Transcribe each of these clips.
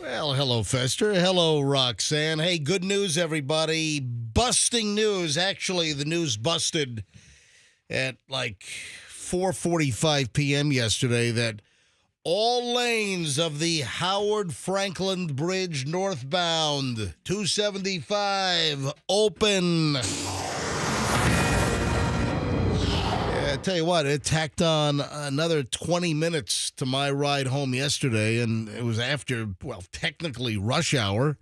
Well, hello, Fester. Hello, Roxanne. Hey, good news, everybody. Busting news. Actually, the news busted at like 4:45 p.m. yesterday that all lanes of the Howard Franklin Bridge northbound 275 open. I tell you what, it tacked on another 20 minutes to my ride home yesterday, and it was after, well, technically rush hour.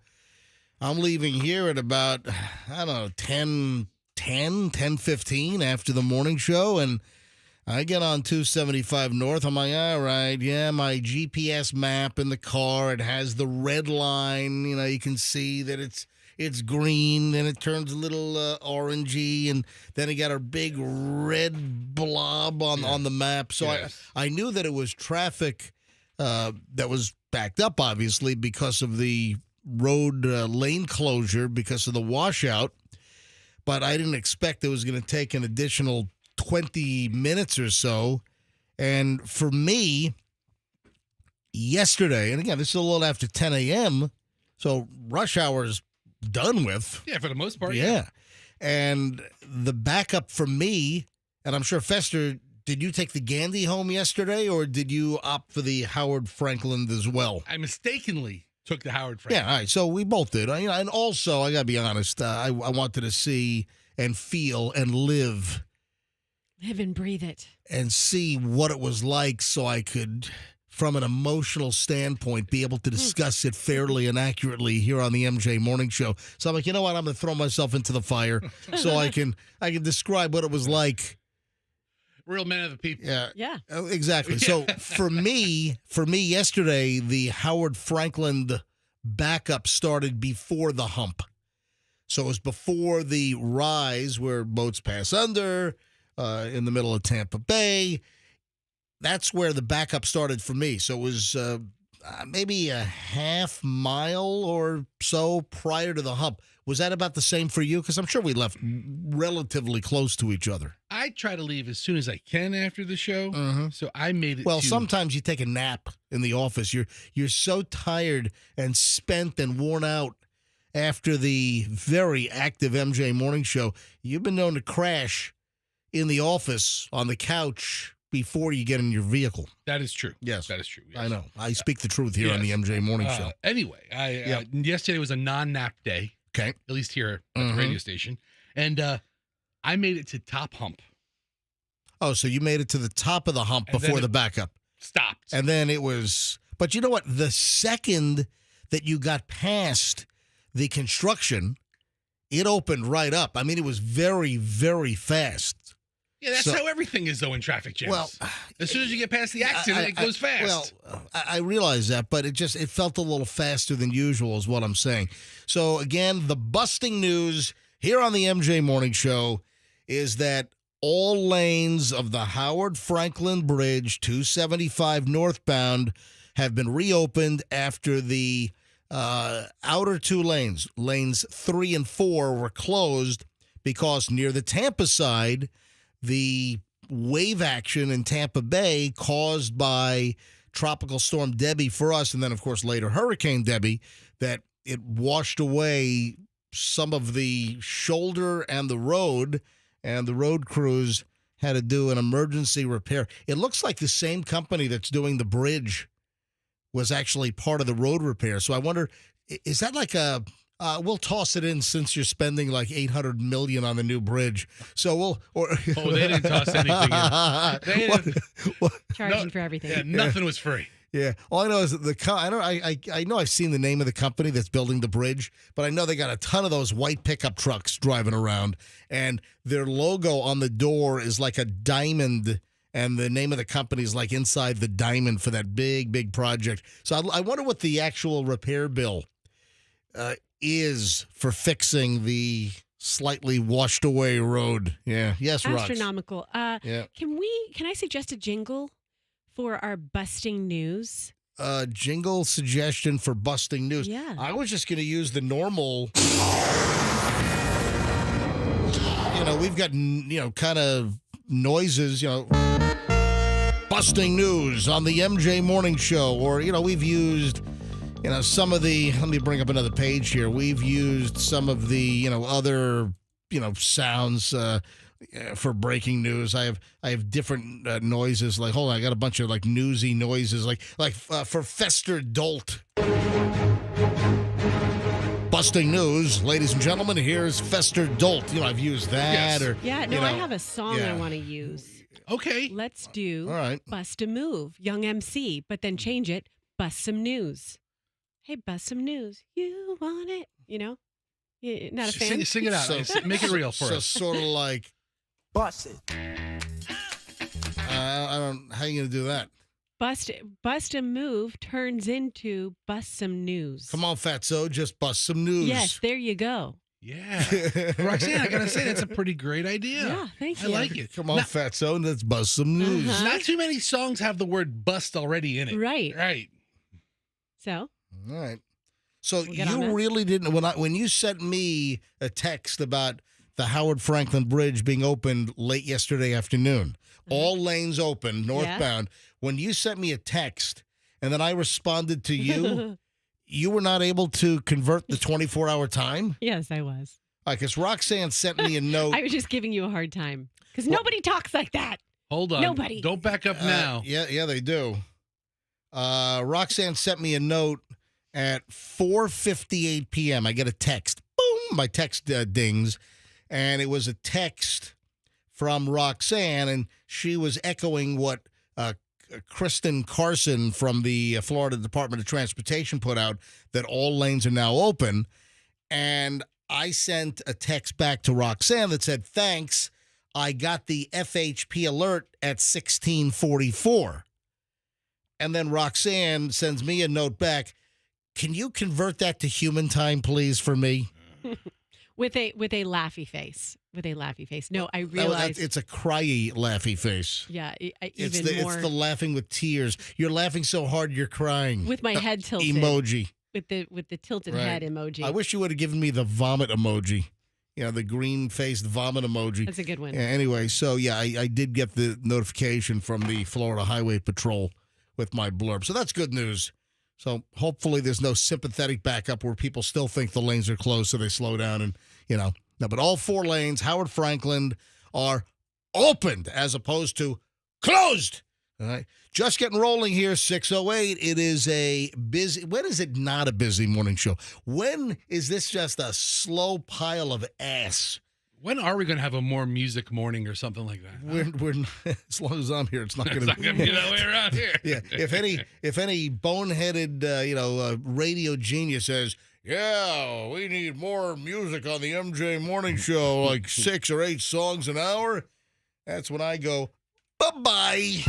I'm leaving here at about, I don't know, 10:15 after the morning show, and I get on 275 North. I'm like, all right, yeah, my GPS map in the car, it has the red line. You know, you can see that it's green, then it turns a little orangey, and then it got a big red blob on the map. So yes. I knew that it was traffic that was backed up, obviously, because of the road lane closure, because of the washout. But I didn't expect it was going to take an additional 20 minutes or so. And for me, yesterday, and again, this is a little after 10 a.m., so rush hour's done with. Yeah, for the most part. Yeah. And the backup for me, and I'm sure Fester, did you take the Gandy home yesterday, or did you opt for the Howard Franklin as well? I mistakenly took the Howard Franklin. Yeah, all right. So we both did. And also, I got to be honest, I wanted to see and feel and live and breathe it. And see what it was like so I could, from an emotional standpoint, be able to discuss it fairly and accurately here on the MJ Morning Show. So I'm like, you know what? I'm going to throw myself into the fire so I can describe what it was like. Real man of the people. Yeah. Exactly. So for me yesterday, the Howard Franklin backup started before the hump. So it was before the rise where boats pass under, in the middle of Tampa Bay. That's where the backup started for me. So it was maybe a half mile or so prior to the hump. Was that about the same for you? Because I'm sure we left relatively close to each other. I try to leave as soon as I can after the show, so I made it. Well, sometimes you take a nap in the office. You're so tired and spent and worn out after the very active MJ Morning Show. You've been known to crash in the office on the couch before you get in your vehicle. That is true. Yes. That is true. Yes. I know. I speak the truth here on the MJ Morning Show. Anyway, yesterday was a non-nap day. Okay. At least here at the radio station. And I made it to top hump. Oh, so you made it to the top of the hump before the backup. Stopped. And then it was, but you know what? The second that you got past the construction, it opened right up. I mean, it was very, very fast. Yeah, that's how everything is, though, in traffic jams. Well, as soon as you get past the accident, it goes fast. Well, I realize that, but it felt a little faster than usual is what I'm saying. So, again, the busting news here on the MJ Morning Show is that all lanes of the Howard Franklin Bridge 275 northbound have been reopened after the outer two lanes 3 and 4, were closed because near the Tampa side, the wave action in Tampa Bay caused by Tropical Storm Debbie for us, and then, of course, later Hurricane Debbie, that it washed away some of the shoulder and the road crews had to do an emergency repair. It looks like the same company that's doing the bridge was actually part of the road repair. So I wonder, is that like we'll toss it in since you're spending like $800 million on the new bridge. So they didn't toss anything in. Charging for everything. Yeah, nothing was free. Yeah, all I know is that I know I've seen the name of the company that's building the bridge, but I know they got a ton of those white pickup trucks driving around, and their logo on the door is like a diamond, and the name of the company is like inside the diamond for that big, big project. So I wonder what the actual repair bill is for fixing the slightly washed away road. Yeah. Yes, Rox. Astronomical. Can I suggest a jingle for our busting news? Jingle suggestion for busting news. Yeah. I was just going to use the normal. We've got, kind of noises, busting news on the MJ Morning Show. Or, we've used, some of the, let me bring up another page here. We've used some of the, other, sounds for breaking news. I have different noises. Like, hold on, I got a bunch of like newsy noises, like for Fester Dolt. Busting news, ladies and gentlemen, here's Fester Dolt. I've used that. Yes. Or I have a song I want to use. Okay. Let's do all right. Bust a Move, Young MC, but then change it, Bust Some News. Hey, bust some news. You want it? You're not a fan? Sing it out. Make it real for us. So sort of like, bust it. I don't. How are you gonna do that? Bust a Move turns into Bust Some News. Come on, Fatso, just bust some news. Yes, there you go. Yeah. Roxanne, I gotta say, that's a pretty great idea. Yeah, thank you. I like it. Come on, Fatso, let's bust some news. Not too many songs have the word bust already in it. Right. So? All right. So we'll you really didn't, when you sent me a text about the Howard Franklin Bridge being opened late yesterday afternoon, all lanes open, northbound, when you sent me a text and then I responded to you, you were not able to convert the 24-hour time? Yes, I was. Because Roxanne sent me a note. I was just giving you a hard time because nobody talks like that. Hold on. Nobody. Don't back up now. Yeah, they do. Roxanne sent me a note at 4:58 p.m. I get a text. Boom! My text dings. And it was a text from Roxanne, and she was echoing what Kristen Carson from the Florida Department of Transportation put out, that all lanes are now open. And I sent a text back to Roxanne that said, thanks, I got the FHP alert at 1644. And then Roxanne sends me a note back, can you convert that to human time, please, for me? With a laughy face. No, I realize it's a cryy laughy face. Yeah, It's more. It's the laughing with tears. You're laughing so hard you're crying. With my head tilted. Emoji. With the tilted head emoji. I wish you would have given me the vomit emoji. The green-faced vomit emoji. That's a good one. Yeah, anyway, so yeah, I did get the notification from the Florida Highway Patrol with my blurb. So that's good news. So hopefully there's no sympathetic backup where people still think the lanes are closed, so they slow down and, No, but all 4 lanes, Howard Franklin, are opened as opposed to closed. All right. Just getting rolling here, 6:08. It is a busy, when is it not a busy morning show? When is this just a slow pile of ass? When are we going to have a more music morning or something like that? We're as long as I'm here, it's not going to be that way around here. Yeah, if any boneheaded radio genius says, yeah, we need more music on the MJ Morning Show, like 6 or 8 songs an hour, that's when I go, bye-bye.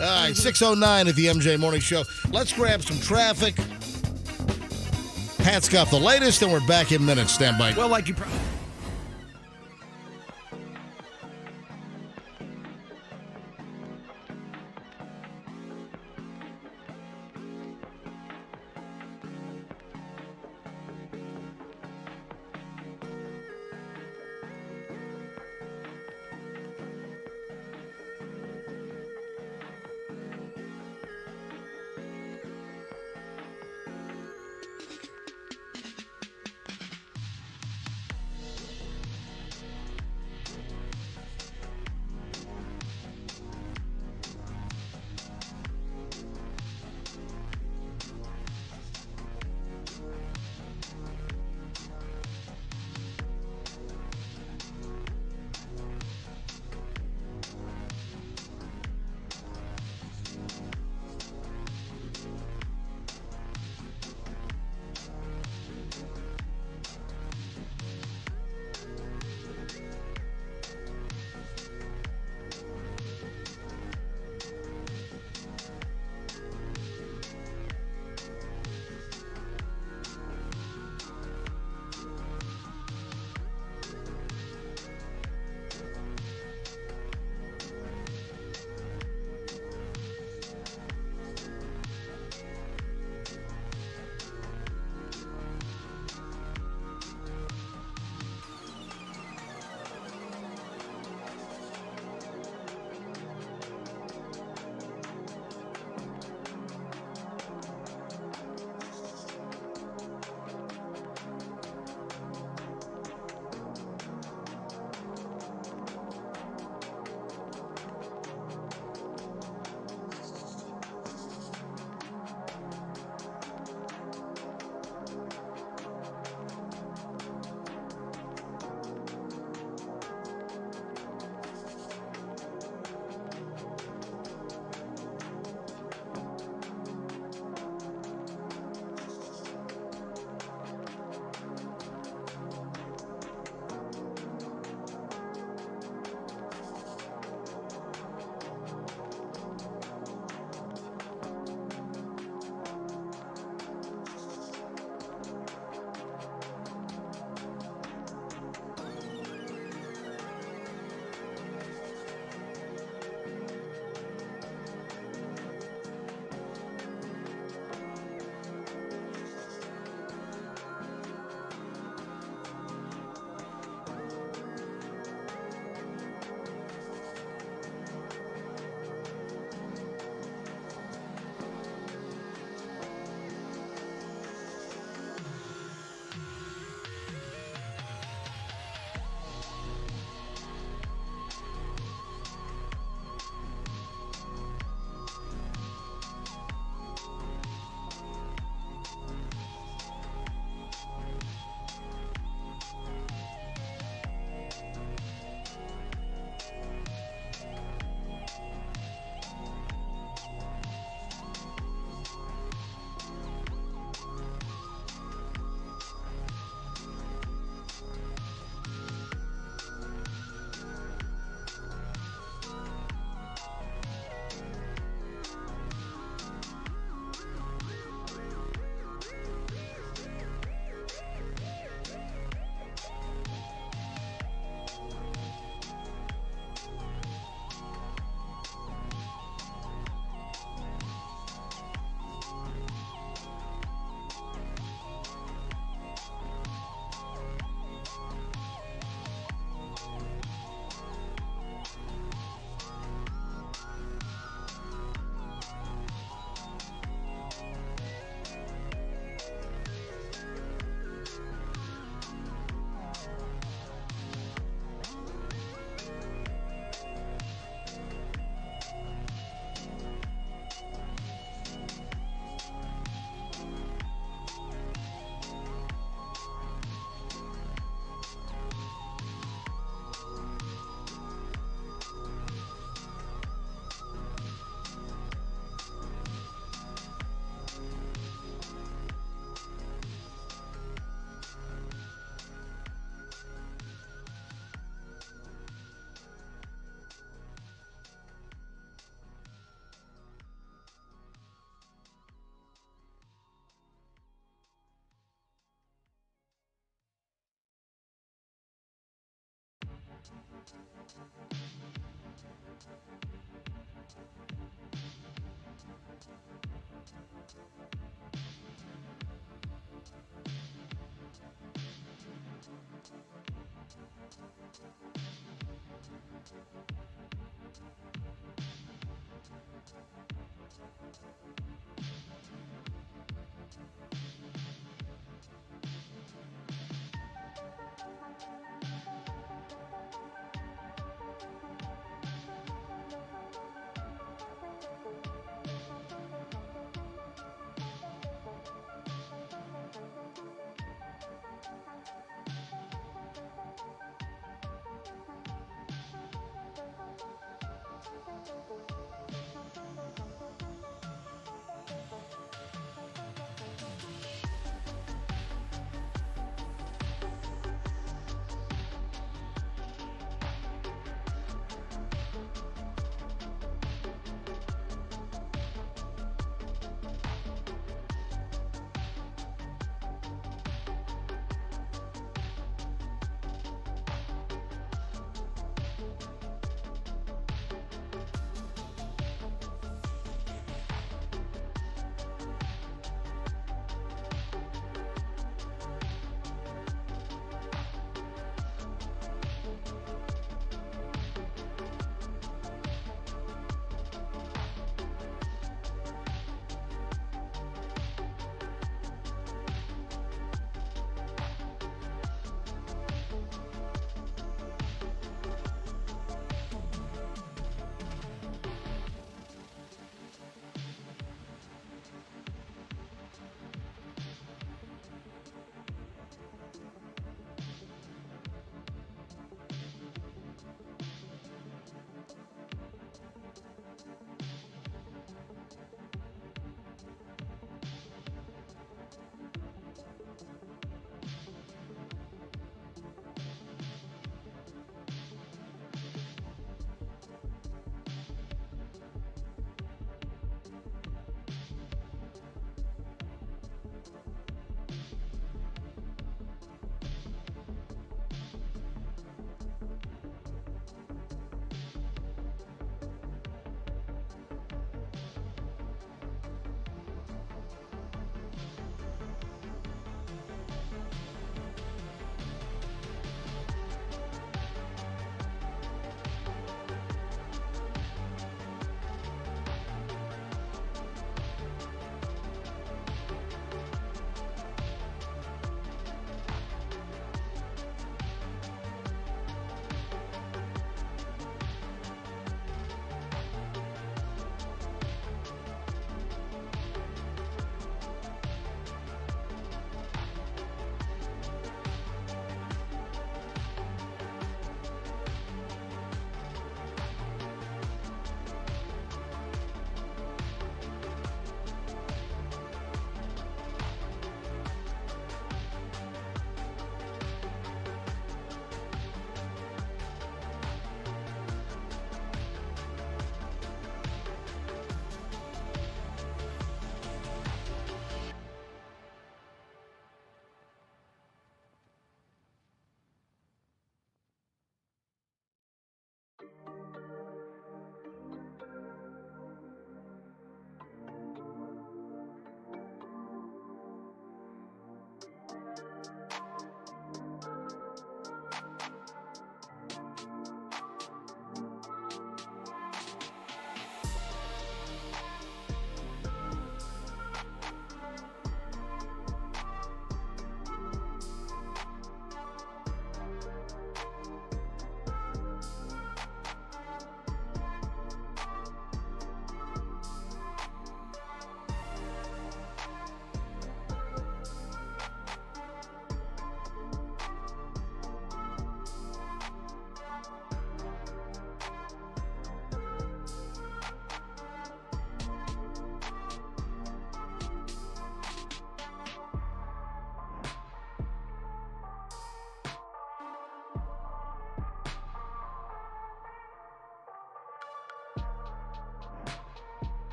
All right, 6:09 at the MJ Morning Show. Let's grab some traffic. Pat's got the latest, and we're back in minutes. Stand by. Well, like you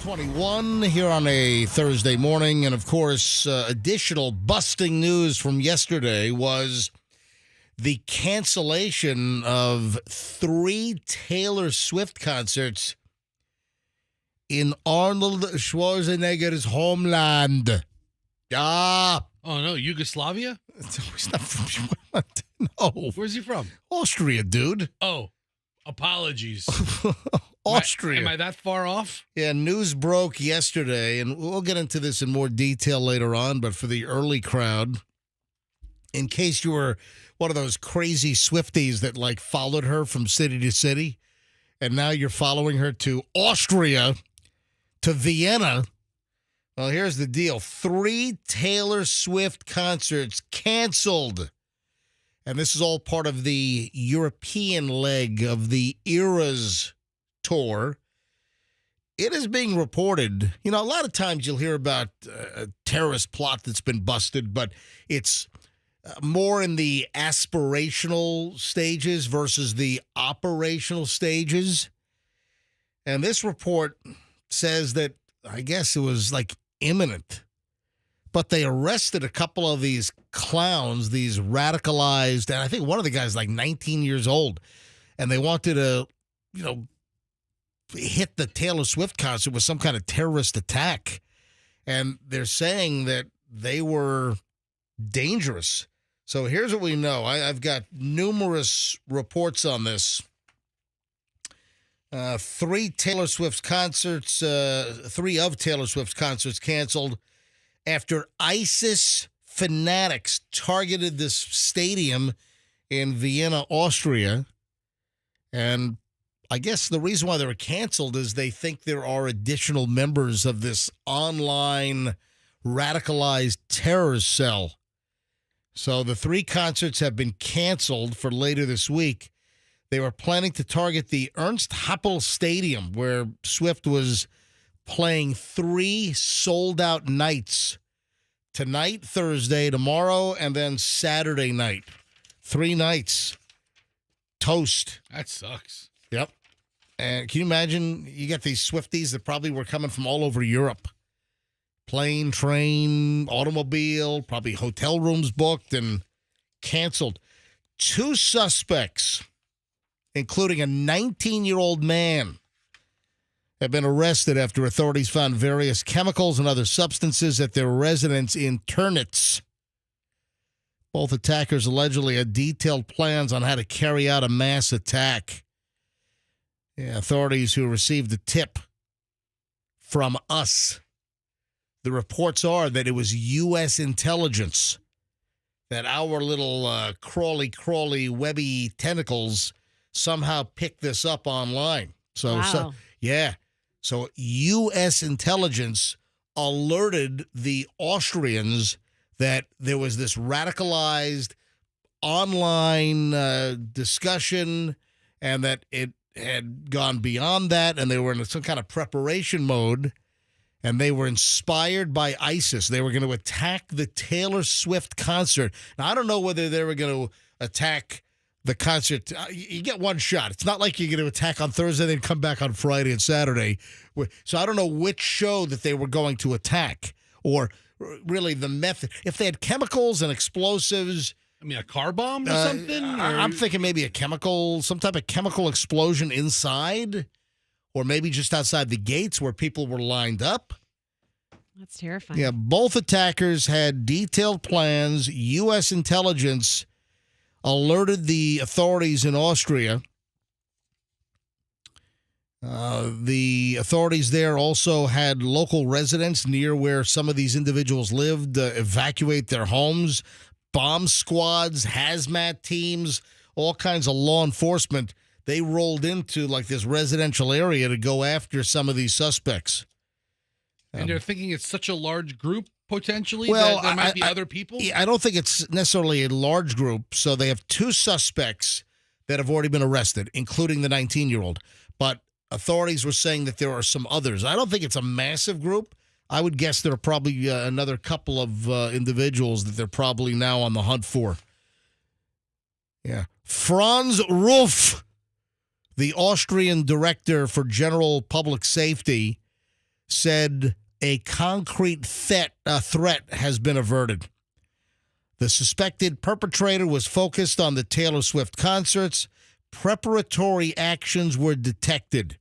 6:21 here on a Thursday morning. And, of course, additional busting news from yesterday was the cancellation of 3 Taylor Swift concerts in Arnold Schwarzenegger's homeland. Ah. Oh, no, Yugoslavia? He's not from... No. Where's he from? Austria, dude. Oh, apologies. Austria. Am I that far off? Yeah, news broke yesterday, and we'll get into this in more detail later on, but for the early crowd, in case you were one of those crazy Swifties that, like, followed her from city to city, and now you're following her to Austria, to Vienna. Well, here's the deal. 3 Taylor Swift concerts canceled. And this is all part of the European leg of the Eras tour. It is being reported, a lot of times you'll hear about a terrorist plot that's been busted, but it's more in the aspirational stages versus the operational stages. And this report says that, I guess it was like imminent, but they arrested a couple of these clowns, these radicalized, and I think one of the guys like 19 years old, and they wanted to, hit the Taylor Swift concert with some kind of terrorist attack. And they're saying that they were dangerous. So here's what we know. I've got numerous reports on this. 3 of Taylor Swift's concerts canceled after ISIS fanatics targeted this stadium in Vienna, Austria. And I guess the reason why they were canceled is they think there are additional members of this online radicalized terror cell. So the 3 concerts have been canceled for later this week. They were planning to target the Ernst Happel Stadium, where Swift was playing 3 sold-out nights. Tonight, Thursday, tomorrow, and then Saturday night. 3 nights. Toast. That sucks. Yep. And can you imagine, you got these Swifties that probably were coming from all over Europe. Plane, train, automobile, probably hotel rooms booked and canceled. 2 suspects, including a 19-year-old man, have been arrested after authorities found various chemicals and other substances at their residence in Turnitz. Both attackers allegedly had detailed plans on how to carry out a mass attack. Yeah, authorities who received the tip from us. The reports are that it was U.S. intelligence, that our little crawly, webby tentacles somehow picked this up online. Wow. So U.S. intelligence alerted the Austrians that there was this radicalized online discussion and that it had gone beyond that, and they were in some kind of preparation mode, and they were inspired by ISIS. They were going to attack the Taylor Swift concert. Now, I don't know whether they were going to attack the concert. You get one shot. It's not like you're going to attack on Thursday and come back on Friday and Saturday. So I don't know which show that they were going to attack, or really the method. If they had chemicals and explosives. I mean, a car bomb or something? I'm thinking maybe some type of chemical explosion inside, or maybe just outside the gates where people were lined up. That's terrifying. Yeah, both attackers had detailed plans. U.S. intelligence alerted the authorities in Austria. The authorities there also had local residents near where some of these individuals lived evacuate their homes. Bomb squads, hazmat teams, all kinds of law enforcement. They rolled into like this residential area to go after some of these suspects. And they're thinking it's such a large group, potentially, that there might be other people? I don't think it's necessarily a large group. So they have 2 suspects that have already been arrested, including the 19-year-old. But authorities were saying that there are some others. I don't think it's a massive group. I would guess there are probably another couple of individuals that they're probably now on the hunt for. Yeah. Franz Ruf, the Austrian director for general public safety, said a concrete threat has been averted. The suspected perpetrator was focused on the Taylor Swift concerts. Preparatory actions were detected.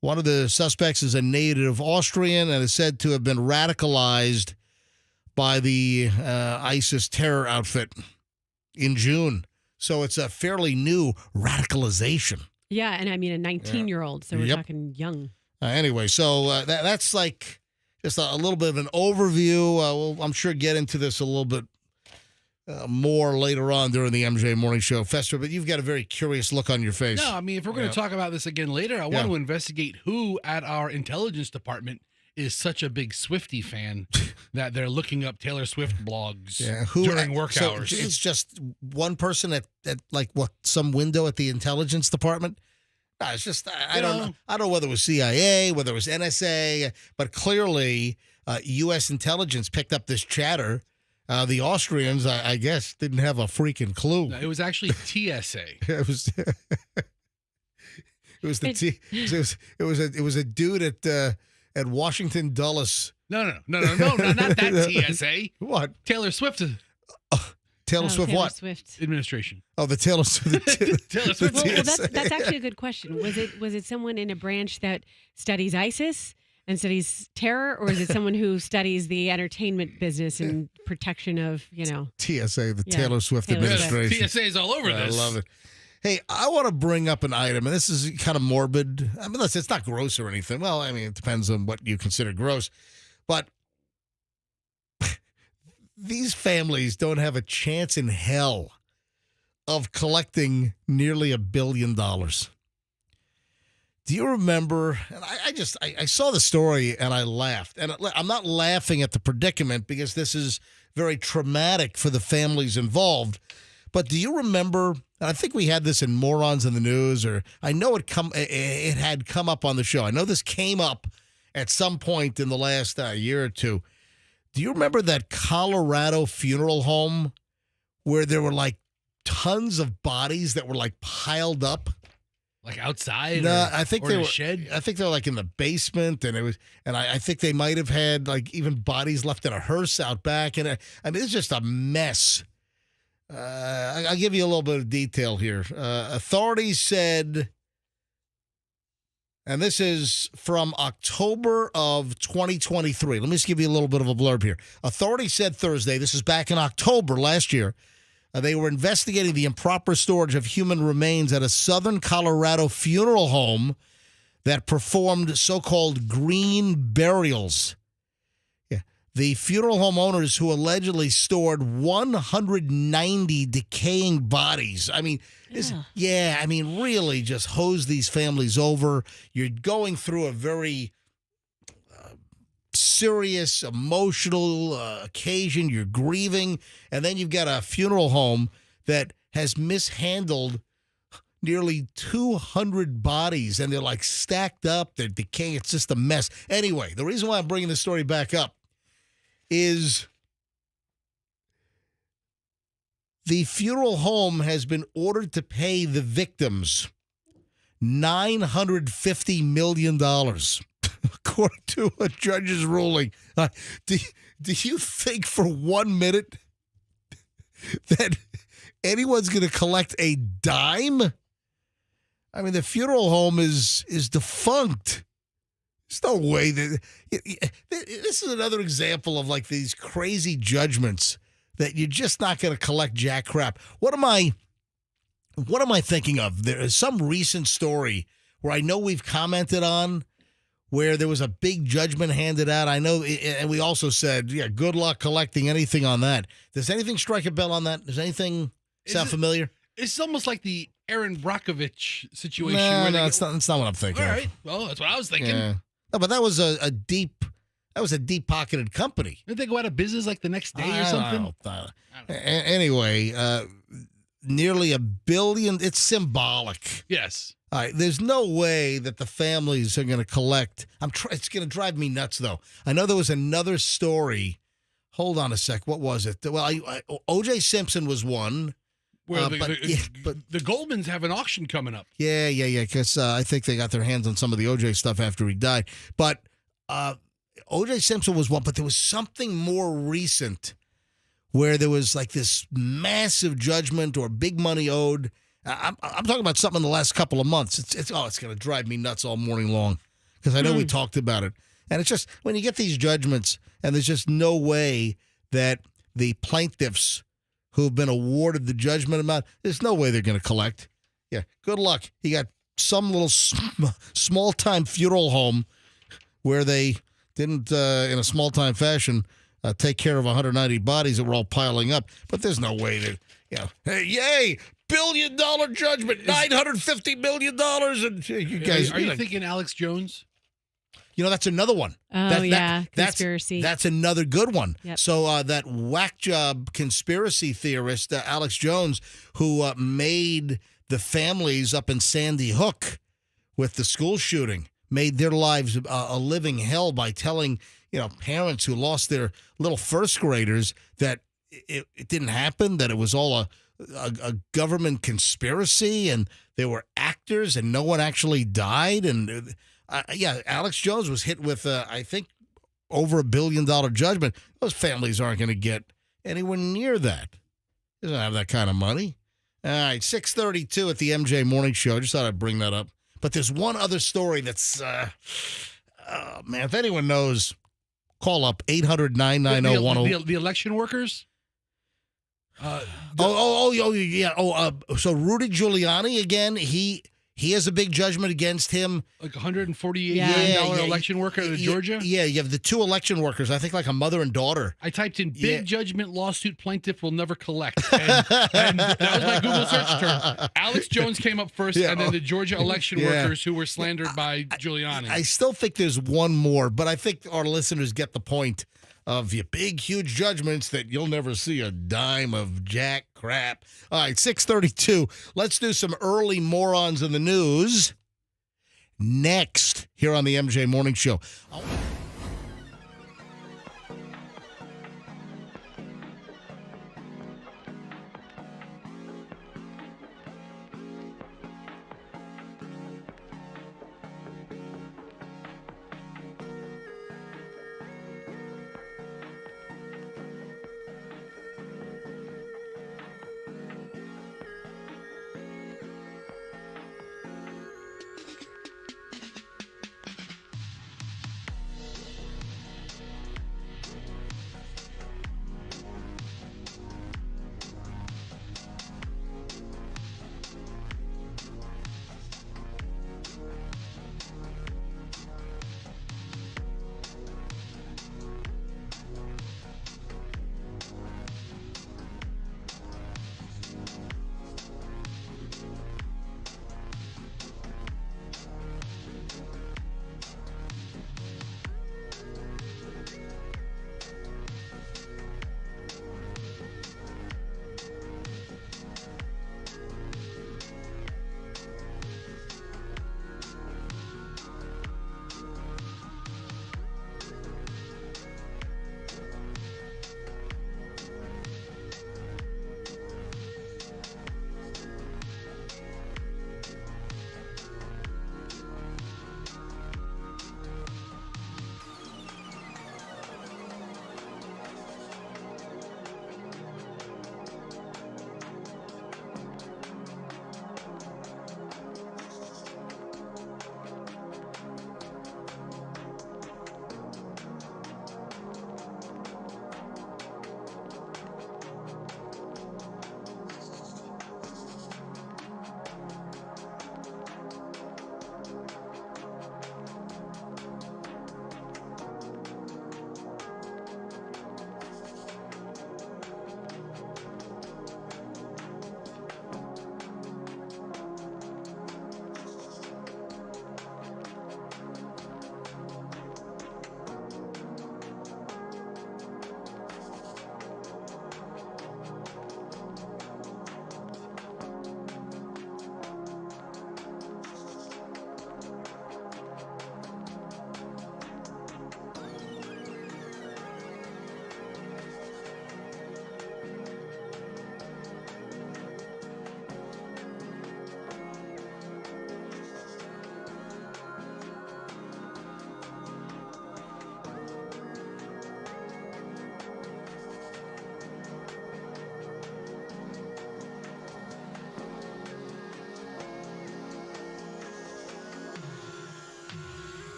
One of the suspects is a native Austrian and is said to have been radicalized by the ISIS terror outfit in June. So it's a fairly new radicalization. Yeah, and I mean a 19-year-old, so we're talking young. Anyway, so that's like just a little bit of an overview. We'll, I'm sure, get into this a little bit more later on during the MJ Morning Show. Fester, but you've got a very curious look on your face. No, I mean, if we're going to talk about this again later, I want to investigate who at our intelligence department is such a big Swiftie fan that they're looking up Taylor Swift blogs during work hours. It's just one person at like what, some window at the intelligence department? No, it's just I don't know. I don't know whether it was CIA, whether it was NSA, but clearly U.S. intelligence picked up this chatter. The Austrians, I guess, didn't have a freaking clue. No, it was actually TSA. It was a dude at Washington Dulles. No, not that TSA. What? Taylor Swift. Taylor Swift Taylor what? Swift. Administration. Oh, the Taylor Swift. Taylor Swift. Well, that's actually a good question. Was it someone in a branch that studies ISIS and studies terror, or is it someone who studies the entertainment business and protection of, TSA, the Taylor Swift Administration. TSA is all over this. I love it. Hey, I want to bring up an item, and this is kind of morbid. I mean, listen, it's not gross or anything. Well, I mean, it depends on what you consider gross. But these families don't have a chance in hell of collecting nearly $1 billion. Do you remember? And I saw the story and I laughed. And I'm not laughing at the predicament because this is very traumatic for the families involved. But do you remember? And I think we had this in Morons in the News, or I know it had come up on the show. I know this came up at some point in the last year or two. Do you remember that Colorado funeral home where there were like tons of bodies that were like piled up? Like outside? No, I think they in were. A shed? I think they were like in the basement, and I think they might have had like even bodies left in a hearse out back, and I mean it's just a mess. I'll give you a little bit of detail here. Authorities said, and this is from October of 2023. Let me just give you a little bit of a blurb here. Authorities said Thursday, this is back in October last year, they were investigating the improper storage of human remains at a southern Colorado funeral home that performed so-called green burials. Yeah. The funeral home owners who allegedly stored 190 decaying bodies. I mean, really just hose these families over. You're going through a very serious, emotional occasion. You're grieving, and then you've got a funeral home that has mishandled nearly 200 bodies, and they're like stacked up. They're decaying. It's just a mess. Anyway, the reason why I'm bringing this story back up is the funeral home has been ordered to pay the victims $950 million. According to a judge's ruling. Do you think for 1 minute that anyone's going to collect a dime? I mean, the funeral home is defunct. There's no way that this is another example of like these crazy judgments that you're just not going to collect jack crap. What am I thinking of? There is some recent story where I know we've commented on, where there was a big judgment handed out. I know, and we also said, good luck collecting anything on that. Does anything strike a bell on that? Does anything sound familiar? It's almost like the Aaron Brockovich situation. No, it's not what I'm thinking. All right. Well, that's what I was thinking. Yeah. No, but that was a deep-pocketed company. Didn't they go out of business like the next day or something? I don't know. Anyway, nearly $1 billion. It's symbolic. Yes. All right, there's no way that the families are going to collect. It's going to drive me nuts, though. I know there was another story. Hold on a sec. What was it? Well, O.J. Simpson was one. Well, the Goldmans have an auction coming up. Yeah, because I think they got their hands on some of the O.J. stuff after he died. But O.J. Simpson was one, but there was something more recent where there was like this massive judgment or big money owed. I'm talking about something in the last couple of months. It's going to drive me nuts all morning long because I know we talked about it. And it's just when you get these judgments and there's just no way that the plaintiffs who've been awarded the judgment amount, there's no way they're going to collect. Yeah, good luck. You got some little small-time funeral home where they didn't, in a small-time fashion, take care of 190 bodies that were all piling up. But there's no way that, hey, yay, billion-dollar judgment, $950 million. And you guys, are you thinking Alex Jones? That's another one. Oh, conspiracy. That's another good one. Yep. So that whack job conspiracy theorist, Alex Jones, who made the families up in Sandy Hook with the school shooting, made their lives a living hell by telling, parents who lost their little first graders that it didn't happen, that it was all a government conspiracy and they were actors and no one actually died. And Alex Jones was hit with, I think, over $1 billion judgment. Those families aren't going to get anywhere near that. He doesn't have that kind of money. All right, 6:32 at the MJ Morning Show. I just thought I'd bring that up. But there's one other story that's, man, if anyone knows, call up 800-990-10. The election workers? Yeah. So Rudy Giuliani, again, he has a big judgment against him. Like $148 million election worker out of Georgia? Yeah, you have the two election workers, I think like a mother and daughter. I typed in big judgment lawsuit plaintiff will never collect. And that was my Google search term. Alex Jones came up first, and then the Georgia election workers who were slandered by Giuliani. I still think there's one more, but I think our listeners get the point of your big, huge judgments that you'll never see a dime of jack crap. All right, 6:32. Let's do some early morons in the news. Next, here on the MJ Morning Show.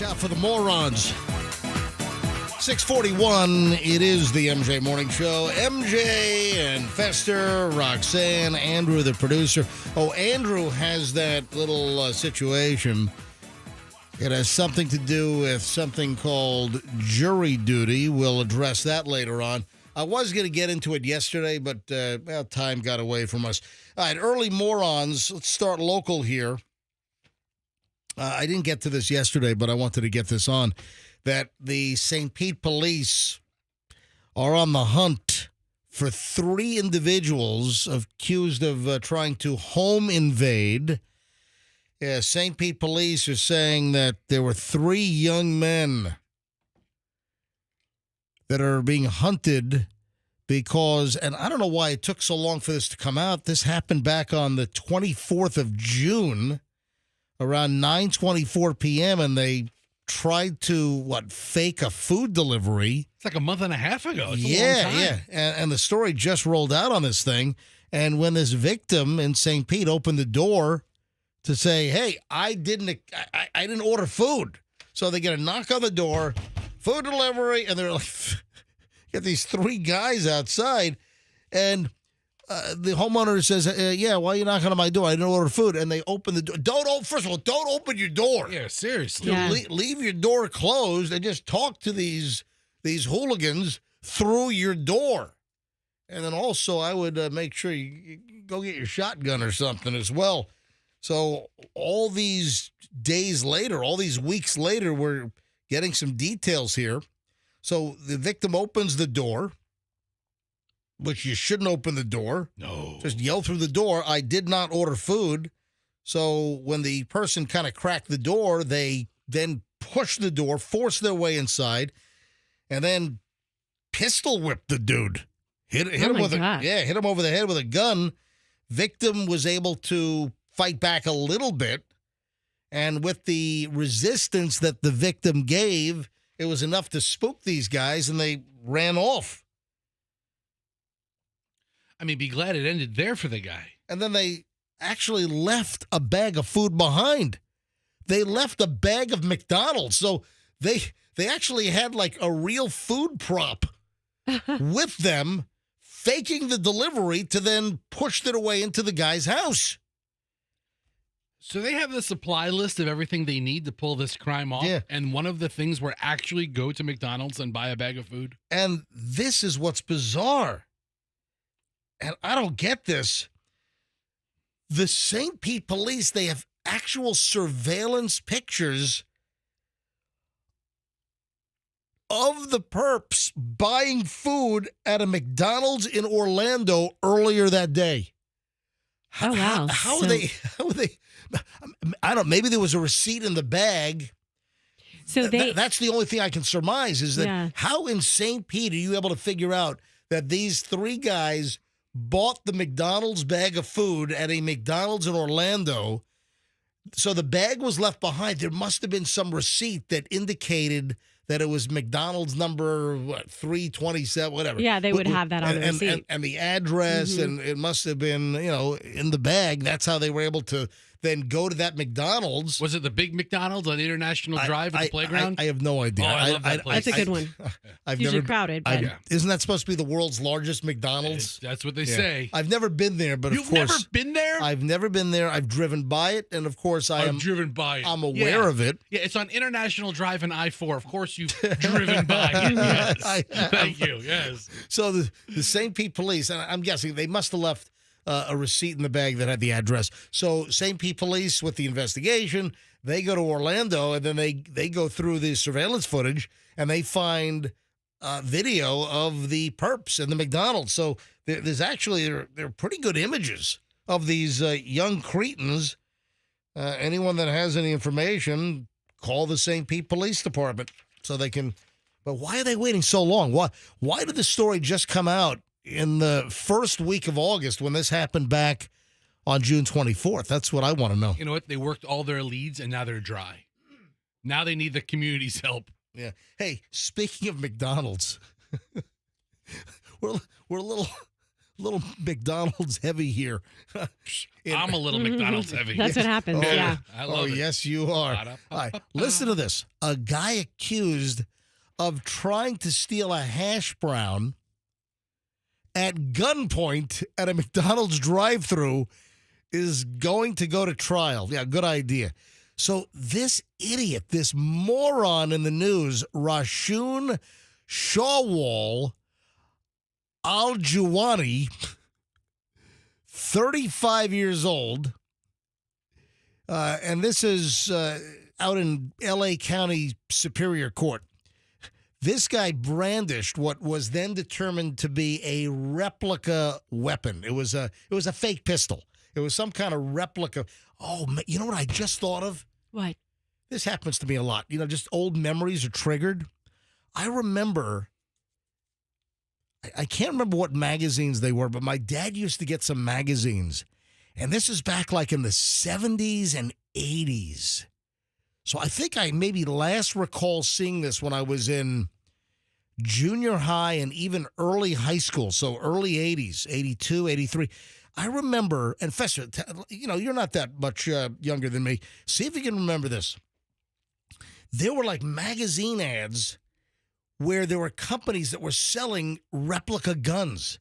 Watch out for the morons. 6:41, it is the MJ Morning Show. MJ and Fester, Roxanne, Andrew, the producer. Oh, Andrew has that little situation. It has something to do with something called jury duty. We'll address that later on. I was going to get into it yesterday, but time got away from us. All right, early morons. Let's start local here. I didn't get to this yesterday, but I wanted to get this on. That the St. Pete police are on the hunt for 3 individuals accused of trying to home invade. Yeah, St. Pete police are saying that there were 3 young men that are being hunted because, and I don't know why it took so long for this to come out. This happened back on the 24th of June, around 9:24 p.m., and they tried to, fake a food delivery. It's like a month and a half ago. It's a long time. Yeah. And the story just rolled out on this thing. And when this victim in St. Pete opened the door to say, hey, I didn't order food. So they get a knock on the door, food delivery, and they're like, get these 3 guys outside. And the homeowner says, yeah, why are you knocking on my door? I didn't order food. And they open the door. First of all, don't open your door. Yeah, seriously. Yeah. Leave your door closed and just talk to these hooligans through your door. And then also I would make sure you go get your shotgun or something as well. So all these days later, all these weeks later, we're getting some details here. So the victim opens the door, which you shouldn't open the door. No. Just yell through the door, I did not order food. So when the person kind of cracked the door, they then push the door, force their way inside, and then pistol whip the dude. hit him with hit him over the head with a gun. Victim was able to fight back a little bit, and with the resistance that the victim gave, it was enough to spook these guys, and they ran off. I mean, be glad it ended there for the guy. And then they actually left a bag of food behind. They left a bag of McDonald's. So they actually had like a real food prop with them, faking the delivery to then push it away into the guy's house. So they have the supply list of everything they need to pull this crime off. Yeah. And one of the things were actually go to McDonald's and buy a bag of food. And this is what's bizarre. And I don't get this. The St. Pete police, they have actual surveillance pictures of the perps buying food at a McDonald's in Orlando earlier that day. Oh, wow. How are they, I don't know, maybe there was a receipt in the bag. So that's the only thing I can surmise is that how in St. Pete are you able to figure out that these three guys bought the McDonald's bag of food at a McDonald's in Orlando? So the bag was left behind. There must have been some receipt that indicated that it was McDonald's number 327, whatever. Yeah, they would have that on the receipt. And the address, and it must have been, in the bag. That's how they were able to then go to that McDonald's. Was it the big McDonald's on International Drive at the playground? I have no idea. Oh, I love that place. That's a good one. I've usually never crowded. But Isn't that supposed to be the world's largest McDonald's? That's what they say. I've never been there, but You've of course. never been there? I've never been there. I've driven by it, and of course I've driven by it. I'm aware of it. Yeah, it's on International Drive and I-4. Of course you've driven by it. Yes. Thank you. Yes. So the St. Pete police, and I'm guessing they must have left a receipt in the bag that had the address. So St. Pete police, with the investigation, they go to Orlando, and then they go through the surveillance footage, and they find video of the perps and the McDonald's. So there's actually they're pretty good images of these young cretins. Anyone that has any information, call the St. Pete Police Department so they can. But why are they waiting so long? Why did the story just come out in the first week of August when this happened back on June 24th? That's what I want to know. You know what? They worked all their leads, and now they're dry. Now they need the community's help. Yeah. Hey, speaking of McDonald's, we're a little McDonald's heavy here. I'm a little McDonald's heavy. That's what happens. Yeah. I love it. Yes, you are. All right, listen to this. A guy accused of trying to steal a hash brown at gunpoint at a McDonald's drive-thru is going to go to trial. Yeah, good idea. So this idiot, this moron in the news, Rashun Shawwal Al-Juwani, 35 years old, and this is out in L.A. County Superior Court. This guy brandished what was then determined to be a replica weapon. It was a fake pistol. It was some kind of replica. Oh, you know what I just thought of? What? This happens to me a lot. Just old memories are triggered. I remember, I can't remember what magazines they were, but my dad used to get some magazines. And this is back like in the 70s and 80s. So I think I maybe last recall seeing this when I was in junior high and even early high school. So early 80s, 82, 83. I remember, and Fester, you're not that much younger than me. See if you can remember this. There were like magazine ads where there were companies that were selling replica guns.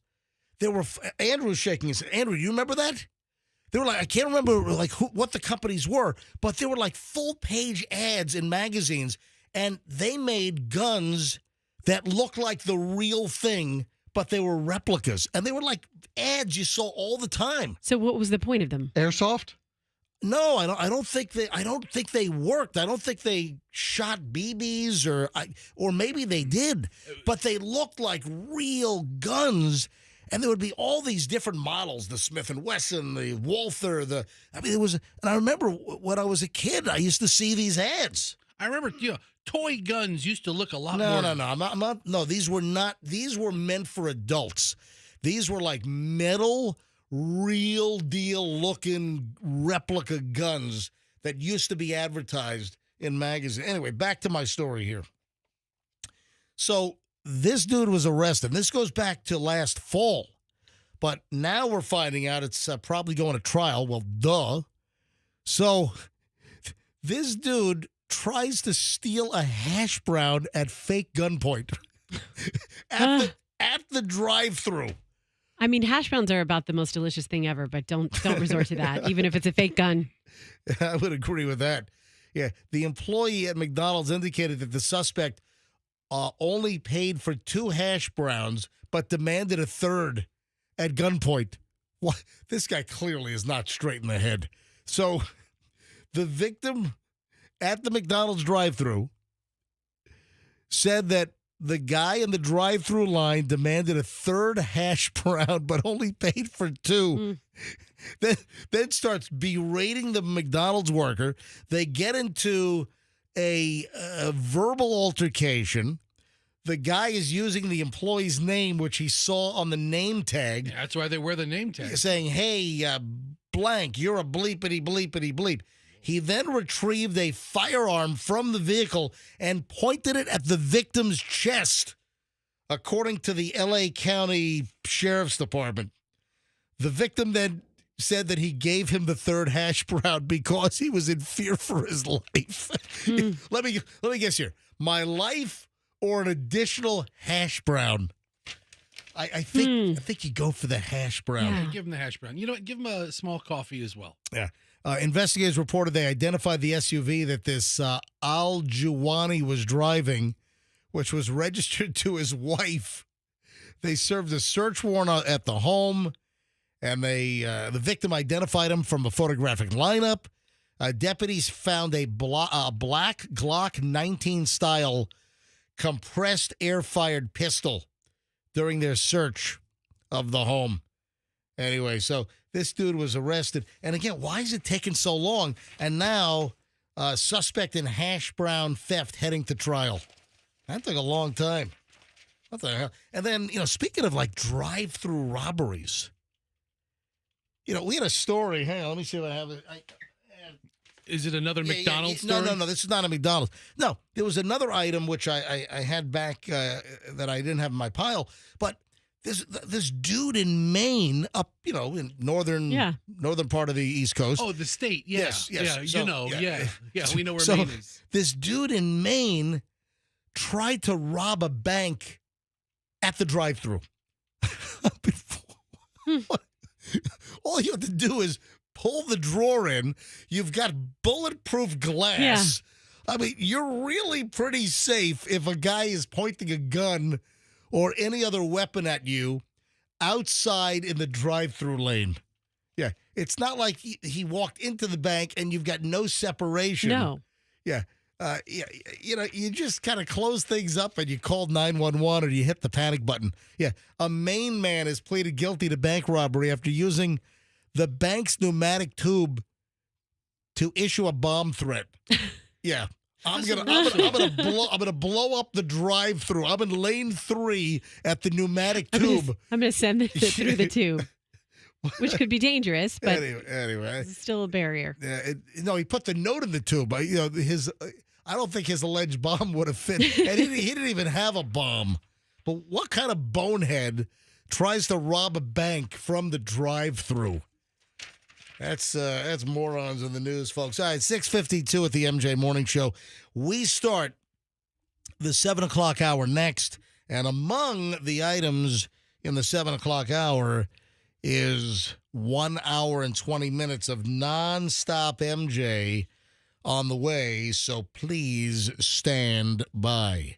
Andrew was shaking his head. Andrew, you remember that? They were like, I can't remember like what the companies were, but there were like full page ads in magazines, and they made guns that looked like the real thing, but they were replicas, and they were like ads you saw all the time. So what was the point of them? Airsoft? No, I don't think they worked. I don't think they shot BBs or maybe they did, but they looked like real guns. And there would be all these different models, the Smith & Wesson, the Walther, and I remember when I was a kid, I used to see these ads. I remember, toy guns used to look a lot more. No, I'm not. No, these were not. These were meant for adults. These were like metal, real deal looking replica guns that used to be advertised in magazines. Anyway, back to my story here. So this dude was arrested. This goes back to last fall. But now we're finding out it's probably going to trial. Well, duh. So this dude tries to steal a hash brown at fake gunpoint at the drive-thru. I mean, hash browns are about the most delicious thing ever, but don't resort to that, even if it's a fake gun. I would agree with that. Yeah, the employee at McDonald's indicated that the suspect only paid for 2 hash browns, but demanded a third at gunpoint. What? This guy clearly is not straight in the head. So the victim at the McDonald's drive-thru said that the guy in the drive-thru line demanded a third hash brown, but only paid for 2. Then starts berating the McDonald's worker. They get into a verbal altercation. The guy is using the employee's name, which he saw on the name tag. Yeah, that's why they wear the name tag. Saying, hey, blank, you're a bleepity, bleepity, bleep. He then retrieved a firearm from the vehicle and pointed it at the victim's chest, according to the L.A. County Sheriff's Department. The victim then said that he gave him the third hash brown because he was in fear for his life. Let me guess here. My life or an additional hash brown? I think you go for the hash brown. Yeah, give him the hash brown. You know what? Give him a small coffee as well. Yeah. Investigators reported they identified the SUV that this Al-Juwani was driving, which was registered to his wife. They served a search warrant at the home, and the victim identified him from a photographic lineup. Deputies found a black Glock 19 style compressed air-fired pistol during their search of the home. Anyway, so this dude was arrested. And again, why is it taking so long? And now, suspect in hash brown theft heading to trial. That took a long time. What the hell? And then, speaking of like drive-through robberies, we had a story. Hang on, let me see if I have it. Is it another McDonald's story? No. This is not a McDonald's. No, there was another item which I had back that I didn't have in my pile. But this dude in Maine, up in northern part of the East Coast. Oh, the state. Yeah. Yes. Yeah. Yeah. We know where so Maine is. This dude in Maine tried to rob a bank at the drive-thru. All you have to do is pull the drawer in. You've got bulletproof glass. Yeah. I mean, you're really pretty safe if a guy is pointing a gun or any other weapon at you outside in the drive-thru lane. Yeah. It's not like he walked into the bank and you've got no separation. No. Yeah. You just kind of close things up and you call 911 or you hit the panic button. Yeah. A Maine man has pleaded guilty to bank robbery after using the bank's pneumatic tube to issue a bomb threat. Yeah. I'm gonna blow up the drive-thru. I'm in lane 3 at the pneumatic tube. I'm gonna send it through the tube. Which could be dangerous, but anyway, it's still a barrier. Yeah, he put the note in the tube. I don't think his alleged bomb would have fit, and he didn't even have a bomb. But what kind of bonehead tries to rob a bank from the drive-thru? That's morons in the news, folks. All right, 6:52 at the MJ Morning Show. We start the 7 o'clock hour next, and among the items in the 7 o'clock hour is 1 hour and 20 minutes of nonstop MJ on the way, so please stand by.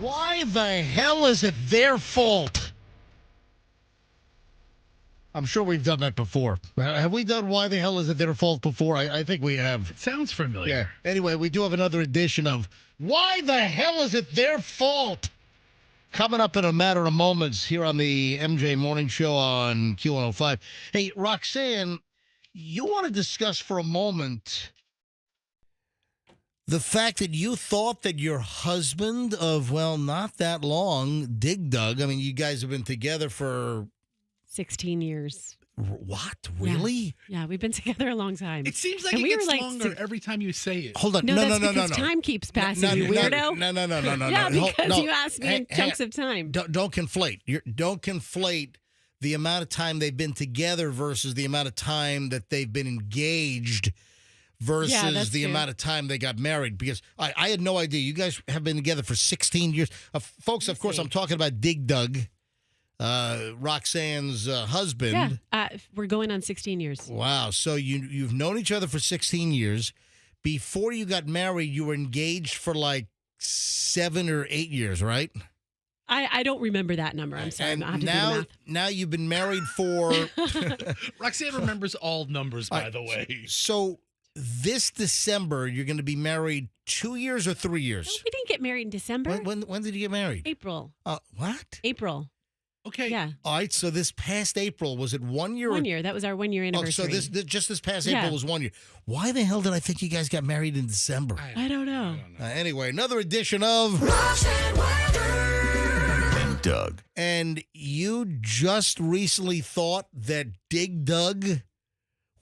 Why the hell is it their fault? I'm sure we've done that before. Have we done Why the Hell Is It Their Fault before? I think we have. It sounds familiar. Yeah. Anyway, we do have another edition of Why the Hell Is It Their Fault? Coming up in a matter of moments here on the MJ Morning Show on Q105. Hey, Roxanne, you want to discuss for a moment the fact that you thought that your husband of, well, not that long, Dig Dug, I mean, you guys have been together for 16 years. What? Really? Yeah, we've been together a long time. It seems like it gets longer every time you say it. Hold on. No, No. because time keeps passing, you weirdo. No. Yeah, because you asked me in chunks of time. Don't conflate. Don't conflate the amount of time they've been together versus the amount of time that they've been engaged versus the amount of time they got married. Because I had no idea. You guys have been together for 16 years. Folks, of course, I'm talking about Dig Dug, Roxanne's husband. Yeah, we're going on 16 years. Wow. So you've known each other for 16 years. Before you got married, you were engaged for like 7 or 8 years, right? I don't remember that number. I'm sorry. And now you've been married for... Roxanne remembers all numbers, by the way. So this December, you're going to be married 2 years or 3 years? No, we didn't get married in December. When did you get married? April. What? April. Okay. Yeah. All right. So this past April, was it 1 year? 1 year. That was our 1 year anniversary. Oh, so just this past April was 1 year. Why the hell did I think you guys got married in December? I don't know. Anyway, another edition of Roxanne and Doug. And you just recently thought that Dig Doug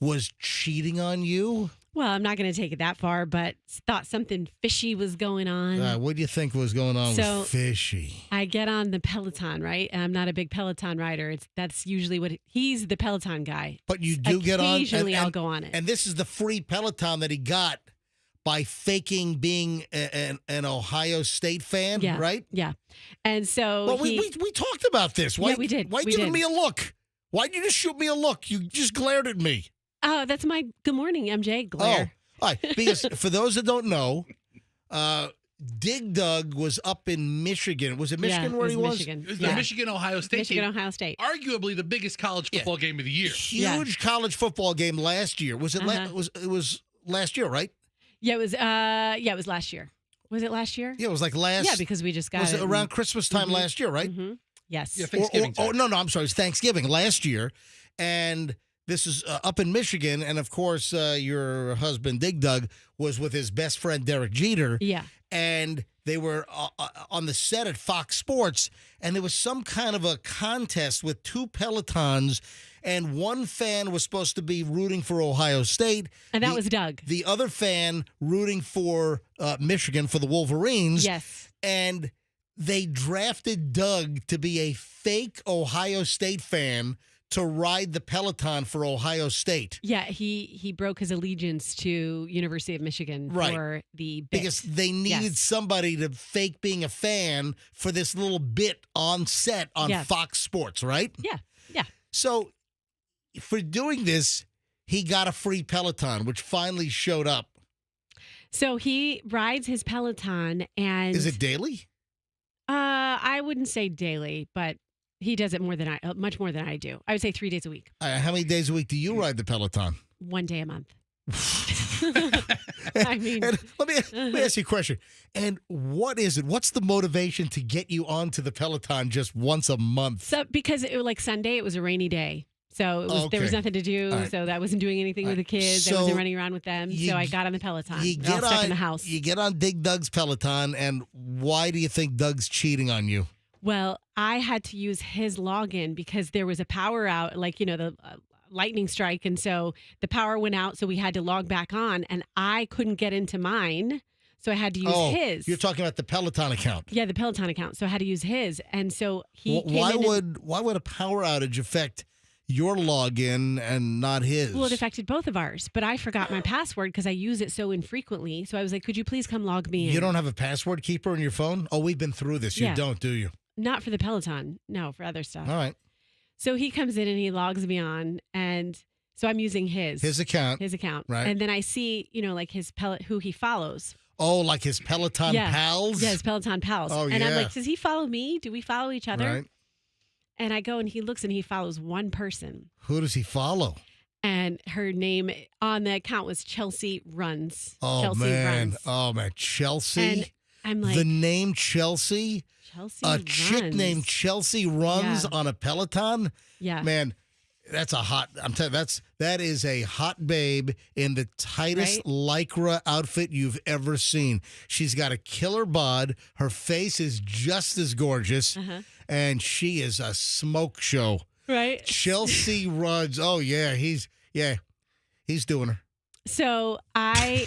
was cheating on you? Well, I'm not going to take it that far, but thought something fishy was going on. What do you think was going on with fishy? I get on the Peloton, right? And I'm not a big Peloton rider. That's usually what he's the Peloton guy. But you do get on. Occasionally, I'll go on it. And this is the free Peloton that he got by faking being an Ohio State fan, right? Yeah. And so well, we talked about this. Why, we did. Why we giving did. me a look? Why'd you just shoot me a look? You just glared at me. Oh, that's my good morning, MJ glare. Oh, all right. Because for those that don't know, Dig Dug was up in Michigan. Was it Michigan where he was? It was the Michigan-Ohio State Michigan, game. Ohio State. Arguably the biggest college football game of the year. Huge college football game last year. Was it? It was last year, right? Yeah, it was. It was last year. Was it last year? Yeah, it was like last. Yeah, because we just got was it. Was it around Christmas time last year, right? Mm-hmm. Yes. Yeah, Thanksgiving time. No, I'm sorry. It's Thanksgiving last year, and this is up in Michigan, and of course, your husband Dig Dug was with his best friend Derek Jeter. Yeah, and they were on the set at Fox Sports, and there was some kind of a contest with two Pelotons, and one fan was supposed to be rooting for Ohio State. And that was Doug. The other fan rooting for Michigan, for the Wolverines. Yes. And they drafted Doug to be a fake Ohio State fan to ride the Peloton for Ohio State. Yeah, he broke his allegiance to University of Michigan for the bit. Because they needed somebody to fake being a fan for this little bit on set on Fox Sports, right? Yeah, yeah. So for doing this, he got a free Peloton, which finally showed up. So he rides his Peloton and... Is it daily? I wouldn't say daily, but he does it much more than I do. I would say 3 days a week. How many days a week do you ride the Peloton? 1 day a month. I mean, and let me ask you a question. And what is it? What's the motivation to get you onto the Peloton just once a month? So because like Sunday, it was a rainy day. So there was nothing to do. Right. So I wasn't doing anything with the kids. I wasn't running around with them. So I got on the Peloton. Stuck in the house. You get on Dig Dug's Peloton, and why do you think Doug's cheating on you? Well, I had to use his login because there was a power out, the lightning strike. And so the power went out. So we had to log back on, and I couldn't get into mine. So I had to use his. You're talking about the Peloton account. Yeah, the Peloton account. So I had to use his. And so he why would a power outage affect your login and not his? Well, it affected both of ours, but I forgot my password because I use it so infrequently. So I was like, could you please come log me in? You don't have a password keeper on your phone? Oh, we've been through this. You don't, do you? Not for the Peloton. No, for other stuff. All right. So he comes in and he logs me on, and so I'm using his account. Right. And then I see, who he follows. Oh, like his Peloton pals? Yeah, his Peloton pals. Oh, and I'm like, does he follow me? Do we follow each other? Right. And I go and he looks and he follows one person. Who does he follow? And her name on the account was Chelsea Runs. Oh, Chelsea man. Runs. Oh, man. Chelsea? And I'm like... The name Chelsea? Chelsea A chick named Chelsea runs on a Peloton? Yeah. Man, that's I'm telling you, that is a hot babe in the tightest Lycra outfit you've ever seen. She's got a killer bod. Her face is just as gorgeous. And she is a smoke show. Right. Chelsea runs. Oh, yeah. He's doing her. So I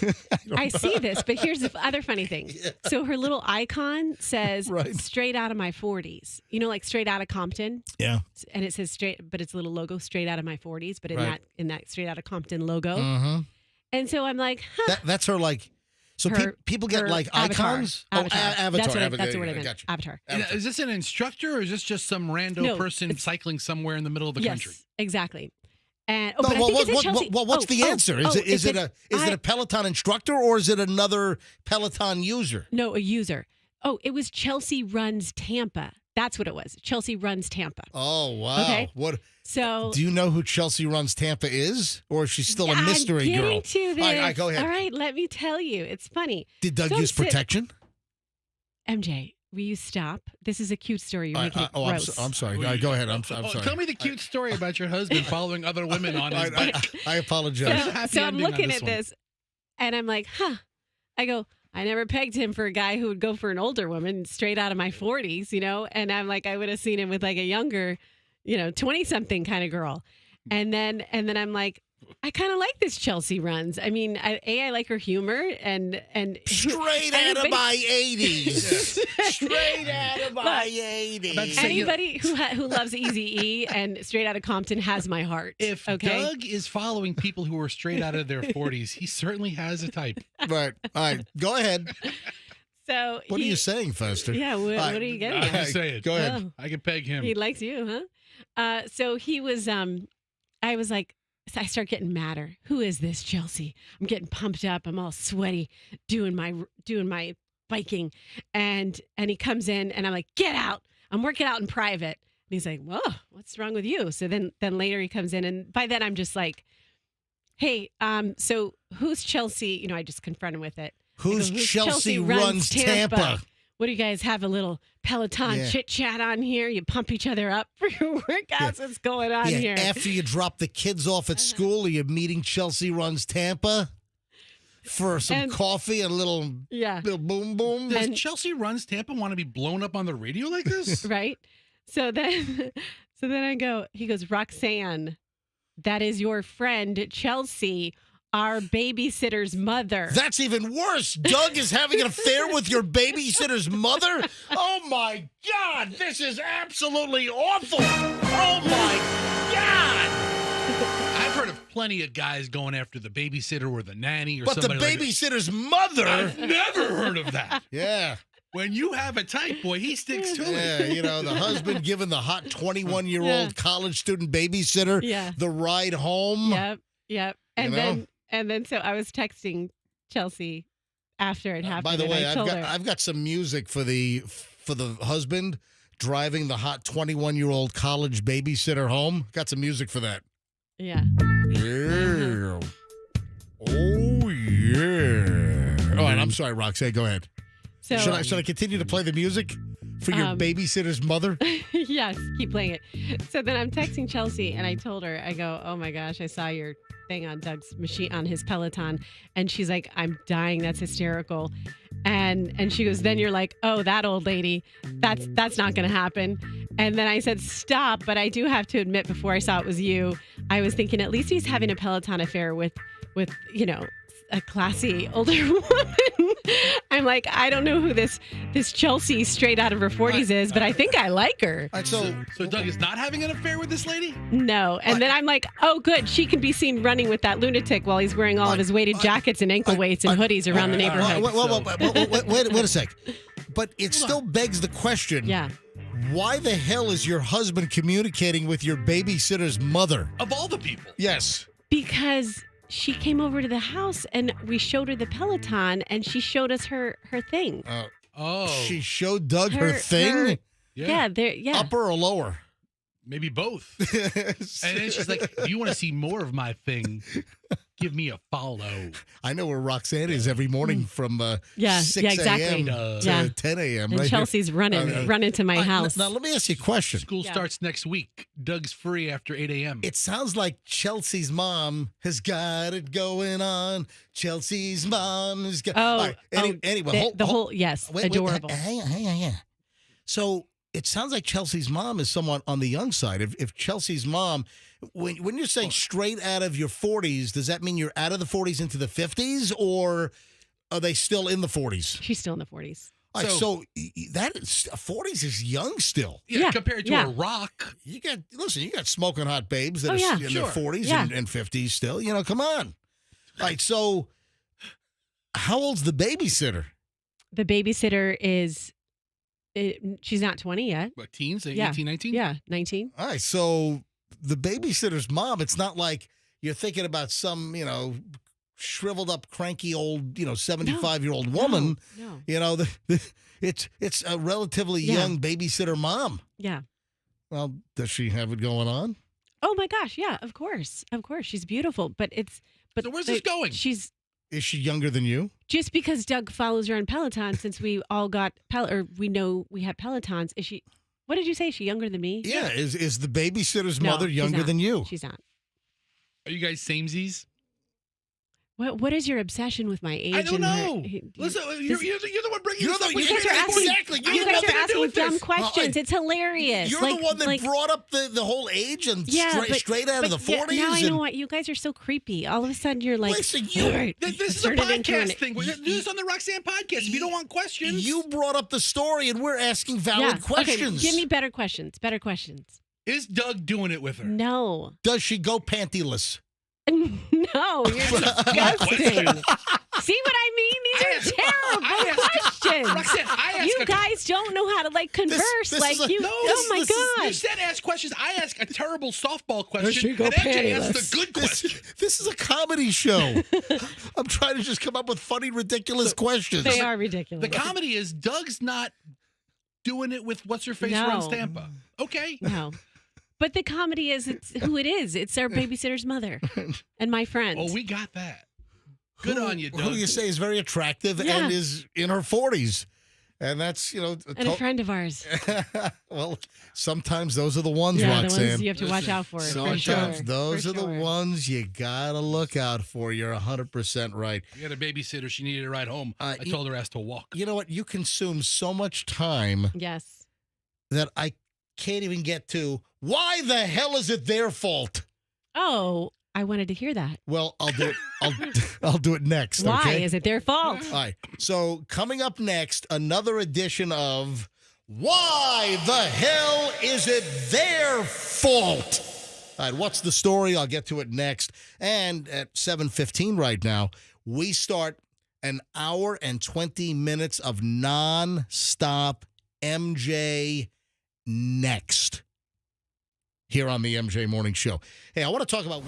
see this, but here's the other funny thing. Yeah. So her little icon says straight out of my 40s. Like straight out of Compton. Yeah. And it says straight, but it's a little logo straight out of my 40s, but in that straight out of Compton logo. Mm-hmm. And so I'm like, huh. That's her So people get icons? Avatar. Avatar. That's the word I meant. Gotcha. Avatar. Is this an instructor or is this just some rando person cycling somewhere in the middle of the country? Yes, exactly. And but I think it's Chelsea. What's the answer? Is it a Peloton instructor or is it another Peloton user? No, a user. Oh, it was Chelsea Runs Tampa. That's what it was. Chelsea runs Tampa. Oh, wow. Okay. What? So Do you know who Chelsea runs Tampa is? Or is she still a mystery I'm girl? getting to this. All right, go ahead. All right, let me tell you. It's funny. Did Doug So I'm use protection? MJ, will you stop? This is a cute story. You're making it I'm, gross. I'm sorry. All right, go ahead. I'm sorry. Tell me the cute story about your husband following other women on his bike. I apologize. Happy So I'm ending on looking this at one. this, and I'm like, huh. I go, I never pegged him for a guy who would go for an older woman straight out of my 40s, you know? And I'm like, I would have seen him with like a younger, 20-something kind of girl. And then I'm like, I kind of like this Chelsea runs. I mean, I like her humor and Straight out of my 80s. Straight out of my 80s. Anybody who loves Easy E and Straight Outta Compton has my heart. If Doug is following people who are straight out of their 40s, he certainly has a type. Right. All right. Go ahead. So What are you saying, Fester? Yeah, what are you getting I'm at? saying. Go ahead. Oh. I can peg him. He likes you, huh? So he was, I was like, so I start getting madder. Who is this Chelsea? I'm getting pumped up. I'm all sweaty doing my biking. And he comes in and I'm like, get out. I'm working out in private. And he's like, whoa, what's wrong with you? So then later he comes in and by then I'm just like, hey, so who's Chelsea? I just confront him with it. Who's Chelsea runs Tampa? What do you guys have a little Peloton chit chat on here? You pump each other up for your workouts. What's going on here? After you drop the kids off at school, are you meeting Chelsea runs Tampa for some coffee and a little boom boom? Does Chelsea runs Tampa want to be blown up on the radio like this? Right. So then I go, he goes, Roxanne, that is your friend Chelsea, our babysitter's mother. That's even worse. Doug is having an affair with your babysitter's mother? Oh, my God. This is absolutely awful. Oh, my God. I've heard of plenty of guys going after the babysitter or the nanny or But the somebody like babysitter's mother? that. I've never heard of that. Yeah. When you have a type, boy, he sticks to it. Yeah, the husband giving the hot 21-year-old college student babysitter the ride home. Yep. And then so I was texting Chelsea after it happened. By the and way, I told her, I've got some music for the husband driving the hot 21-year-old college babysitter home. Got some music for that. Yeah. Yeah. Oh yeah. All right, I'm sorry, Roxanne. Go ahead. So Should I continue to play the music for your babysitter's mother? yes, keep playing it. So then I'm texting Chelsea and I told her, I go, oh my gosh, I saw your thing on Doug's machine on his Peloton. And she's like, I'm dying. That's hysterical. And she goes, then you're like, oh, that old lady, that's not going to happen. And then I said, stop. But I do have to admit, before I saw it was you, I was thinking at least he's having a Peloton affair with a classy older woman. I'm like, I don't know who this Chelsea straight out of her 40s is, but I think I like her. All right, So Doug is not having an affair with this lady? No. And then I'm like, oh, good. She can be seen running with that lunatic while he's wearing all of his weighted jackets and ankle weights and hoodies around the neighborhood. Wait a sec. But it still begs the question. Yeah. Why the hell is your husband communicating with your babysitter's mother? Of all the people. Yes. Because she came over to the house and we showed her the Peloton and she showed us her thing. Oh. She showed Doug her thing? Yeah. Upper or lower? Maybe both. And then she's like, do you want to see more of my thing? Give me a follow. I know where Roxanne is every morning from 6 exactly. a.m. to 10 a.m. And right Chelsea's running to my house. Now, let me ask you a question. School starts next week. Doug's free after 8 a.m. It sounds like Chelsea's mom has got it going on. Chelsea's mom has got... Anyway, adorable. Hang on. So it sounds like Chelsea's mom is somewhat on the young side. If Chelsea's mom... When you're saying straight out of your 40s, does that mean you're out of the 40s into the 50s, or are they still in the 40s? She's still in the 40s. All right, so that is 40s is young still. Yeah, compared to a rock. You got smoking hot babes that are in their 40s and 50s still. Come on. All right, so how old's the babysitter? The babysitter is she's not 20 yet. What, teens? 18, 19? Yeah, 19. All right, so the babysitter's mom, it's not like you're thinking about some, shriveled up, cranky old, 75-year-old woman. No. It's a relatively Yeah. young babysitter mom. Yeah. Well, does she have it going on? Oh my gosh, yeah, of course. She's beautiful, but So where's this going? She's Is she younger than you? just because Doug follows her on Peloton since we all got we know we have Pelotons. Is she? What did you say? Is she younger than me? Yeah. Is the babysitter's No, mother she's younger not. than you? She's not. Are you guys samesies? What is your obsession with my age? I don't and her- know. Listen, you're the one bringing this up. You guys are asking, exactly. you guys are asking dumb this. questions. It's hilarious. You're the one that brought up the whole age and straight out of the 40s. Now I know what you guys are so creepy. All of a sudden you're like, Listen, you- all right, This is a turn it into podcast thing. We're going to do this on the Roxanne podcast. If you don't want questions. You brought up the story, and we're asking valid questions. Okay, give me better questions. Better questions. Is Doug doing it with her? No. Does she go pantyless? No, you're disgusting. See what I mean? These are terrible questions. Roxanne, You guys don't know how to converse this like is a- you. no, Oh my You god! said ask questions. I ask a terrible softball question. she go and MJ asks pantyless? the good question. This is a comedy show. I'm trying to just come up with funny, ridiculous questions. They are ridiculous. The comedy is Doug's not doing it with what's her face No. runs Tampa. Okay. No. But the comedy is it's who it is. It's our babysitter's mother and my friend. Oh, we got that. Good on you, Doug. Who you say is very attractive Yeah. and is in her 40s. And that's, and a friend of ours. well, sometimes those are the ones, Yeah, the Roxanne. ones you have to watch out for. Sometimes for sure. those For are the sure. ones you gotta look out for. You're 100% right. We had a babysitter. She needed a ride home. I told her asked to walk. You know what? You consume so much time Yes. that I can't even get to. Why the hell is it their fault? Oh, I wanted to hear that. Well, I'll do it. I'll do it next. Why okay? is it their fault? All right. So coming up next, another edition of Why the Hell Is It Their Fault? All right, what's the story? I'll get to it next. And at 7:15 right now, we start an hour and 20 minutes of non-stop MJ next here on the MJ Morning Show. Hey, I want to talk about...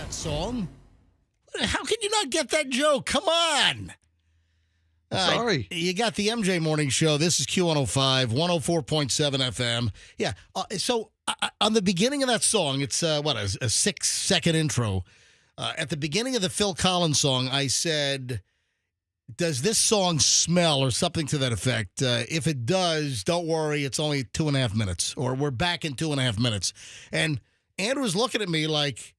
that song. How can you not get that joke? Come on. Sorry. You got the MJ Morning Show. This is Q105, 104.7 FM. Yeah. So on the beginning of that song, it's a 6-second intro. At the beginning of the Phil Collins song, I said, does this song smell, or something to that effect? If it does, don't worry, it's only 2.5 minutes, or we're back in 2.5 minutes. And Andrew's looking at me like,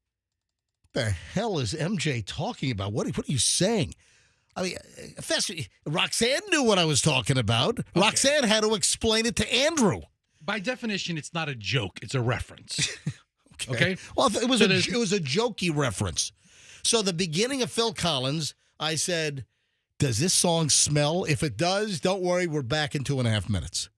what the hell is MJ talking about? What are you saying? I mean, Roxanne knew what I was talking about. Okay. Roxanne had to explain it to Andrew. By definition, it's not a joke; it's a reference. Okay. Well, it was a jokey reference. So the beginning of Phil Collins, I said, "Does this song smell? If it does, don't worry, we're back in 2.5 minutes."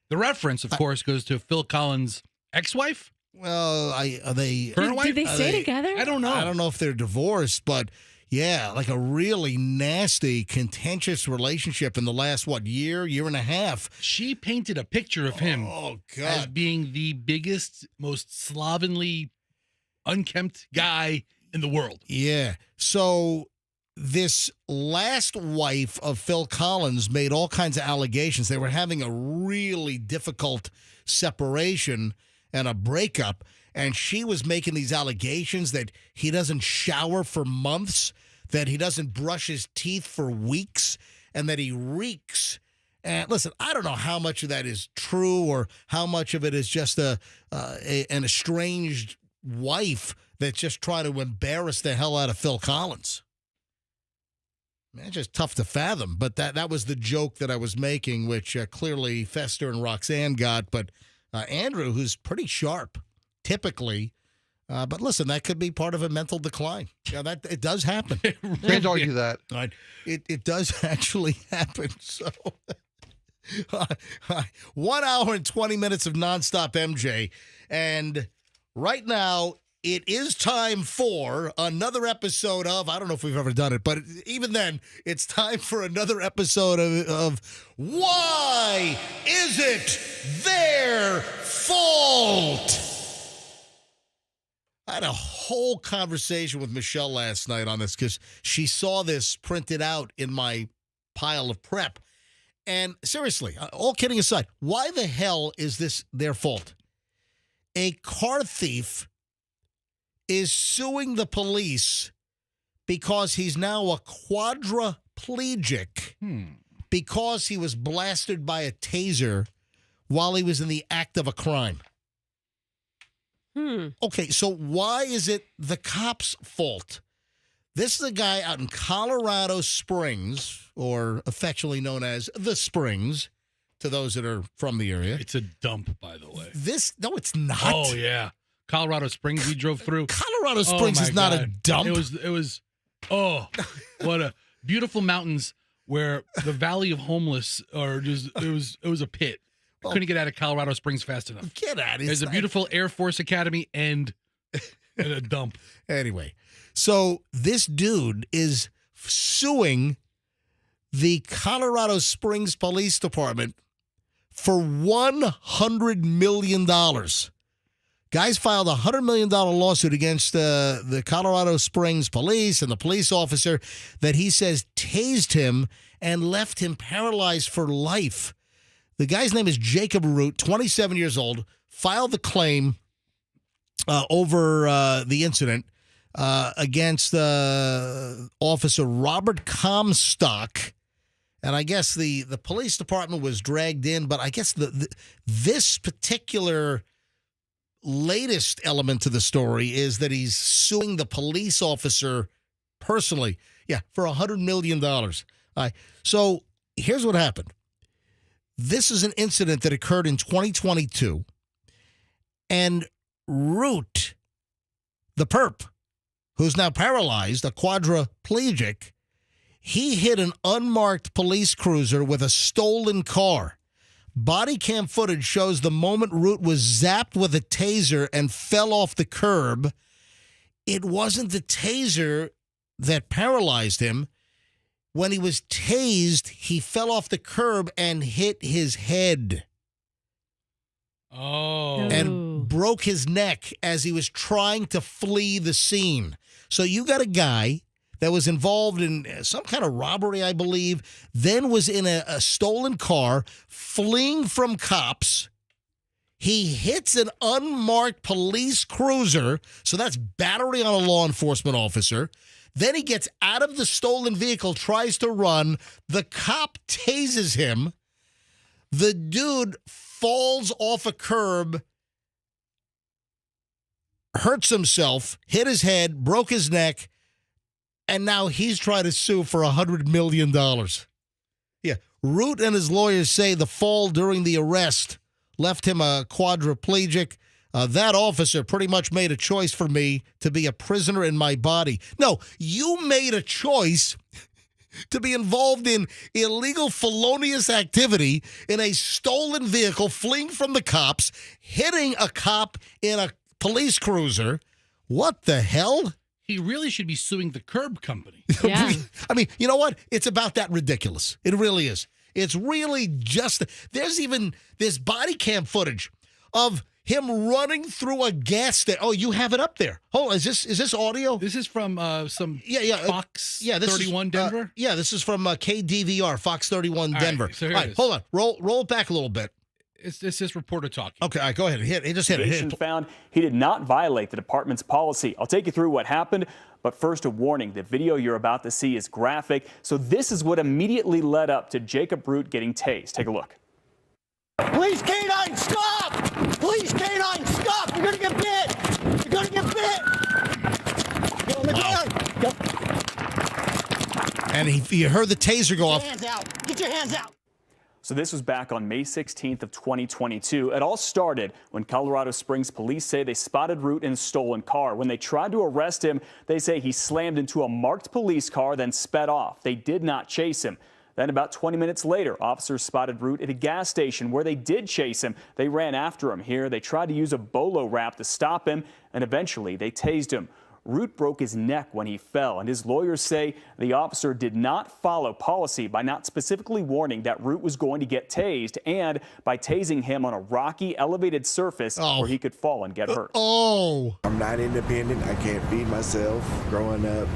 The reference, of course, goes to Phil Collins' ex-wife. Well, are they current wife? Did they stay together? I don't know. I don't know if they're divorced, but. Yeah, like a really nasty, contentious relationship in the last, year and a half. She painted a picture of him as God. being the biggest, most slovenly, unkempt guy in the world. Yeah. So this last wife of Phil Collins made all kinds of allegations. They were having a really difficult separation and a breakup. And she was making these allegations that he doesn't shower for months, that he doesn't brush his teeth for weeks, and that he reeks. And listen, I don't know how much of that is true or how much of it is just an estranged wife that's just trying to embarrass the hell out of Phil Collins. Man, it's just tough to fathom. But that was the joke that I was making, which clearly Fester and Roxanne got. But Andrew, who's pretty sharp, typically, but listen, that could be part of a mental decline. Yeah, that it does happen. Can't argue that. It does actually happen. So, 1 hour and 20 minutes of nonstop MJ, and right now it is time for another episode of. I don't know if we've ever done it, but even then, it's time for another episode of Why Is It Their Fault? I had a whole conversation with Michelle last night on this because she saw this printed out in my pile of prep. And seriously, all kidding aside, why the hell is this their fault? A car thief is suing the police because he's now a quadriplegic because he was blasted by a taser while he was in the act of a crime. Okay, so why is it the cops' fault? This is a guy out in Colorado Springs, or affectionately known as the Springs, to those that are from the area. It's a dump, by the way. No, it's not. Oh, yeah. Colorado Springs we drove through. Colorado Springs is not a dump. It was, what a beautiful mountains where the Valley of Homeless it was a pit. I couldn't get out of Colorado Springs fast enough. Get out of it. There's a beautiful Air Force Academy and a dump. Anyway, so this dude is suing the Colorado Springs Police Department for $100 million. Guys filed a $100 million lawsuit against the Colorado Springs police and the police officer that he says tased him and left him paralyzed for life. The guy's name is Jacob Root, 27 years old, filed the claim over the incident against Officer Robert Comstock. And I guess the police department was dragged in, but I guess this particular latest element to the story is that he's suing the police officer personally, for $100 million. All right, so here's what happened. This is an incident that occurred in 2022, and Root, the perp, who's now paralyzed, a quadriplegic, he hit an unmarked police cruiser with a stolen car. Body cam footage shows the moment Root was zapped with a taser and fell off the curb. It wasn't the taser that paralyzed him. When he was tased, he fell off the curb and hit his head. Oh. And broke his neck as he was trying to flee the scene. So you got a guy that was involved in some kind of robbery, I believe, then was in a stolen car, fleeing from cops. He hits an unmarked police cruiser, so that's battery on a law enforcement officer. Then he gets out of the stolen vehicle, tries to run. The cop tases him. The dude falls off a curb, hurts himself, hit his head, broke his neck, and now he's trying to sue for $100 million. Yeah, Root and his lawyers say the fall during the arrest left him a quadriplegic. That officer pretty much made a choice for me to be a prisoner in my body. No, you made a choice to be involved in illegal felonious activity in a stolen vehicle, fleeing from the cops, hitting a cop in a police cruiser. What the hell? He really should be suing the curb company. Yeah. I mean, you know what? It's about that ridiculous. It really is. It's really just, there's even this body cam footage of him running through a gas station. Oh, you have it up there. Hold on, is this audio? This is from some Fox this 31 is, Denver? This is from KDVR, Fox 31 Denver. Right, so here all it right, is. hold on. Roll it back a little bit. It's this reporter talking. Okay, all right, go ahead. Hit it. Found he did not violate the department's policy. I'll take you through what happened, but first a warning. The video you're about to see is graphic, so this is what immediately led up to Jacob Root getting tased. Take a look. Police canine, stop! Police canine, stop! You're gonna get bit! You're gonna get bit! Get on the ground! Go. And you heard the taser go off. Hands out! Get your hands out! So this was back on May 16th of 2022. It all started when Colorado Springs police say they spotted Root in a stolen car. When they tried to arrest him, they say he slammed into a marked police car, then sped off. They did not chase him. Then about 20 minutes later, officers spotted Root at a gas station where they did chase him. They ran after him. Here, they tried to use a bolo wrap to stop him, and eventually they tased him. Root broke his neck when he fell, and his lawyers say the officer did not follow policy by not specifically warning that Root was going to get tased and by tasing him on a rocky, elevated surface where he could fall and get hurt. I'm not independent. I can't feed myself. Growing up,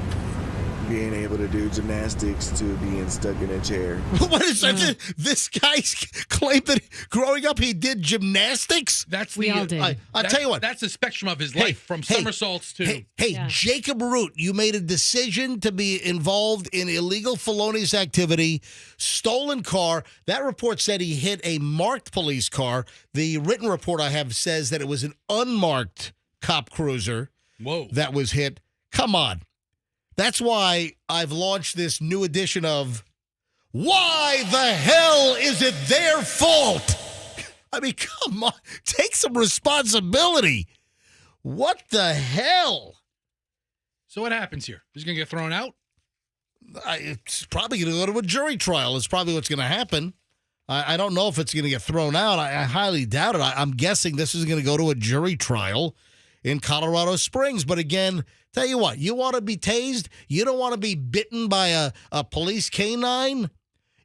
being able to do gymnastics to being stuck in a chair. What is that? This guy's claimed that growing up he did gymnastics? We all did. I'll tell you what. That's the spectrum of his life, from somersaults to... Jacob Root, you made a decision to be involved in illegal felonious activity, stolen car. That report said he hit a marked police car. The written report I have says that it was an unmarked cop cruiser that was hit. Come on. That's why I've launched this new edition of Why the Hell Is It Their Fault? I mean, come on. Take some responsibility. What the hell? So what happens here? He's going to get thrown out? It's probably going to go to a jury trial. It's probably what's going to happen. I don't know if it's going to get thrown out. I highly doubt it. I'm guessing this is going to go to a jury trial in Colorado Springs. But again, tell you what, you want to be tased? You don't want to be bitten by a police canine?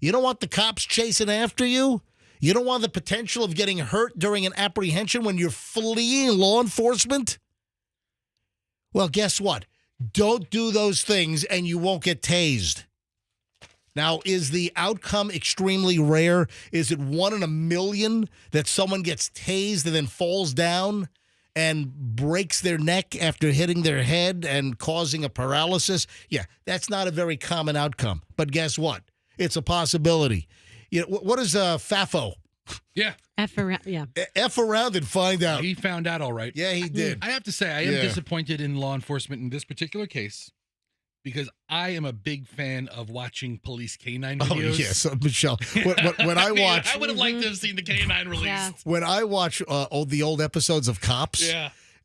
You don't want the cops chasing after you? You don't want the potential of getting hurt during an apprehension when you're fleeing law enforcement? Well, guess what? Don't do those things and you won't get tased. Now, is the outcome extremely rare? Is it 1 in a million that someone gets tased and then falls down and breaks their neck after hitting their head and causing a paralysis? Yeah, that's not a very common outcome. But guess what? It's a possibility. You know, what is FAFO? Yeah. F around, yeah. F around and find out. He found out all right. Yeah, he did. I have to say, I am disappointed in law enforcement in this particular case because I am a big fan of watching police canine videos. Oh, yes, Michelle. When I watch... I would have liked to have seen the canine released. Yeah. When I watch the old episodes of Cops...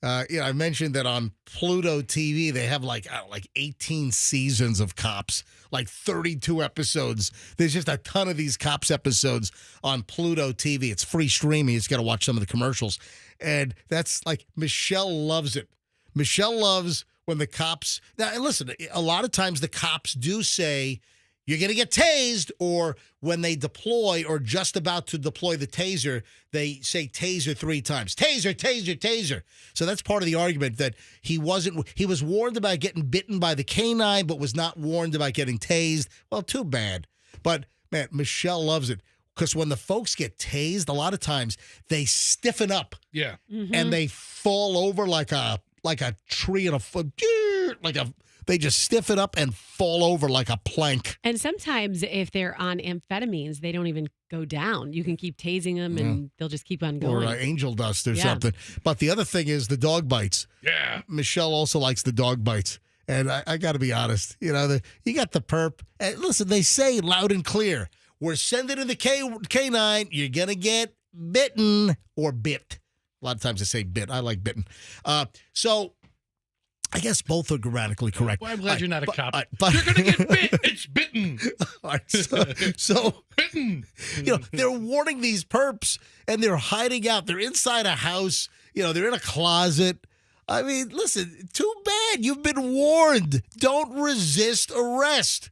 I mentioned that on Pluto TV, they have like 18 seasons of Cops, like 32 episodes. There's just a ton of these Cops episodes on Pluto TV. It's free streaming. You just got to watch some of the commercials. And that's like, Michelle loves it. Michelle loves when the cops, now and listen, a lot of times the cops do say, you're going to get tased, or when they deploy or just about to deploy the taser, they say taser 3 times. Taser, taser, taser. So that's part of the argument that he was warned about getting bitten by the canine, but was not warned about getting tased. Well, too bad. But, man, Michelle loves it because when the folks get tased, a lot of times they stiffen up. Yeah. And they fall over like a tree in a foot. They just stiffen up and fall over like a plank. And sometimes if they're on amphetamines, they don't even go down. You can keep tasing them and they'll just keep on going. Or angel dust or something. But the other thing is the dog bites. Yeah. Michelle also likes the dog bites. And I got to be honest, you got the perp. And listen, they say loud and clear, we're sending in the canine. You're going to get bitten or bit. A lot of times they say bit. I like bitten. So I guess both are grammatically correct. Well, I'm glad you're not a cop. But You're going to get bit. It's bitten. All right, so bitten. They're warning these perps, and they're hiding out. They're inside a house. They're in a closet. I mean, listen, too bad. You've been warned. Don't resist arrest.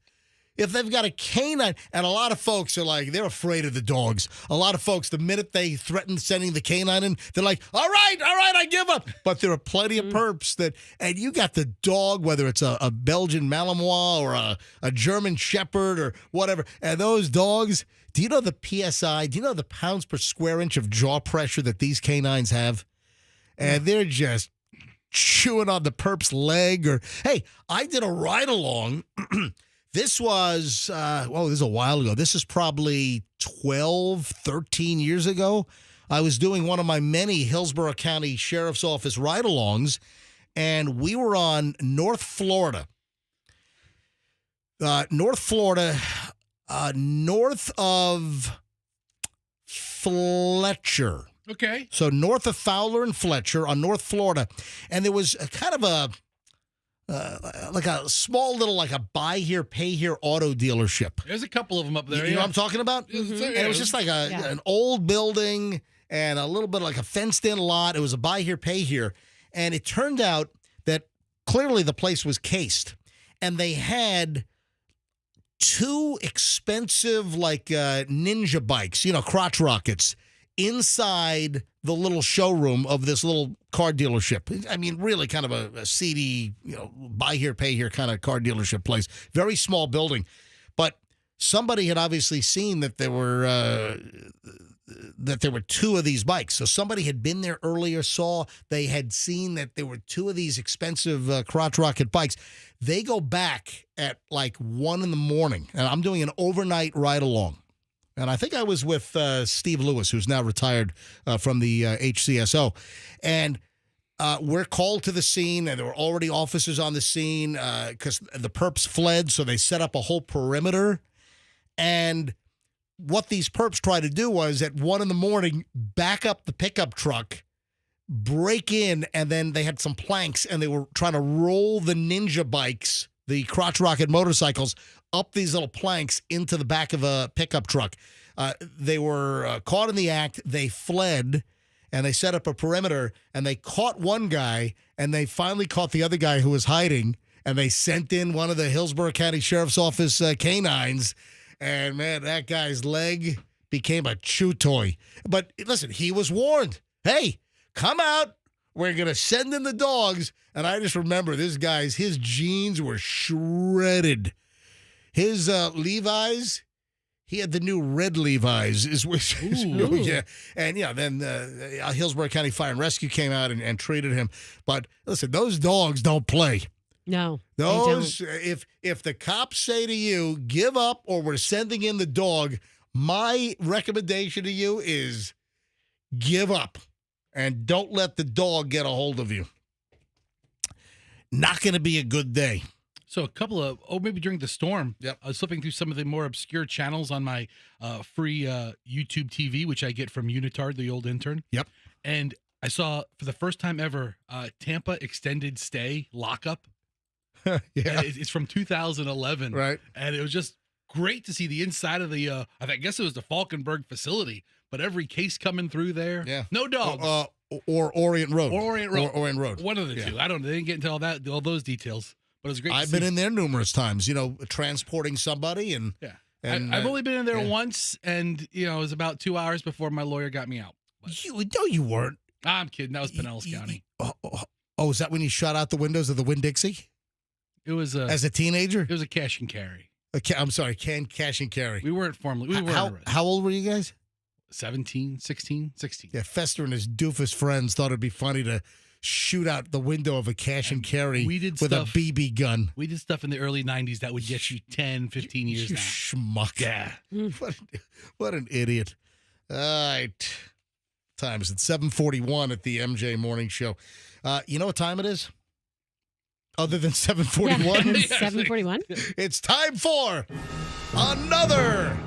If they've got a canine, and a lot of folks are like, they're afraid of the dogs. A lot of folks, the minute they threaten sending the canine in, they're like, all right, I give up. But there are plenty of perps and you got the dog, whether it's a Belgian Malinois or a German Shepherd or whatever. And those dogs, do you know the PSI? Do you know the pounds per square inch of jaw pressure that these canines have? And they're just chewing on the perp's leg. Or, hey, I did a ride along. This was, this is a while ago. This is probably 12, 13 years ago. I was doing one of my many Hillsborough County Sheriff's Office ride-alongs, and we were on North Florida. North of Fletcher. Okay. So north of Fowler and Fletcher on North Florida. And there was a kind of a small little, like a buy here, pay here auto dealership. There's a couple of them up there. You know what I'm talking about? Mm-hmm. And it was just like an old building and a little bit like a fenced-in lot. It was a buy here, pay here. And it turned out that clearly the place was cased. And they had 2 expensive, ninja bikes, crotch rockets, inside the little showroom of this little car dealership. I mean, really kind of a seedy, buy here, pay here kind of car dealership place. Very small building. But somebody had obviously seen that there were 2 of these bikes. So somebody had been there earlier, they had seen that there were 2 of these expensive crotch rocket bikes. They go back at 1 in the morning, and I'm doing an overnight ride along. And I think I was with Steve Lewis, who's now retired from the HCSO. And we're called to the scene, and there were already officers on the scene because the perps fled, so they set up a whole perimeter. And what these perps tried to do was, at 1 in the morning, back up the pickup truck, break in, and then they had some planks, and they were trying to roll the ninja bikes, the crotch rocket motorcycles, up these little planks into the back of a pickup truck. They were caught in the act. They fled, and they set up a perimeter, and they caught one guy, and they finally caught the other guy who was hiding, and they sent in one of the Hillsborough County Sheriff's Office canines, and, man, that guy's leg became a chew toy. But listen, he was warned. Hey, come out. We're going to send in the dogs. And I just remember his jeans were shredded. His Levi's, he had the new red Levi's. Yeah. And, then Hillsborough County Fire and Rescue came out and treated him. But listen, those dogs don't play. No. Those, if the cops say to you, give up or we're sending in the dog, my recommendation to you is give up and don't let the dog get a hold of you. Not going to be a good day. So a couple of, maybe during the storm, Yep. I was flipping through some of the more obscure channels on my free YouTube TV, which I get from Unitard, the old intern. Yep. And I saw, for the first time ever, Tampa Extended Stay Lockup. Yeah. It's from 2011. Right. And it was just great to see the inside of the, I guess it was the Falkenberg facility, but every case coming through there. Yeah. No dogs. Or Orient Road. Or Orient Road. Orient Road. One of the two. I don't know. They didn't get into all those details. But it was great. I've been in there numerous times, transporting somebody. And Yeah. and I've only been in there yeah. once, and, it was about 2 hours before my lawyer got me out. No, you weren't. I'm kidding. That was Pinellas County. Oh, is that when you shot out the windows of the Winn-Dixie? It was As a teenager? It was a cash and carry. I'm sorry, cash and carry. We weren't arrested. How old were you guys? 17, 16. Yeah, Fester and his doofus friends thought it'd be funny to shoot out the window of a cash and carry with a BB gun. We did stuff in the early 90s that would get you 10, 15 years You now. schmuck. Yeah. What an idiot. All right. Time is at 7:41 at the MJ Morning Show. You know what time it is? Other than 7:41? Yeah, 7:41. It's time for another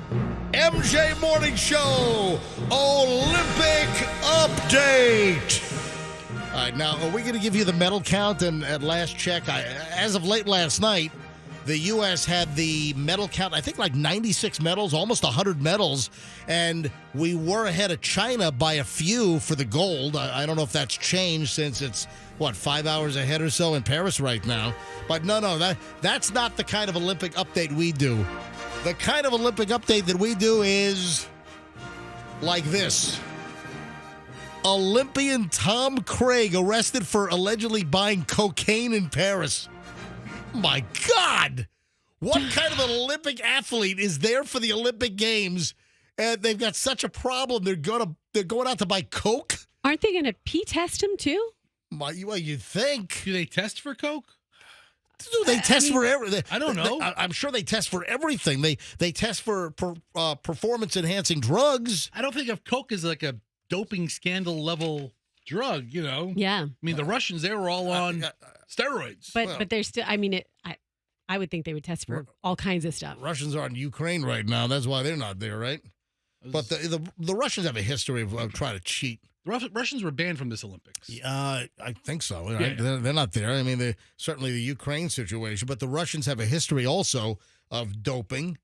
MJ Morning Show Olympic Update. All right, now, are we going to give you the medal count? And at last check, as of late last night, the U.S. had the medal count, I think like 96 medals, almost 100 medals, and we were ahead of China by a few for the gold. I don't know if that's changed since it's, 5 hours ahead or so in Paris right now. But no, that's not the kind of Olympic update we do. The kind of Olympic update that we do is like this. Olympian Tom Craig arrested for allegedly buying cocaine in Paris. My God! What kind of an Olympic athlete is there for the Olympic Games, and they've got such a problem? They're going out to buy coke. Aren't they going to pee test him too? Well, you think? Do they test for coke? Do they test for everything? I don't know. I'm sure they test for everything. They test for performance enhancing drugs. I don't think of coke as like a doping scandal level drug. Yeah. I mean, the Russians, they were all on steroids. But they're still. I mean, I would think they would test for all kinds of stuff. Russians are in Ukraine right now. That's why they're not there, right? But the Russians have a history of trying to cheat. The Russians were banned from this Olympics. I think so. Right? Yeah. They're not there. I mean, certainly the Ukraine situation, but the Russians have a history also of doping.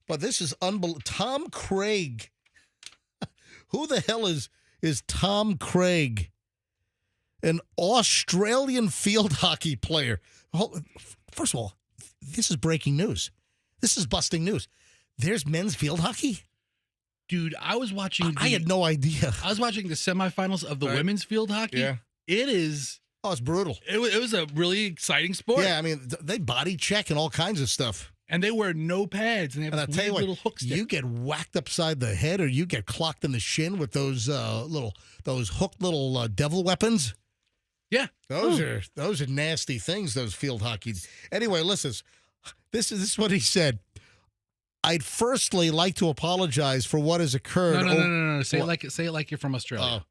But this is unbelievable. Tom Craig. Who the hell is Tom Craig? An Australian field hockey player. First of all, this is breaking news. This is busting news. There's men's field hockey? Dude, I was watching. I had no idea. I was watching the semifinals of the women's field hockey. Yeah. It is. Oh, it's brutal. It was a really exciting sport. Yeah, I mean, they body check and all kinds of stuff. And they wear no pads. And they have I'll tell you what, little hook sticks. you get whacked upside the head or you get clocked in the shin with those hooked little devil weapons. Yeah. Those are nasty things, those field hockey. Anyway, listen, this is what he said. I'd firstly like to apologize for what has occurred. No. Say it like you're from Australia.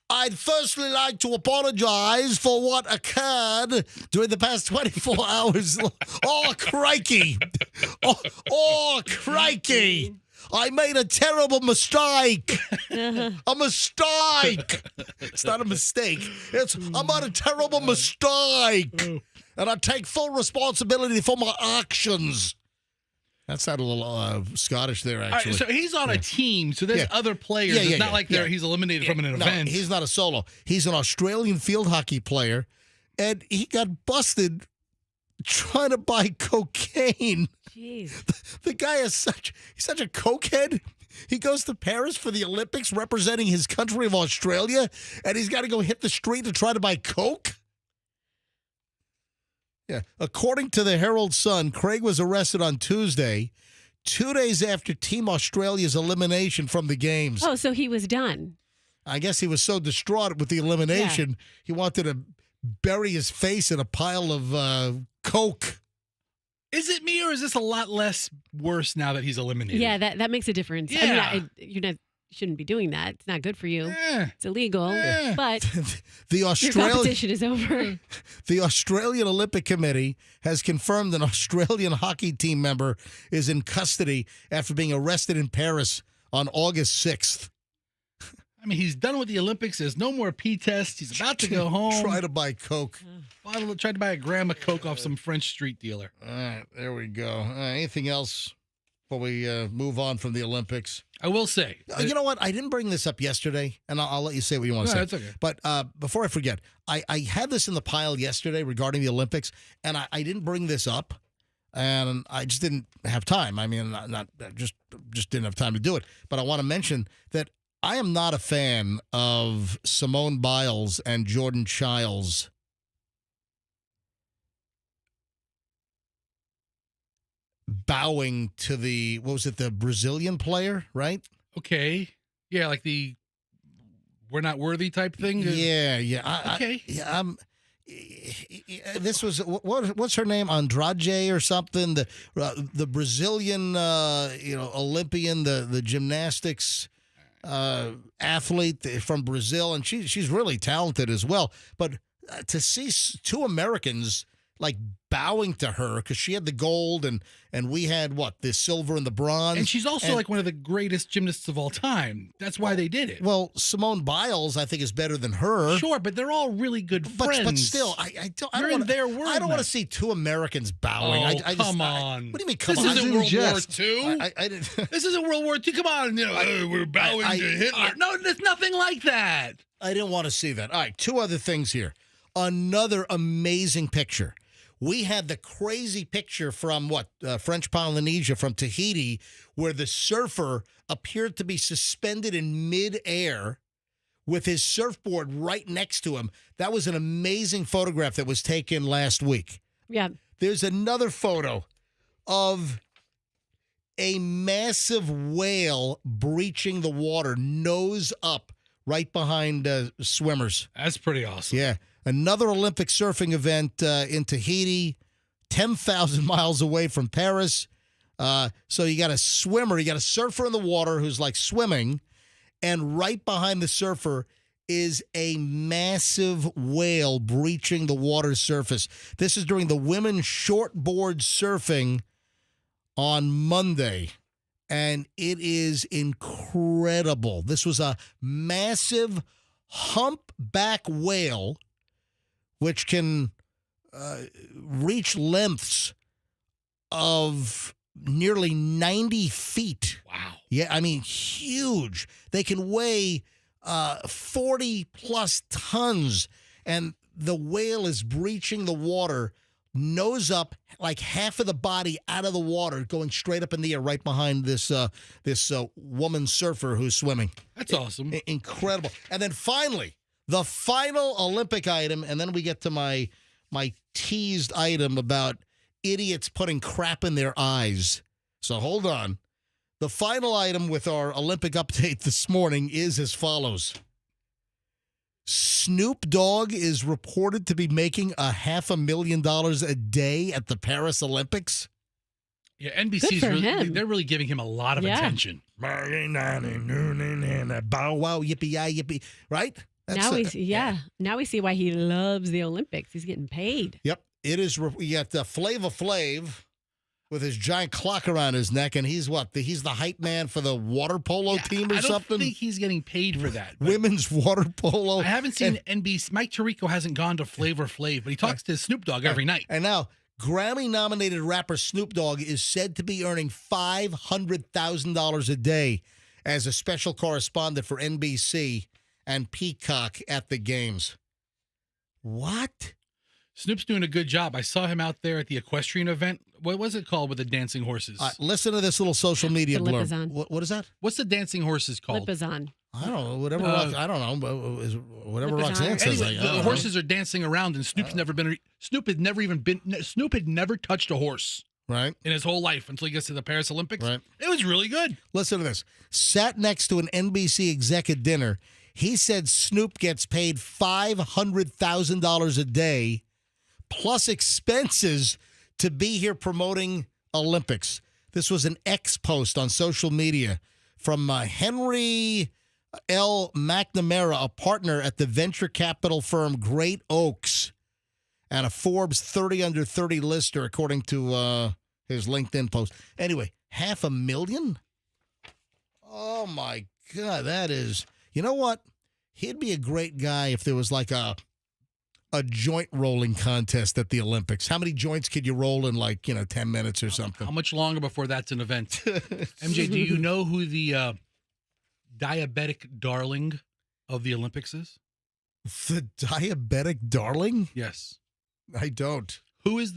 I'd firstly like to apologize for what occurred during the past 24 hours. Oh, crikey. Oh, crikey. I made a terrible mistake. A mistake. It's not a mistake. I made a terrible mistake. And I take full responsibility for my actions. That sounded a little Scottish there, actually. All right, so he's on a team, so there's other players. It's not like he's eliminated from an event. He's not a solo. He's an Australian field hockey player, and he got busted trying to buy cocaine. Jeez. The guy is such a cokehead. He goes to Paris for the Olympics representing his country of Australia, and he's got to go hit the street to try to buy coke? Yeah. According to the Herald Sun, Craig was arrested on Tuesday, 2 days after Team Australia's elimination from the games. Oh, so he was done. I guess he was so distraught with the elimination, he wanted to bury his face in a pile of coke. Is it me, or is this a lot less worse now that he's eliminated? Yeah, that makes a difference. Yeah. I mean, you shouldn't be doing that. It's not good for you. Yeah. It's illegal. Yeah. But The your competition is over. The Australian Olympic Committee has confirmed an Australian hockey team member is in custody after being arrested in Paris on August 6th. I mean, he's done with the Olympics. There's no more P tests. He's about to go home. Try to buy coke. Tried to buy a gram of coke off some French street dealer. All right, there we go. Anything else? before we move on from the Olympics. I will say. You know what? I didn't bring this up yesterday, and I'll let you say what you want to say. That's okay. But before I forget, I had this in the pile yesterday regarding the Olympics, and I didn't bring this up, and I just didn't have time. I mean, just didn't have time to do it. But I want to mention that I am not a fan of Simone Biles and Jordan Childs bowing to the, what was it, the Brazilian player, right? Okay. Yeah, like the we're not worthy type thing? Yeah. Okay. This was, what's her name? Andrade or something? The Brazilian, Olympian, the gymnastics athlete from Brazil. And she's really talented as well. But to see two Americans like bowing to her because she had the gold and we had the silver and the bronze. And she's also like one of the greatest gymnasts of all time. That's why they did it. Well, Simone Biles, I think, is better than her. Sure, but they're all really good friends. But still, I don't You're in their world. I don't want to see two Americans bowing. Oh, come on. What do you mean, come this on? Isn't World War II? I didn't. This isn't World War II. Come on. We're bowing to Hitler. No, there's nothing like that. I didn't want to see that. All right, two other things here. Another amazing picture. We had the crazy picture from French Polynesia, from Tahiti, where the surfer appeared to be suspended in midair with his surfboard right next to him. That was an amazing photograph that was taken last week. Yeah. There's another photo of a massive whale breaching the water, nose up, right behind swimmers. That's pretty awesome. Yeah. Another Olympic surfing event in Tahiti, 10,000 miles away from Paris. So you got a swimmer, you got a surfer in the water who's like swimming, and right behind the surfer is a massive whale breaching the water's surface. This is during the women's shortboard surfing on Monday, and it is incredible. This was a massive humpback whale which can reach lengths of nearly 90 feet. Wow. Yeah, I mean, huge. They can weigh 40-plus tons, and the whale is breaching the water, nose up, like half of the body out of the water, going straight up in the air right behind this woman surfer who's swimming. That's awesome. Incredible. And then finally, the final Olympic item, and then we get to my teased item about idiots putting crap in their eyes. So hold on. The final item with our Olympic update this morning is as follows. Snoop Dogg is reported to be making $500,000 a day at the Paris Olympics. Yeah, NBC's they're really giving him a lot of attention. Bow wow, yippee, right? Now we see why he loves the Olympics. He's getting paid. Yep. It is. You got Flavor Flav with his giant clock around his neck, and he's he's the hype man for the water polo team or something? I don't think he's getting paid for that. Women's water polo. I haven't seen NBC. Mike Tirico hasn't gone to Flavor Flav, but he talks to Snoop Dogg every night. And now, Grammy-nominated rapper Snoop Dogg is said to be earning $500,000 a day as a special correspondent for NBC and Peacock at the games. What? Snoop's doing a good job. I saw him out there at the equestrian event. What was it called with the dancing horses? Listen to this little social media blurb. What is that? What's the dancing horses called? Lipizan. I don't know. Whatever. I don't know. Whatever Roxanne says. Anyway, the horses are dancing around, and Snoop had never touched a horse. Right. In his whole life until he gets to the Paris Olympics. Right. It was really good. Listen to this. Sat next to an NBC exec at dinner. He said Snoop gets paid $500,000 a day plus expenses to be here promoting Olympics. This was an X post on social media from Henry L. McNamara, a partner at the venture capital firm Great Oaks, and a Forbes 30 under 30 lister, according to his LinkedIn post. Anyway, $500,000? Oh, my God. That is, you know what? He'd be a great guy if there was like a a joint rolling contest at the Olympics. How many joints could you roll in 10 minutes or something? How much longer before that's an event? MJ, do you know who the diabetic darling of the Olympics is? The diabetic darling? Yes. I don't. Who is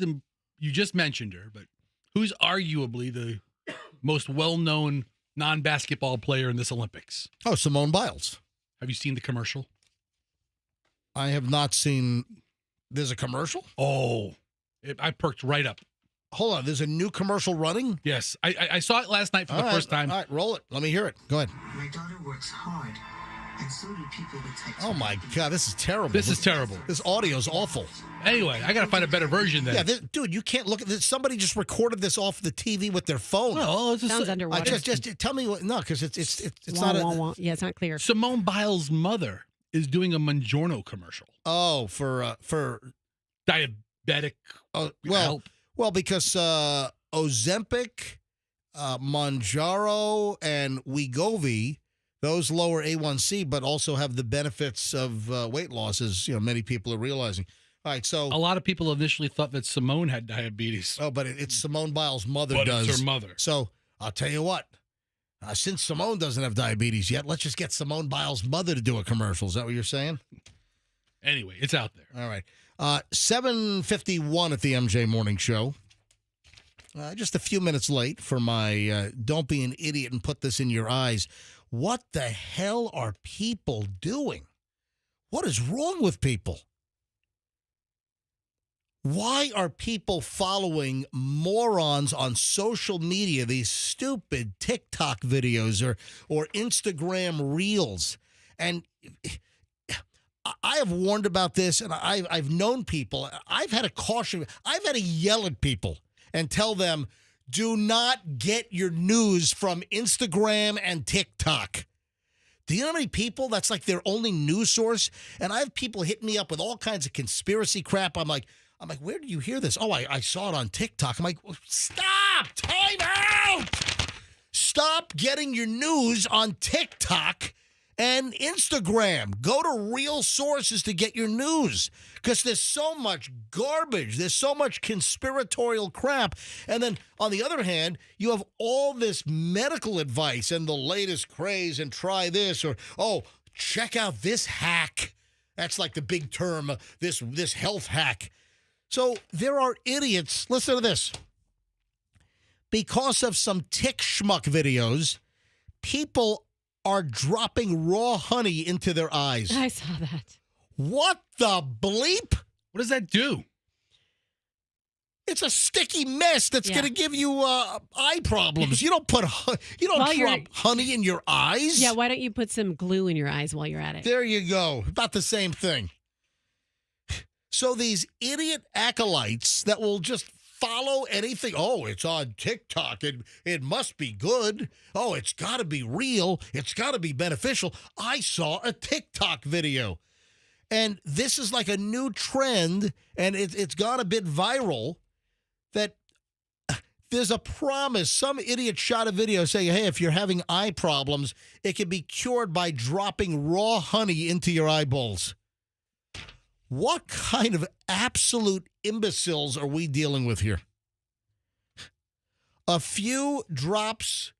you just mentioned her, but who's arguably the most well-known non-basketball player in this Olympics? Oh, Simone Biles. Have you seen the commercial? I have not seen. There's a commercial? Oh, I perked right up. Hold on. There's a new commercial running? Yes. I saw it last night for the first time. All right, roll it. Let me hear it. Go ahead. My daughter works hard, and so do people with type 2 Oh, my God. This is terrible. This is terrible. This audio is awful. Anyway, I got to find a better version then. Yeah, dude, you can't look at this. Somebody just recorded this off the TV with their phone. Well, it's Sounds underwater. Just tell me what. No, because it's Wah, not wah, a. wah. Yeah, it's not clear. Simone Biles' mother is doing a Mongiorno commercial. Oh, for Diabetic help. Well, because Ozempic, Mounjaro, and Wegovy, those lower A1C, but also have the benefits of weight loss, as many people are realizing. All right, so a lot of people initially thought that Simone had diabetes. Oh, but it's Simone Biles' mother But does. it's her mother. So I'll tell you what. Since Simone doesn't have diabetes yet, let's just get Simone Biles' mother to do a commercial. Is that what you're saying? Anyway, it's out there. All right. 7:51 at the MJ Morning Show. Just a few minutes late for my don't be an idiot and put this in your eyes. What the hell are people doing? What is wrong with people? Why are people following morons on social media, these stupid TikTok videos or Instagram reels? And I have warned about this, and I've known people. I've had to caution. I've had to yell at people and tell them, do not get your news from Instagram and TikTok. Do you know how many people that's like their only news source? And I have people hit me up with all kinds of conspiracy crap. I'm like, where did you hear this? Oh, I saw it on TikTok. I'm like, stop! Time out! Stop getting your news on TikTok and Instagram. Go to real sources to get your news, because there's so much garbage. There's so much conspiratorial crap. And then on the other hand, you have all this medical advice and the latest craze and try this, or, oh, check out this hack. That's like the big term, this health hack. So there are idiots. Listen to this. Because of some tick schmuck videos, people are dropping raw honey into their eyes. I saw that. What the bleep? What does that do? It's a sticky mess that's going to give you eye problems. You don't drop honey in your eyes. Yeah, why don't you put some glue in your eyes while you're at it? There you go. About the same thing. So these idiot acolytes that will just follow anything. Oh, it's on TikTok. It must be good. Oh, it's got to be real. It's got to be beneficial. I saw a TikTok video. And this is like a new trend, and it's gone a bit viral, that there's a promise. Some idiot shot a video saying, hey, if you're having eye problems, it can be cured by dropping raw honey into your eyeballs. What kind of absolute imbeciles are we dealing with here? A few drops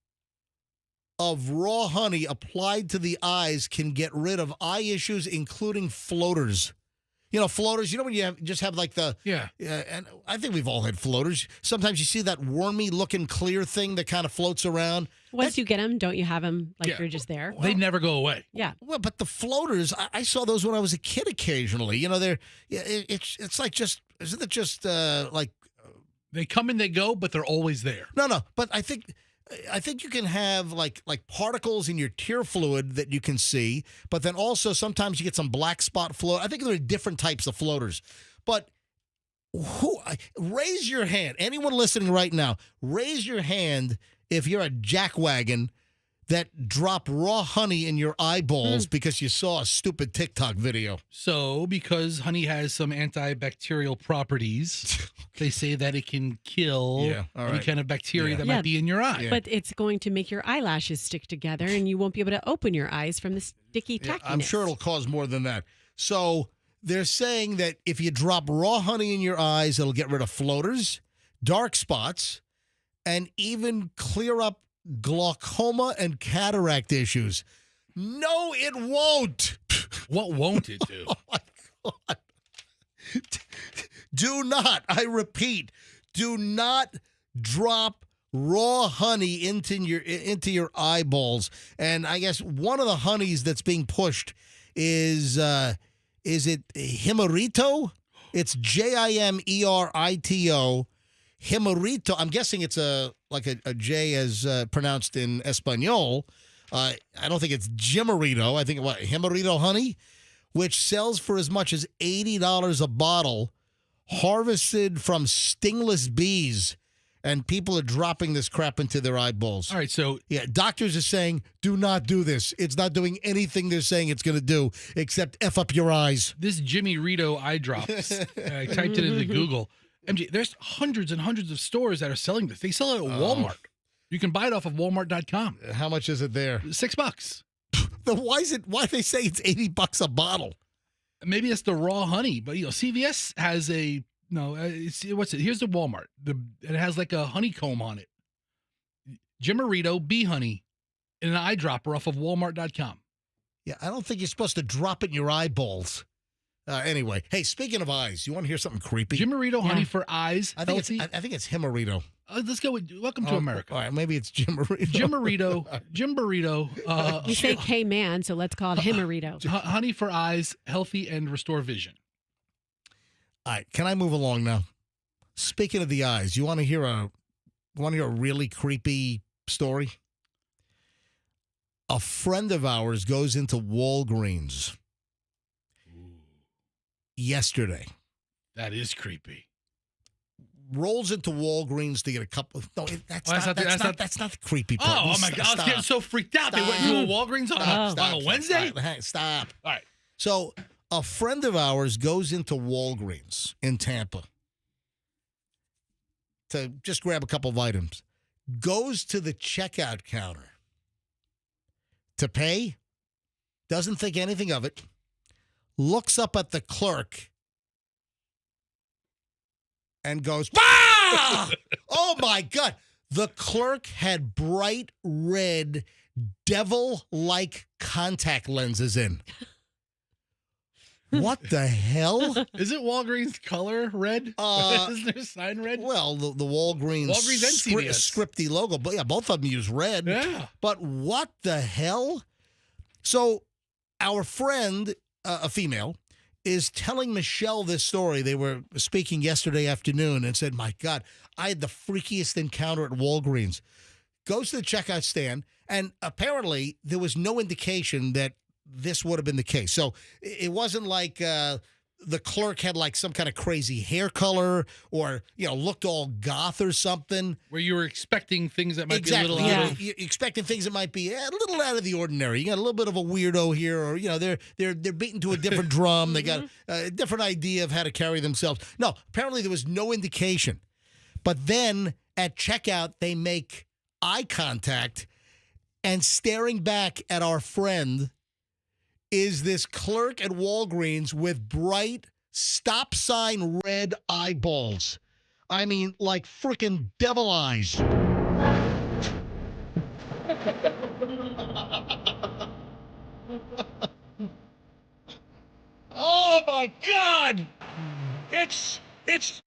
of raw honey applied to the eyes can get rid of eye issues, including floaters. You know, floaters, when you just have like the... Yeah. And I think we've all had floaters. Sometimes you see that wormy-looking clear thing that kind of floats around. Once you get them, don't you have them like you're just there? They never go away. Yeah. Well, but the floaters, I saw those when I was a kid occasionally. It's like just... Isn't it just like... They come and they go, but they're always there. No. But I think you can have like particles in your tear fluid that you can see, but then also sometimes you get some black spot float. I think there are different types of floaters. But raise your hand. Anyone listening right now, raise your hand if you're a jackwagon that dropped raw honey in your eyeballs because you saw a stupid TikTok video. So, because honey has some antibacterial properties, they say that it can kill any kind of bacteria that might be in your eye. But it's going to make your eyelashes stick together, and you won't be able to open your eyes from the sticky tackiness. I'm sure it'll cause more than that. So they're saying that if you drop raw honey in your eyes, it'll get rid of floaters, dark spots, and even clear up glaucoma and cataract issues. No, it won't. What won't it do? Oh, my God. Do not, I repeat, do not drop raw honey into your eyeballs. And I guess one of the honeys that's being pushed is it Jimerito? It's Jimerito. Jimerito. I'm guessing it's a J as pronounced in Espanol. I don't think it's Jimerito. I think Jimerito honey, which sells for as much as $80 a bottle, harvested from stingless bees. And people are dropping this crap into their eyeballs. All right, so yeah, doctors are saying, do not do this. It's not doing anything they're saying it's going to do except F up your eyes. This Jimerito eye drops, I typed it into Google. MJ, there's hundreds and hundreds of stores that are selling this. They sell it at Walmart. You can buy it off of Walmart.com. How much is it there? $6. Then why do they say it's $80 a bottle? Maybe it's the raw honey, but CVS has a what's it? Here's the Walmart. It has like a honeycomb on it. Jimerito bee honey in an eyedropper off of Walmart.com. Yeah, I don't think you're supposed to drop it in your eyeballs. Anyway, hey, speaking of eyes, you want to hear something creepy? Jimerito honey for eyes. I think it's Jimerito. Let's go with Welcome to America. All right, maybe it's Jimerito. Jimerito. You say K-Man, so let's call it Jimerito. Honey for eyes, healthy and restore vision. All right, can I move along now? Speaking of the eyes, you want to hear a really creepy story? A friend of ours goes into Walgreens yesterday. That is creepy. Rolls into Walgreens to get a couple. No, that's not the creepy part. Oh my God! I was getting so freaked out. They went to a Walgreens on a Wednesday. Stop. All right. So a friend of ours goes into Walgreens in Tampa to just grab a couple of items. Goes to the checkout counter to pay. Doesn't think anything of it. Looks up at the clerk and goes, "Ah!" Oh my God. The clerk had bright red, devil-like contact lenses in. What the hell? Is it Walgreens color red? Is their sign red? Well, the Walgreens and CVS. scripty logo, but yeah, both of them use red. Yeah. But what the hell? So our friend, a female, is telling Michelle this story. They were speaking yesterday afternoon and said, my God, I had the freakiest encounter at Walgreens. Goes to the checkout stand, and apparently there was no indication that this would have been the case. So it wasn't like the clerk had like some kind of crazy hair color or, looked all goth or something. Where you were expecting things that might be a little out of... You're expecting things that might be a little out of the ordinary. You got a little bit of a weirdo here, or, they're beaten to a different drum. They got a different idea of how to carry themselves. No, apparently there was no indication. But then at checkout, they make eye contact, and staring back at our friend is this clerk at Walgreens with bright stop sign red eyeballs. I mean, like freaking devil eyes. Oh my God! It's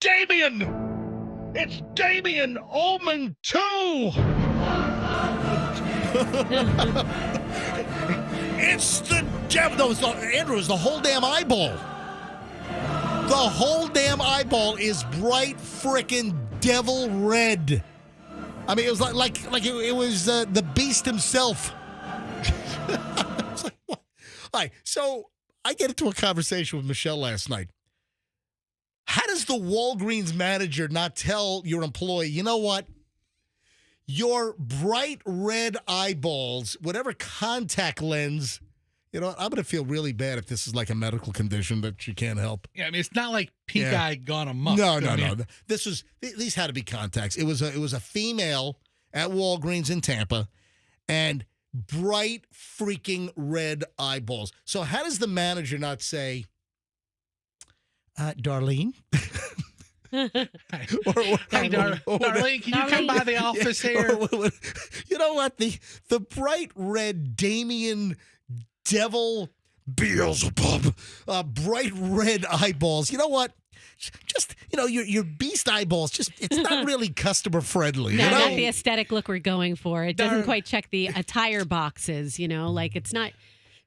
Damien! It's Damien Omen 2! It's the devil. No, Andrew, it's the whole damn eyeball. The whole damn eyeball is bright frickin' devil red. I mean, it was like it was the beast himself. It's like, what? All right, so I get into a conversation with Michelle last night. How does the Walgreens manager not tell your employee, you know what? Your bright red eyeballs, whatever contact lens, I'm going to feel really bad if this is like a medical condition that you can't help. Yeah, I mean, it's not like pink eye gone amok. No. These had to be contacts. It was a female at Walgreens in Tampa, and bright freaking red eyeballs. So how does the manager not say, Darlene? Hey, Darlene, can you come by the office here? You know what? The bright red Damien Devil Beelzebub, bright red eyeballs. You know what? Just, your beast eyeballs, it's not really customer friendly. No, you know? not the aesthetic look we're going for. It doesn't quite check the attire boxes, like it's not,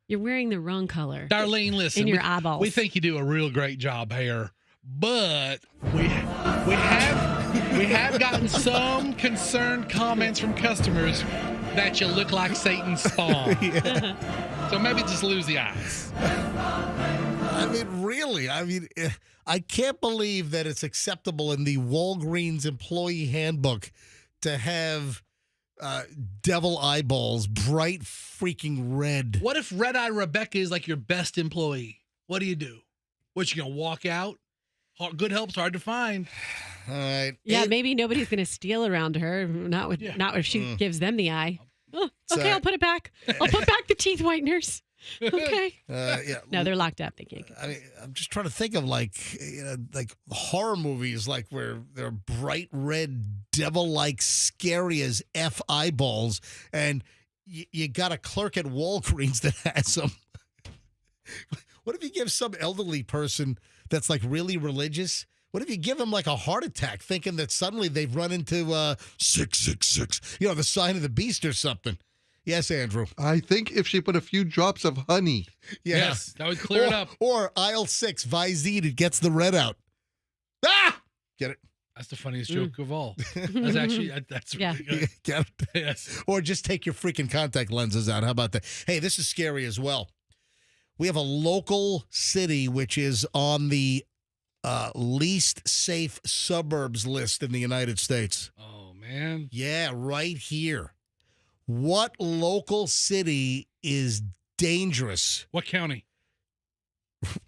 you're wearing the wrong color. Darlene, listen. In your eyeballs. We think you do a real great job here, but we have gotten some concerned comments from customers that you look like Satan's spawn. So maybe just lose the eyes. I mean, really, I can't believe that it's acceptable in the Walgreens employee handbook to have devil eyeballs, bright freaking red. What if Red Eye Rebecca is like your best employee? What do? What, you gonna walk out? Good help's hard to find. All right. Yeah, maybe nobody's going to steal around her. Not if she gives them the eye. Oh, okay, I'll put it back. I'll put back the teeth whiteners. Okay. Yeah. No, they're locked up. They can't. I mean, I'm just trying to think of like horror movies, like where they're bright red, devil-like, scary as F eyeballs, and you got a clerk at Walgreens that has them. What if you give some elderly person that's like really religious? What if you give them like a heart attack, thinking that suddenly they've run into 666, the sign of the beast or something? Yes, Andrew. I think if she put a few drops of honey. Yes, that would clear it up. Or aisle 6, Visine, it gets the red out. Ah! Get it? That's the funniest joke of all. That's really good. Get it? Yes. Or just take your freaking contact lenses out. How about that? Hey, this is scary as well. We have a local city which is on the least safe suburbs list in the United States. Oh, man. Yeah, right here. What local city is dangerous? What county?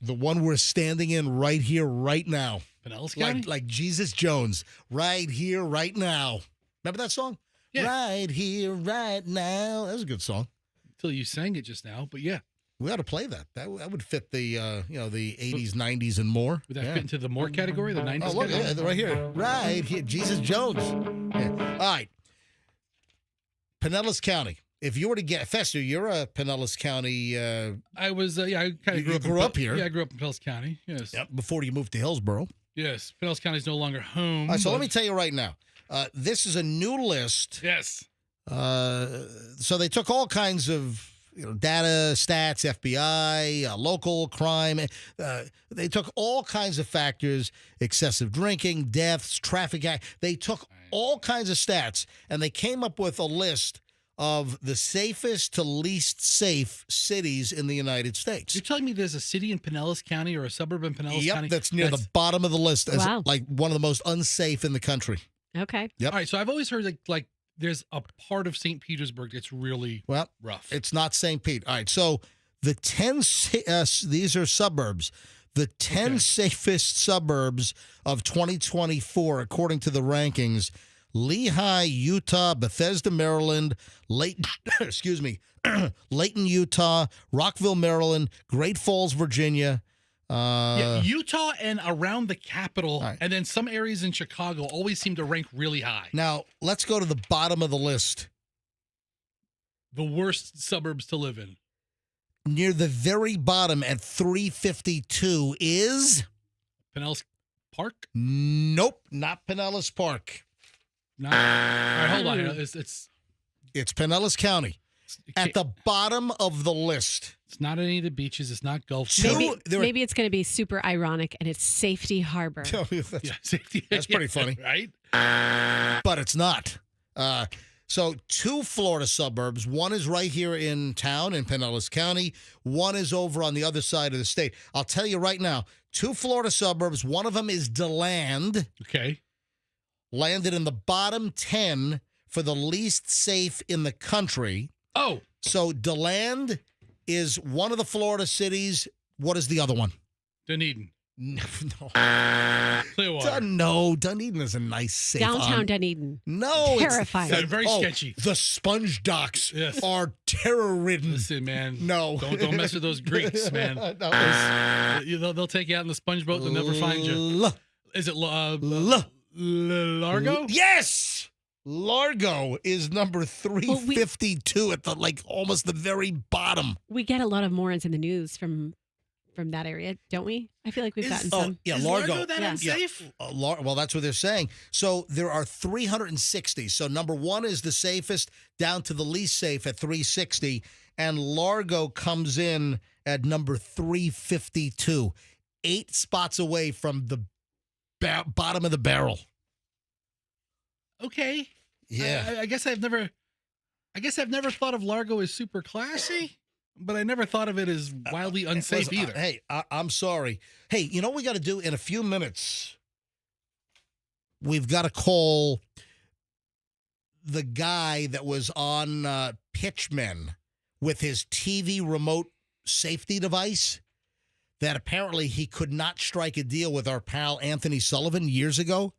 The one we're standing in right here, right now. Pinellas County? Like Jesus Jones. Right here, right now. Remember that song? Yeah. Right here, right now. That was a good song. Until you sang it just now, but yeah. We ought to play that. That would fit the the 80s, 90s, and more. Would that fit into the more category, the 90s? Oh, look, category? yeah, right here. Right here. Jesus Jones. Yeah. All right. Pinellas County. If you were to get Fester, you're a Pinellas County. I was. I kind of You grew up here. Yeah, I grew up in Pinellas County. Yes. Yep. Before you moved to Hillsborough. Yes. Pinellas County is no longer home. All right, so let me tell you right now. This is a new list. Yes. So they took all kinds of data, stats, FBI, local crime. They took all kinds of factors: excessive drinking, deaths, traffic. They took all kinds of stats, and they came up with a list of the safest to least safe cities in the United States. You're telling me there's a city in Pinellas County or a suburb in Pinellas County? Yep, that's near the bottom of the list as Wow. like one of the most unsafe in the country. Okay. Yep. All right, so I've always heard like there's a part of St. Petersburg that's really rough. It's not St. Pete. All right, so the 10, these are suburbs. The 10 safest suburbs of 2024, according to the rankings: Lehigh, Utah; Bethesda, Maryland; Layton, Layton, Utah; Rockville, Maryland; Great Falls, Virginia. Utah and around the capital, right. and then some areas in Chicago always seem to rank really high. Now, let's go to the bottom of the list. The worst suburbs to live in. Near the very bottom at 352 is? Pinellas Park? Nope, not Pinellas Park. No. All right, hold on. It's Pinellas County. At the bottom of the list. It's not any of the beaches. It's not Gulf. Maybe it's going to be super ironic, and it's Safety Harbor. Safety. That's pretty funny. Right? But it's not. So 2 Florida suburbs. One is right here in town in Pinellas County. One is over on the other side of the state. I'll tell you right now, 2 Florida suburbs. One of them is DeLand. Okay. Landed in the bottom 10 for the least safe in the country. Oh. So DeLand is one of the Florida cities. What is the other one? Dunedin. No. Clearwater. No, Dunedin is a nice, safe. Downtown Dunedin. No, Terrifying. It's very sketchy. The sponge docks Yes. are terror-ridden. Listen, man. No. Don't mess with those Greeks, man. No. They'll take you out in the sponge boat. They'll never find you. Is it Largo? Yes. Largo is number 352 at the almost the very bottom. We get a lot of morons in the news from that area, don't we? I feel like we've gotten some. Yeah, Is Largo that unsafe? Well, that's what they're saying. So there are 360. So number one is the safest, down to the least safe at 360, and Largo comes in at number 352, 8 spots away from the bottom of the barrel. Okay. Yeah. I guess I've never thought of Largo as super classy, but I never thought of it as wildly unsafe either. Hey, I'm sorry. Hey, you know what we got to do in a few minutes? We've got to call the guy that was on Pitchmen with his TV remote safety device that apparently he could not strike a deal with our pal Anthony Sullivan years ago.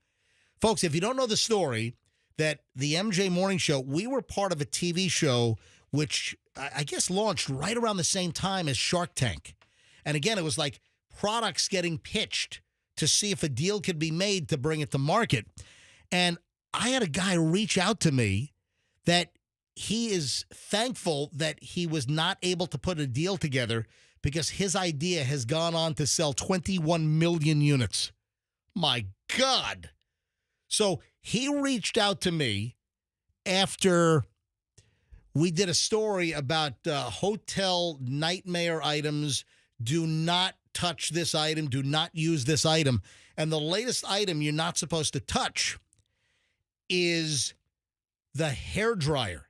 Folks, if you don't know the story, that the MJ Morning Show, we were part of a TV show which I guess launched right around the same time as Shark Tank. And again, it was like products getting pitched to see if a deal could be made to bring it to market. And I had a guy reach out to me that he is thankful that he was not able to put a deal together because his idea has gone on to sell 21 million units. My God. So he reached out to me after we did a story about hotel nightmare items. Do not touch this item. Do not use this item. And the latest item you're not supposed to touch is the hairdryer.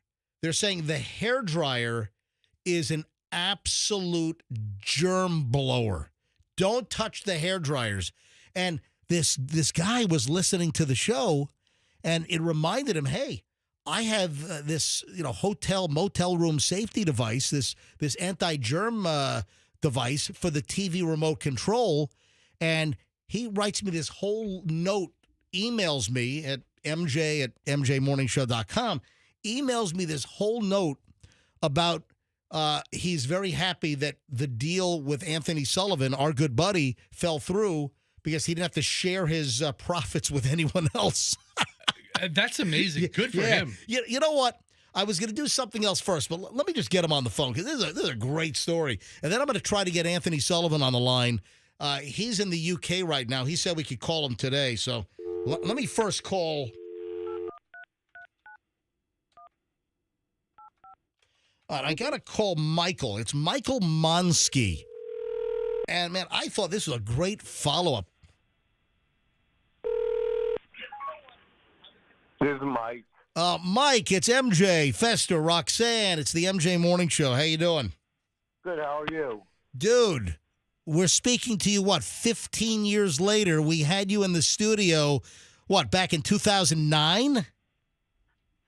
They're saying the hairdryer is an absolute germ blower. Don't touch the hairdryers. And this guy was listening to the show, and it reminded him, hey, I have this hotel motel room safety device, this anti-germ device for the TV remote control, and he writes me this whole note, emails me at mj@mjmorningshow.com, emails me this whole note about he's very happy that the deal with Anthony Sullivan, our good buddy, fell through because he didn't have to share his profits with anyone else. That's amazing. Good for him. You know what? I was going to do something else first, but let me just get him on the phone because this is a great story. And then I'm going to try to get Anthony Sullivan on the line. He's in the UK right now. He said we could call him today. So let me first call. All right, I got to call Michael. It's Michael Monsky. And, man, I thought this was a great follow-up. This is Mike. Mike, it's MJ, Fester, Roxanne. It's the MJ Morning Show. How you doing? Good, how are you? Dude, we're speaking to you, 15 years later? We had you in the studio, back in 2009?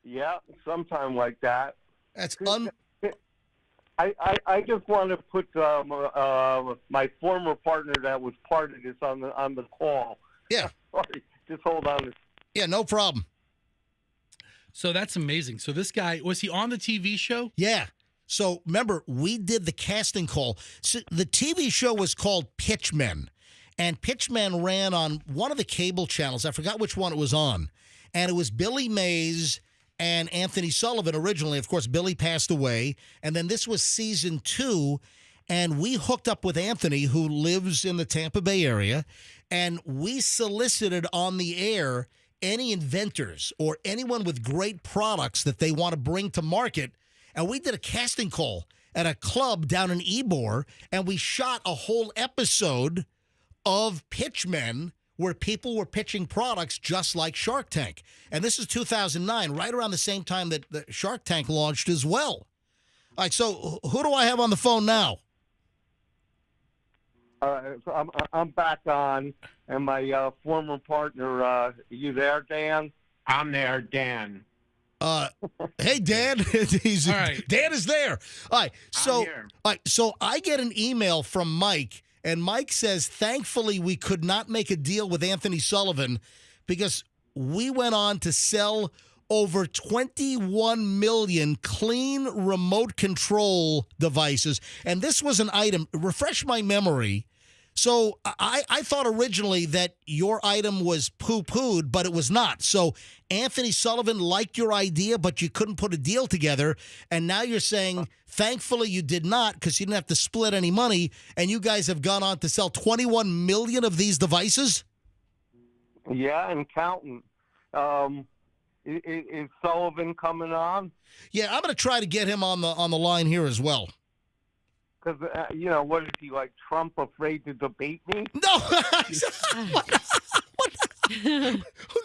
Yeah, sometime like that. That's I just want to put my former partner that was part of this on the call. Yeah. Sorry, just hold on. Yeah, no problem. So that's amazing. So this guy, was he on the TV show? Yeah. So remember, we did the casting call. So the TV show was called Pitchmen, and Pitchmen ran on one of the cable channels. I forgot which one it was on. And it was Billy Mays and Anthony Sullivan originally. Of course, Billy passed away. And then this was season 2. And we hooked up with Anthony, who lives in the Tampa Bay area. And we solicited on the air any inventors or anyone with great products that they want to bring to market. And we did a casting call at a club down in Ybor. And we shot a whole episode of Pitchmen where people were pitching products just like Shark Tank. And this is 2009, right around the same time that the Shark Tank launched as well. All right, so who do I have on the phone now? So I'm back on, and my former partner, are you there, Dan? I'm there, Dan. Hey, Dan. All right. Dan is there. All right, so I get an email from Mike, And Mike says, thankfully, we could not make a deal with Anthony Sullivan because we went on to sell over 21 million clean remote control devices. And this was an item, refresh my memory. So I thought originally that your item was poo-pooed, but it was not. So Anthony Sullivan liked your idea, but you couldn't put a deal together. And now you're saying, thankfully you did not because you didn't have to split any money. And you guys have gone on to sell 21 million of these devices? Yeah, and counting. Is Sullivan coming on? Yeah, I'm going to try to get him on the line here as well. Because, what is he, like Trump afraid to debate me? No.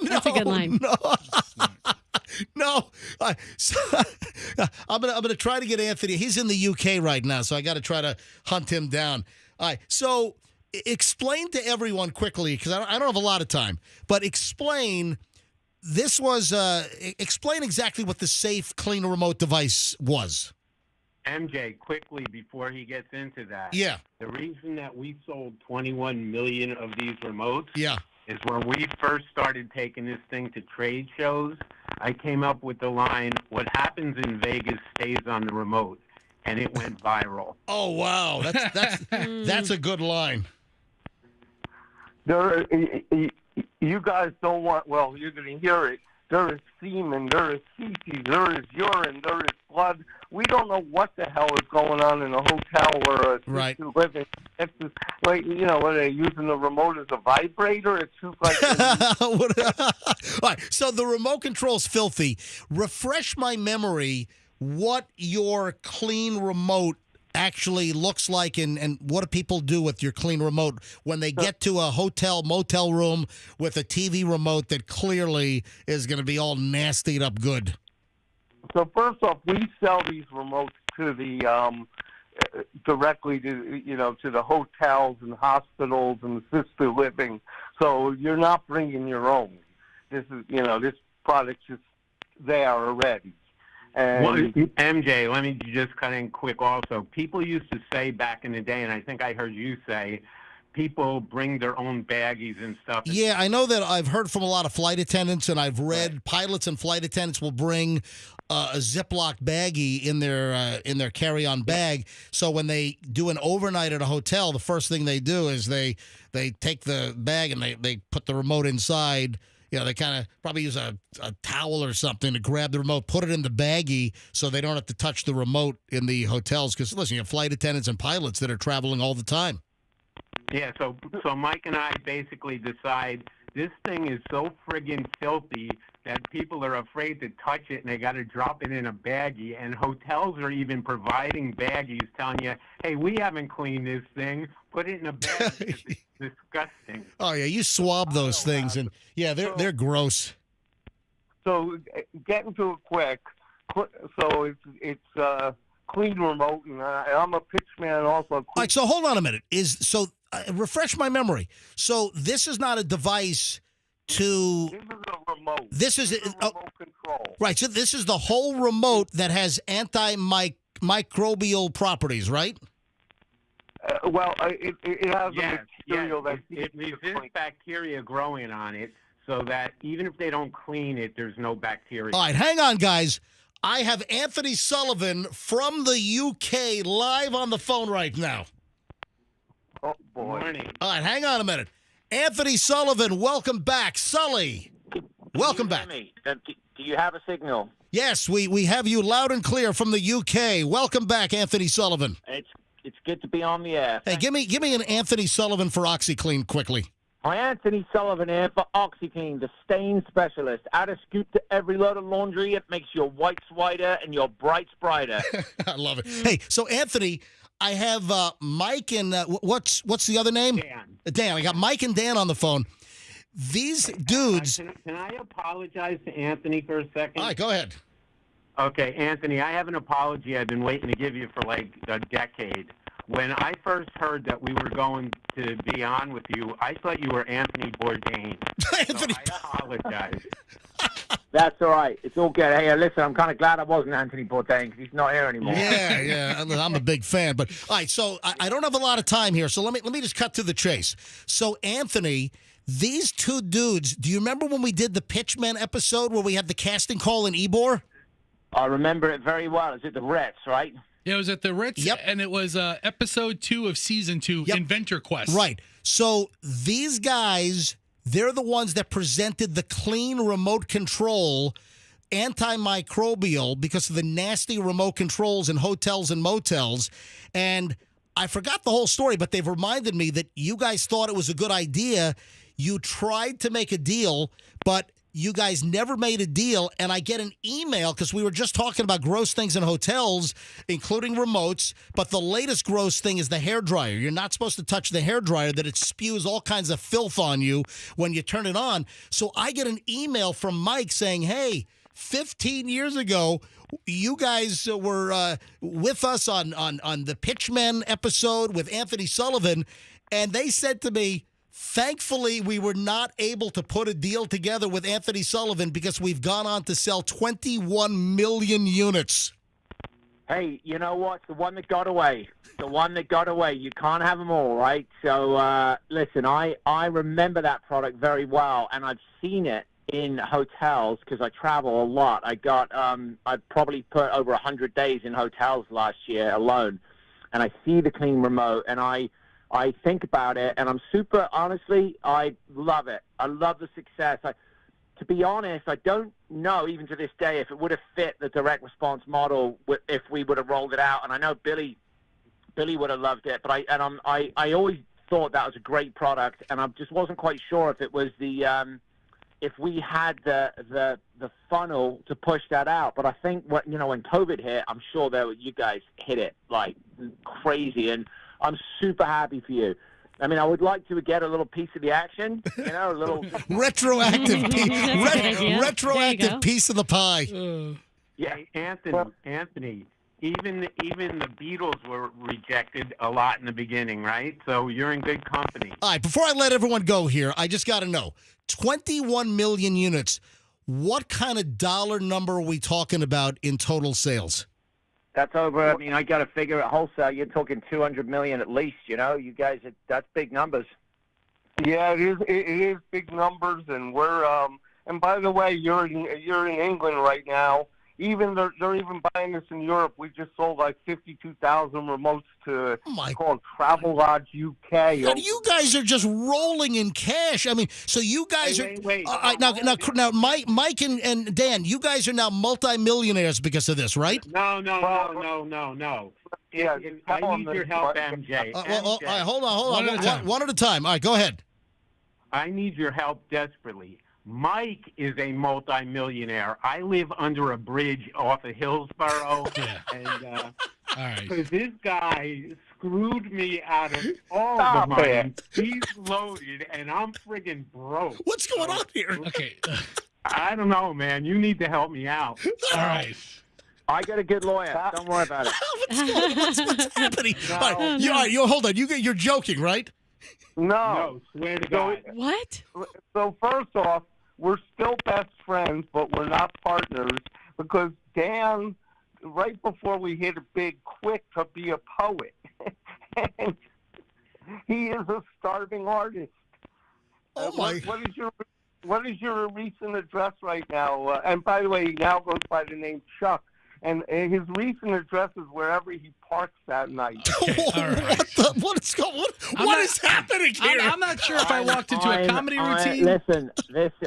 That's a good line. No. I'm gonna try to get Anthony. He's in the UK right now, so I got to try to hunt him down. All right. So explain to everyone quickly, because I don't have a lot of time, but explain. This was explain exactly what the safe, clean remote device was. MJ, quickly before he gets into that. Yeah. The reason that we sold 21 million of these remotes Yeah. is when we first started taking this thing to trade shows, I came up with the line, what happens in Vegas stays on the remote, and it went viral. Oh, wow. That's a good line. You guys don't want, well, you're going to hear it. There is semen, there is feces, there is urine, there is blood. We don't know what the hell is going on in a hotel or a right. living. It's just, like, what are they using the remote as a vibrator? It's just like. All right, so the remote control's filthy. Refresh my memory what your clean remote actually looks like and what do people do with your clean remote when they get to a hotel motel room with a TV remote that clearly is going to be all nastied up good? So first off, we sell these remotes to the directly to to the hotels and hospitals and assisted living. So you're not bringing your own. This is this product's just there already. And well, MJ, let me just cut in quick also. People used to say back in the day, and I think I heard you say, people bring their own baggies and stuff. Yeah, I know that I've heard from a lot of flight attendants, and I've read pilots and flight attendants will bring a Ziploc baggie in their carry-on bag. So when they do an overnight at a hotel, the first thing they do is they take the bag and they put the remote inside. They kind of probably use a towel or something to grab the remote, put it in the baggie so they don't have to touch the remote in the hotels. Because, listen, you have flight attendants and pilots that are traveling all the time. Yeah, so Mike and I basically decide this thing is so friggin' filthy that people are afraid to touch it and they got to drop it in a baggie. And hotels are even providing baggies telling you, hey, we haven't cleaned this thing. Put it in a baggie. It's disgusting. Oh, yeah, you swab those things. And, yeah, they're gross. So getting to it quick. So it's clean remote, and I'm a pitchman also. All right, so hold on a minute. Refresh my memory. So this is not a device to. This is a remote. This is remote control. Right. So this is the whole remote that has antimicrobial properties, right? It has a material that it resists bacteria growing on it, so that even if they don't clean it, there's no bacteria. All right, hang on, guys. I have Anthony Sullivan from the UK live on the phone right now. Oh, boy. Morning. All right, hang on a minute. Anthony Sullivan, welcome back. Sully, welcome back. Do you have a signal? Yes, we have you loud and clear from the UK. Welcome back, Anthony Sullivan. It's good to be on the air. Hey, give me an Anthony Sullivan for OxyClean quickly. Hi, Anthony Sullivan here for OxyClean, the stain specialist. Add a scoop to every load of laundry. It makes your whites whiter and your brights brighter. I love it. Hey, so Anthony, I have Mike and what's the other name? Dan. I got Mike and Dan on the phone. These dudes. Can I apologize to Anthony for a second? All right, go ahead. Okay, Anthony, I have an apology I've been waiting to give you for like a decade. When I first heard that we were going to be on with you, I thought you were Anthony Bourdain. Anthony. So I apologize. That's all right. It's all good. Hey, listen, I'm kind of glad I wasn't Anthony Bourdain because he's not here anymore. Yeah. I'm a big fan. But all right, so I don't have a lot of time here, so let me just cut to the chase. So Anthony, these two dudes, do you remember when we did the Pitchmen episode where we had the casting call in Ybor? I remember it very well. It's at the Ritz, right? Yeah, it was at the Ritz, Yep. and it was episode 2 of season 2, Inventor Quest. Right. So these guys, they're the ones that presented the clean remote control antimicrobial because of the nasty remote controls in hotels and motels. And I forgot the whole story, but they've reminded me that you guys thought it was a good idea. You tried to make a deal, but you guys never made a deal. And I get an email because we were just talking about gross things in hotels, including remotes. But the latest gross thing is the hairdryer. You're not supposed to touch the hairdryer, that it spews all kinds of filth on you when you turn it on. So I get an email from Mike saying, hey, 15 years ago, you guys were with us on the Pitchmen episode with Anthony Sullivan. And they said to me, thankfully, we were not able to put a deal together with Anthony Sullivan because we've gone on to sell 21 million units. Hey, you know what? The one that got away. The one that got away. You can't have them all, right? So, listen, I remember that product very well, and I've seen it in hotels because I travel a lot. I probably put over 100 days in hotels last year alone, and I see the clean remote, and I think about it, and I'm honestly, I love it. I love the success. To be honest, I don't know even to this day if it would have fit the direct response model if we would have rolled it out. And I know Billy would have loved it, but I always thought that was a great product, and I just wasn't quite sure if it was if we had the funnel to push that out. But I think when COVID hit, I'm sure that you guys hit it like crazy, and I'm super happy for you. I mean, I would like to get a little piece of the action, a little retroactive piece of the pie. Yeah, Anthony. Even the Beatles were rejected a lot in the beginning, right? So you're in good company. All right, before I let everyone go here, I just got to know, 21 million units, what kind of dollar number are we talking about in total sales? That's over. I mean, I got to figure at wholesale, you're talking 200 million at least, You guys, that's big numbers. Yeah, it is big numbers, and we're and by the way, you're in England right now. Even they're even buying this in Europe. We just sold like 52,000 remotes to called Travelodge UK. And you guys are just rolling in cash. I mean, so you guys wait. Now, Mike and Dan, you guys are now multimillionaires because of this, right? No. Yeah, I need your help, MJ. All right, hold on. One at a time. All right, go ahead. I need your help desperately. Mike is a multimillionaire. I live under a bridge off of Hillsborough, and all right, because this guy screwed me out of all the money. He's loaded, and I'm friggin' broke. What's going on here? Okay, I don't know, man. You need to help me out. All right. I got a good lawyer. Don't worry about it. What's happening? No. All right, hold on. You're joking, right? No, swear to God. What? So first off, we're still best friends, but we're not partners because Dan, right before we hit it big, quit to be a poet. And he is a starving artist. Oh my! What is your recent address right now? And by the way, he now goes by the name Chuck. And his recent address is wherever he parks that night. All right. What is happening here? I'm not sure if I walked into a comedy routine. Listen,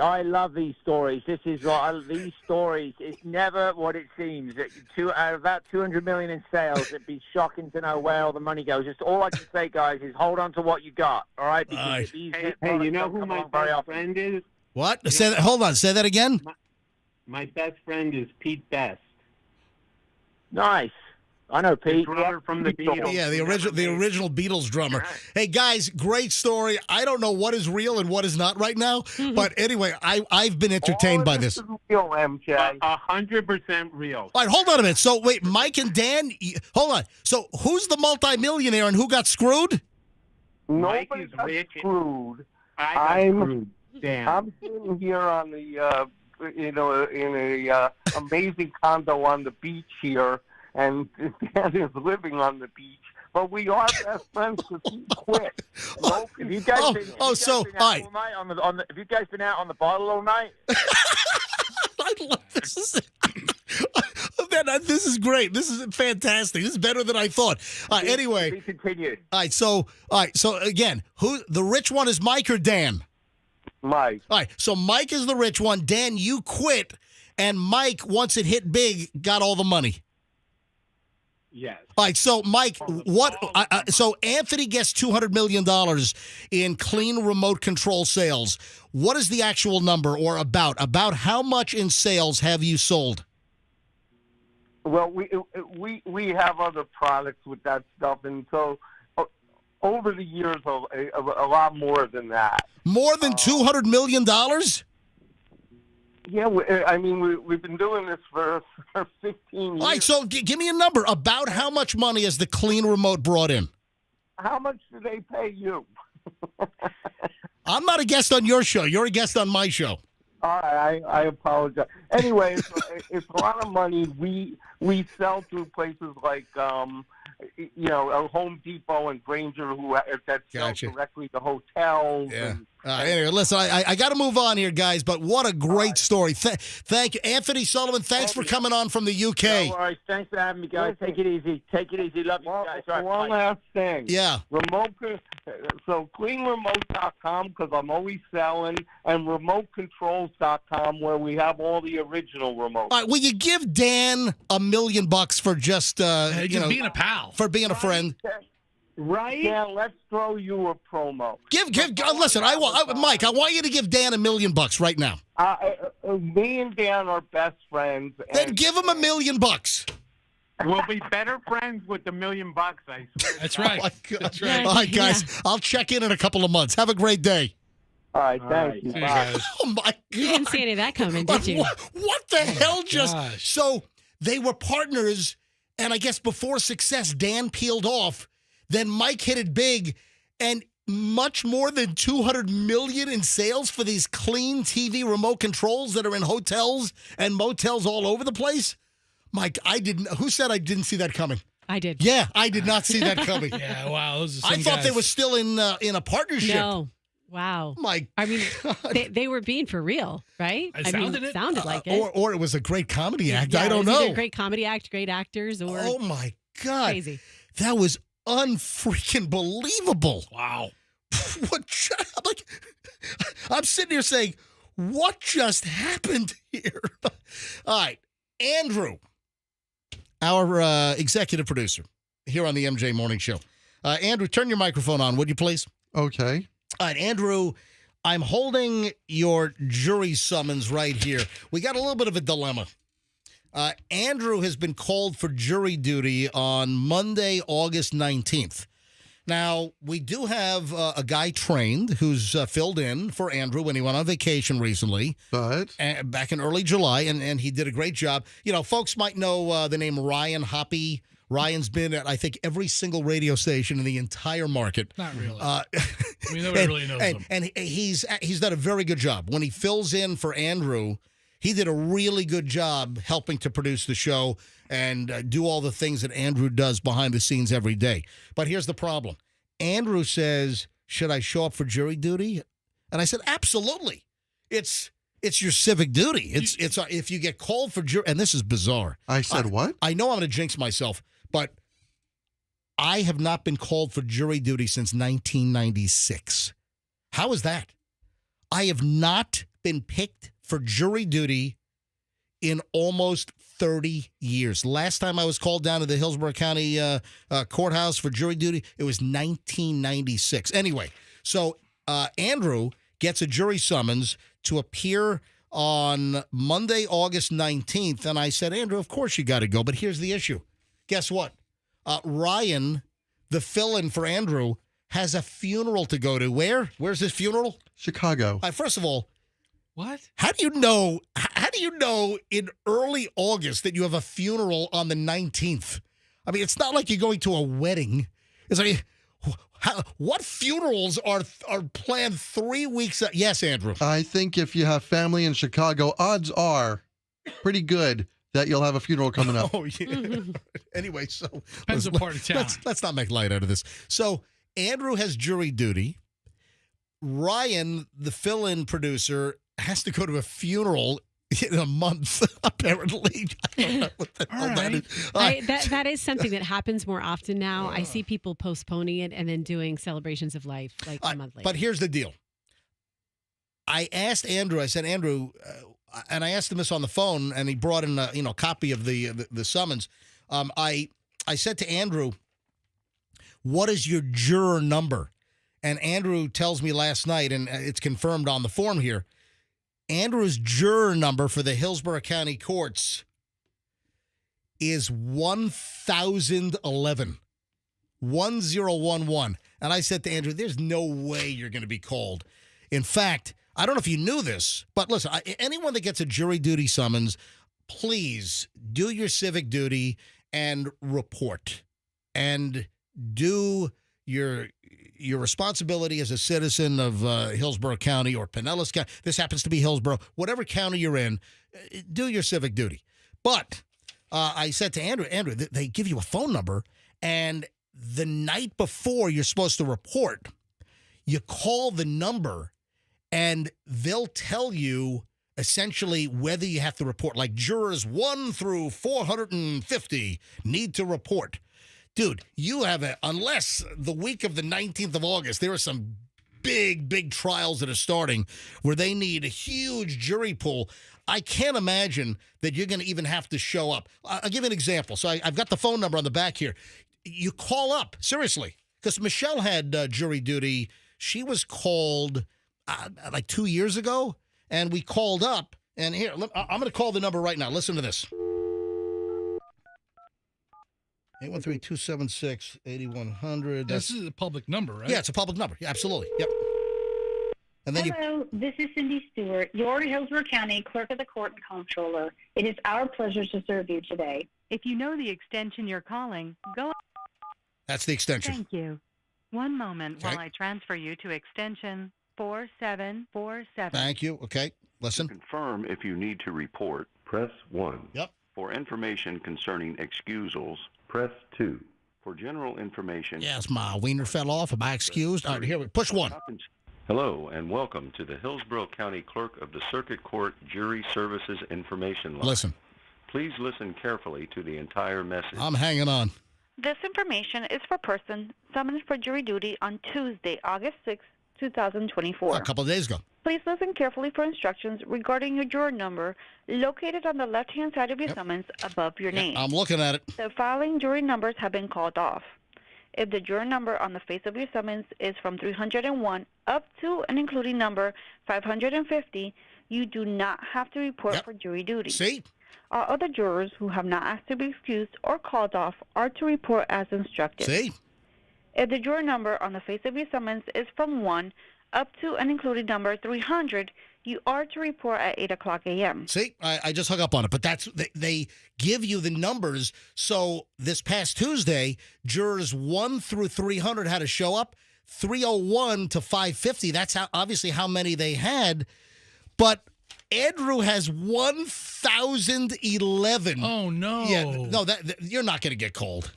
I love these stories. This is these stories. It's never what it seems. About 200 million in sales. It'd be shocking to know where all the money goes. Just all I can say, guys, is hold on to what you got. All right. Because hey, you know who my best friend is? What? Hold on. Say that again. My best friend is Pete Best. Nice. I know Pete. The drummer from the Beatles. Yeah, the original Beatles drummer. Hey guys, great story. I don't know what is real and what is not right now, but anyway, I've been entertained by this. Real, MJ. 100% real. All right, hold on a minute. So wait, Mike and Dan, hold on. So who's the multimillionaire and who got screwed? Mike Nobody is got rich. screwed. I got screwed. Damn. I'm sitting here on the in a amazing condo on the beach here, and Dan is living on the beach. But we are best friends because he quit. Have you guys been all right. all night have you guys been out on the bottle all night? I love this. Man, this is great. This is fantastic. This is better than I thought. Anyway, We continued. all right. So again, who the rich one is, Mike or Dan? Mike. All right. So Mike is the rich one. Dan, you quit, and Mike, once it hit big, got all the money. Yes. All right, so Mike, so Anthony gets $200 million in clean remote control sales. What is the actual number, or about how much in sales have you sold? Well, we have other products with that stuff, and so over the years, a lot more than that. More than $200 million? Yeah, we've been doing this for 15 years. All right, so give me a number. About how much money has the clean remote brought in? How much do they pay you? I'm not a guest on your show. You're a guest on my show. All right, I apologize. Anyway, it's a lot of money. We sell through places like Home Depot and Granger that sell directly to hotels. Yeah. And, Anyway, listen, I got to move on here, guys, but what a great story. Thank you. Anthony Sullivan, thanks for coming on from the UK. No worries. Thanks for having me, guys. Take it easy. Take it easy. Love you guys. All right, one bye. last thing. Yeah. So cleanremote.com, because I'm always selling, and remotecontrols.com, where we have all the original remotes. All right, will you give Dan $1 million for just being a pal, for being a friend? Right? Yeah, let's throw you a promo. Listen, Mike, I want you to give Dan $1 million right now. Me and Dan are best friends. Then give him $1 million. We'll be better friends with the $1 million, I swear. That's right. Oh my God. That's right. All right, guys, I'll check in a couple of months. Have a great day. All right, thank you. See you guys. Oh my God. You didn't see any of that coming, did you? What the hell just... gosh. So they were partners, and I guess before success, Dan peeled off. Then Mike hit it big, and much more than $200 million in sales for these clean TV remote controls that are in hotels and motels all over the place. Mike, who said I didn't see that coming? I did. Yeah, I did not see that coming. Yeah, wow. Those are some I thought they guys. were still in a partnership. No. Wow. My I mean, God. they were being for real, right? It sounded like it. Or it was a great comedy act. Yeah, I it don't was either know. a great comedy act, great actors, or Oh my God. crazy. That was unfreaking believable. Wow. I'm sitting here saying, what just happened here? All right, Andrew, our executive producer here on the MJ Morning Show. Andrew, turn your microphone on, would you please? Okay. All right, Andrew, I'm holding your jury summons right here. We got a little bit of a dilemma. Andrew has been called for jury duty on Monday, August 19th. Now, we do have a guy trained who's filled in for Andrew when he went on vacation recently. But? Back in early July, and he did a great job. You know, folks might know the name Ryan Hoppy. Ryan's been at, I think, every single radio station in the entire market. Not really. Nobody really knows him. And he's done a very good job. When he fills in for Andrew, he did a really good job helping to produce the show and do all the things that Andrew does behind the scenes every day. But here's the problem. Andrew says, should I show up for jury duty? And I said, absolutely. It's your civic duty. It's if you get called for jury, and this is bizarre. I said what? I know I'm going to jinx myself, but I have not been called for jury duty since 1996. How is that? I have not been picked for jury duty in almost 30 years. Last time I was called down to the Hillsborough County courthouse for jury duty, it was 1996. Anyway, so Andrew gets a jury summons to appear on Monday, August 19th. And I said, Andrew, of course you got to go. But here's the issue. Guess what? Ryan, the fill-in for Andrew, has a funeral to go to. Where? Where's his funeral? Chicago. First of all, what? How do you know in early August that you have a funeral on the 19th? I mean, it's not like you're going to a wedding. It's like, What funerals are planned 3 weeks? Yes, Andrew. I think if you have family in Chicago, odds are pretty good that you'll have a funeral coming up. Oh, yeah. Anyway, so Depends what part of town. Let's not make light out of this. So Andrew has jury duty. Ryan, the fill-in producer, has to go to a funeral in a month, apparently. I don't know what the hell that is. That is something that happens more often now. I see people postponing it and then doing celebrations of life like a month later. But here's the deal. I asked Andrew, I said, Andrew, and I asked him this on the phone, and he brought in a copy of the summons. I said to Andrew, what is your juror number? And Andrew tells me last night, and it's confirmed on the form here, Andrew's juror number for the Hillsborough County Courts is 1011. 1011. And I said to Andrew, there's no way you're going to be called. In fact, I don't know if you knew this, but listen, anyone that gets a jury duty summons, please do your civic duty and report. And do your responsibility as a citizen of Hillsborough County or Pinellas County. This happens to be Hillsborough. Whatever county you're in, do your civic duty. But I said to Andrew, they give you a phone number, and the night before you're supposed to report, you call the number, and they'll tell you essentially whether you have to report. Like jurors 1 through 450 need to report. Dude, you have unless the week of the 19th of August, there are some big trials that are starting where they need a huge jury pool. I can't imagine that you're going to even have to show up. I'll give you an example. So I've got the phone number on the back here. You call up, seriously, because Michelle had jury duty. She was called like 2 years ago, and we called up. And here, I'm going to call the number right now. Listen to this. 813-276-8100. This is a public number, right? Yeah, it's a public number. Yeah, absolutely. Yep. And then Hello, this is Cindy Stewart, your Hillsborough County Clerk of the Court and Comptroller. It is our pleasure to serve you today. If you know the extension you're calling, go. That's the extension. Thank you. One moment Okay. while I transfer you to extension 4747. Thank you. Okay, listen. To confirm if you need to report, press 1. Yep. For information concerning excusals, press 2. For general information... Yes, my wiener fell off. Am I excused? All right, here we push 1. Hello, and welcome to the Hillsborough County Clerk of the Circuit Court Jury Services Information Line. Listen. Please listen carefully to the entire message. I'm hanging on. This information is for person summoned for jury duty on Tuesday, August 6, 2024. A couple of days ago. Please listen carefully for instructions regarding your juror number located on the left-hand side of your summons above your name. I'm looking at it. The following jury numbers have been called off. If the juror number on the face of your summons is from 301 up to and including number 550, you do not have to report for jury duty. See? All other jurors who have not asked to be excused or called off are to report as instructed. See? If the juror number on the face of your summons is from 1 up to and including number 300, you are to report at 8 o'clock a.m. See, I just hung up on it, but they give you the numbers. So this past Tuesday, jurors 1 through 300 had to show up. 301 to 550, that's obviously how many they had. But Andrew has 1,011. Oh, no. Yeah, no, you're not going to get called.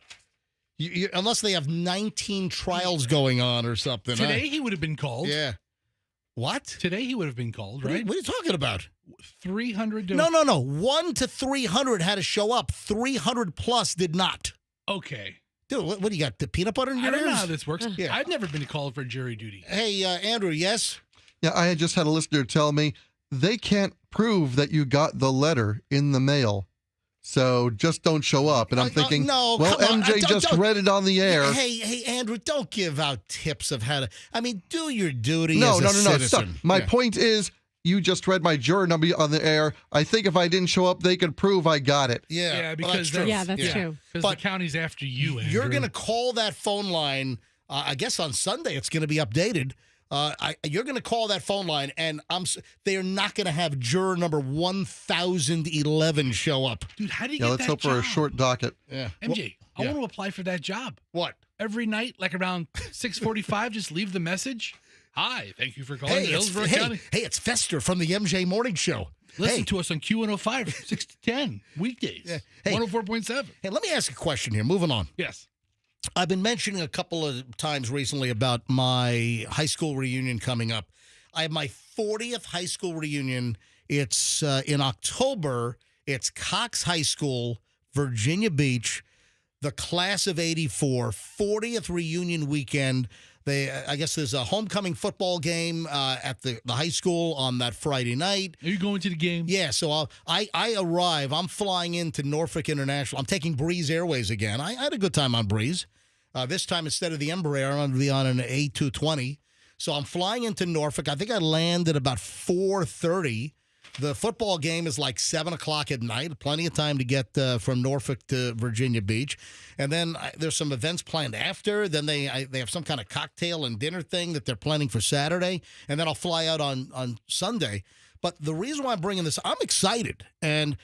Unless they have 19 trials going on or something. Today he would have been called. Yeah. What? Today he would have been called, right? What are you talking about? 300 to... No. 1 to 300 had to show up. 300 plus did not. Okay. Dude, what do you got? The peanut butter in your I don't know ears? how this works. Yeah. I've never been called for jury duty. Hey, Andrew, yes? Yeah, I had just had a listener tell me they can't prove that you got the letter in the mail. So just don't show up. And I'm thinking, no, well, come on. MJ just read it on the air. Hey, Andrew, don't give out tips of how to... I mean, do your duty No. as a Stop. citizen. My point is, you just read my juror number on the air. I think if I didn't show up, they could prove I got it. Yeah, because that's true. Yeah, that's true. Because the county's after you, Andrew. You're going to call that phone line, I guess on Sunday it's going to be updated. You're going to call that phone line, and they're not going to have juror number 1,011 show up. Dude, how do you Yeah, get let's that hope for a job? short docket. Yeah. MJ, I want to apply for that job. What? Every night, like around 6:45, just leave the message. Hi, thank you for calling Hillsborough County. Hey, it's Fester from the MJ Morning Show. Listen to us on Q105, 6 to 10, weekdays, Yeah. Hey. 104.7. Hey, let me ask a question here. Moving on. Yes. I've been mentioning a couple of times recently about my high school reunion coming up. I have my 40th high school reunion. It's in October. It's Cox High School, Virginia Beach, the class of 84, 40th reunion weekend. I guess there's a homecoming football game at the high school on that Friday night. Are you going to the game? Yeah, so I arrive. I'm flying into Norfolk International. I'm taking Breeze Airways again. I had a good time on Breeze. This time, instead of the Embraer, I'm going to be on an A220. So I'm flying into Norfolk. I think I land at about 4:30. The football game is like 7 o'clock at night. Plenty of time to get from Norfolk to Virginia Beach. And then there's some events planned after. Then they have some kind of cocktail and dinner thing that they're planning for Saturday. And then I'll fly out on Sunday. But the reason why I'm bringing this, I'm excited. And,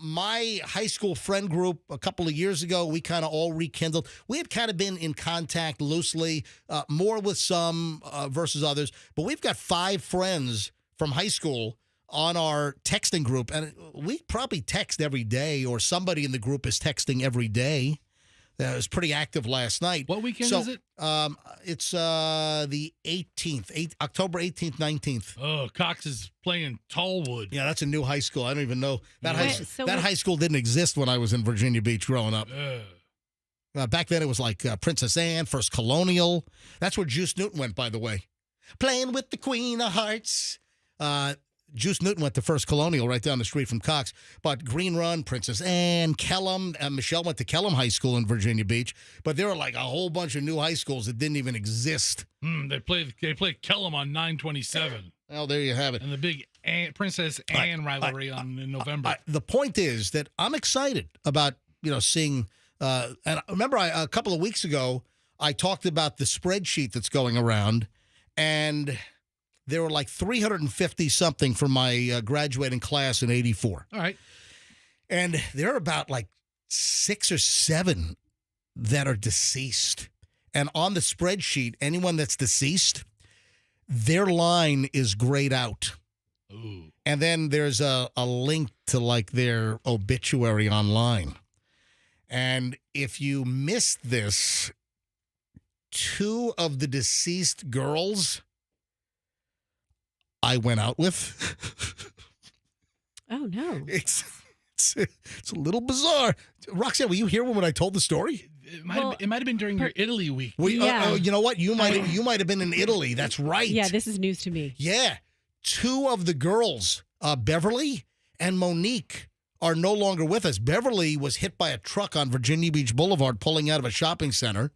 my high school friend group a couple of years ago, we kind of all rekindled. We had kind of been in contact loosely, more with some versus others. But we've got 5 friends from high school on our texting group, and we probably text every day, or somebody in the group is texting every day. It was pretty active last night. What weekend is it? It's the 18th, October 18th, 19th. Oh, Cox is playing Tallwood. Yeah, that's a new high school. I don't even know. That Yeah. high school didn't exist when I was in Virginia Beach growing up. Back then, it was like Princess Anne, First Colonial. That's where Juice Newton went, by the way. Playing with the Queen of Hearts. Juice Newton went to First Colonial right down the street from Cox. But Green Run, Princess Anne, Kellum. Michelle went to Kellum High School in Virginia Beach. But there were like a whole bunch of new high schools that didn't even exist. They play Kellum on 9/27. Well, there you have it. And the big Princess Anne rivalry in November. The point is that I'm excited about, seeing. And remember, a couple of weeks ago, I talked about the spreadsheet that's going around. And there were like 350 something from my graduating class in 84. All right. And there are about like 6 or 7 that are deceased. And on the spreadsheet, anyone that's deceased, their line is grayed out. Ooh. And then there's a link to like their obituary online. And if you missed this, 2 of the deceased girls I went out with. Oh, no. It's a little bizarre. Roxanne, were you here when I told the story? It might have been during your Italy week. Yeah. You know what? You might have been in Italy. That's right. Yeah, this is news to me. Yeah. 2 of the girls, Beverly and Monique, are no longer with us. Beverly was hit by a truck on Virginia Beach Boulevard pulling out of a shopping center.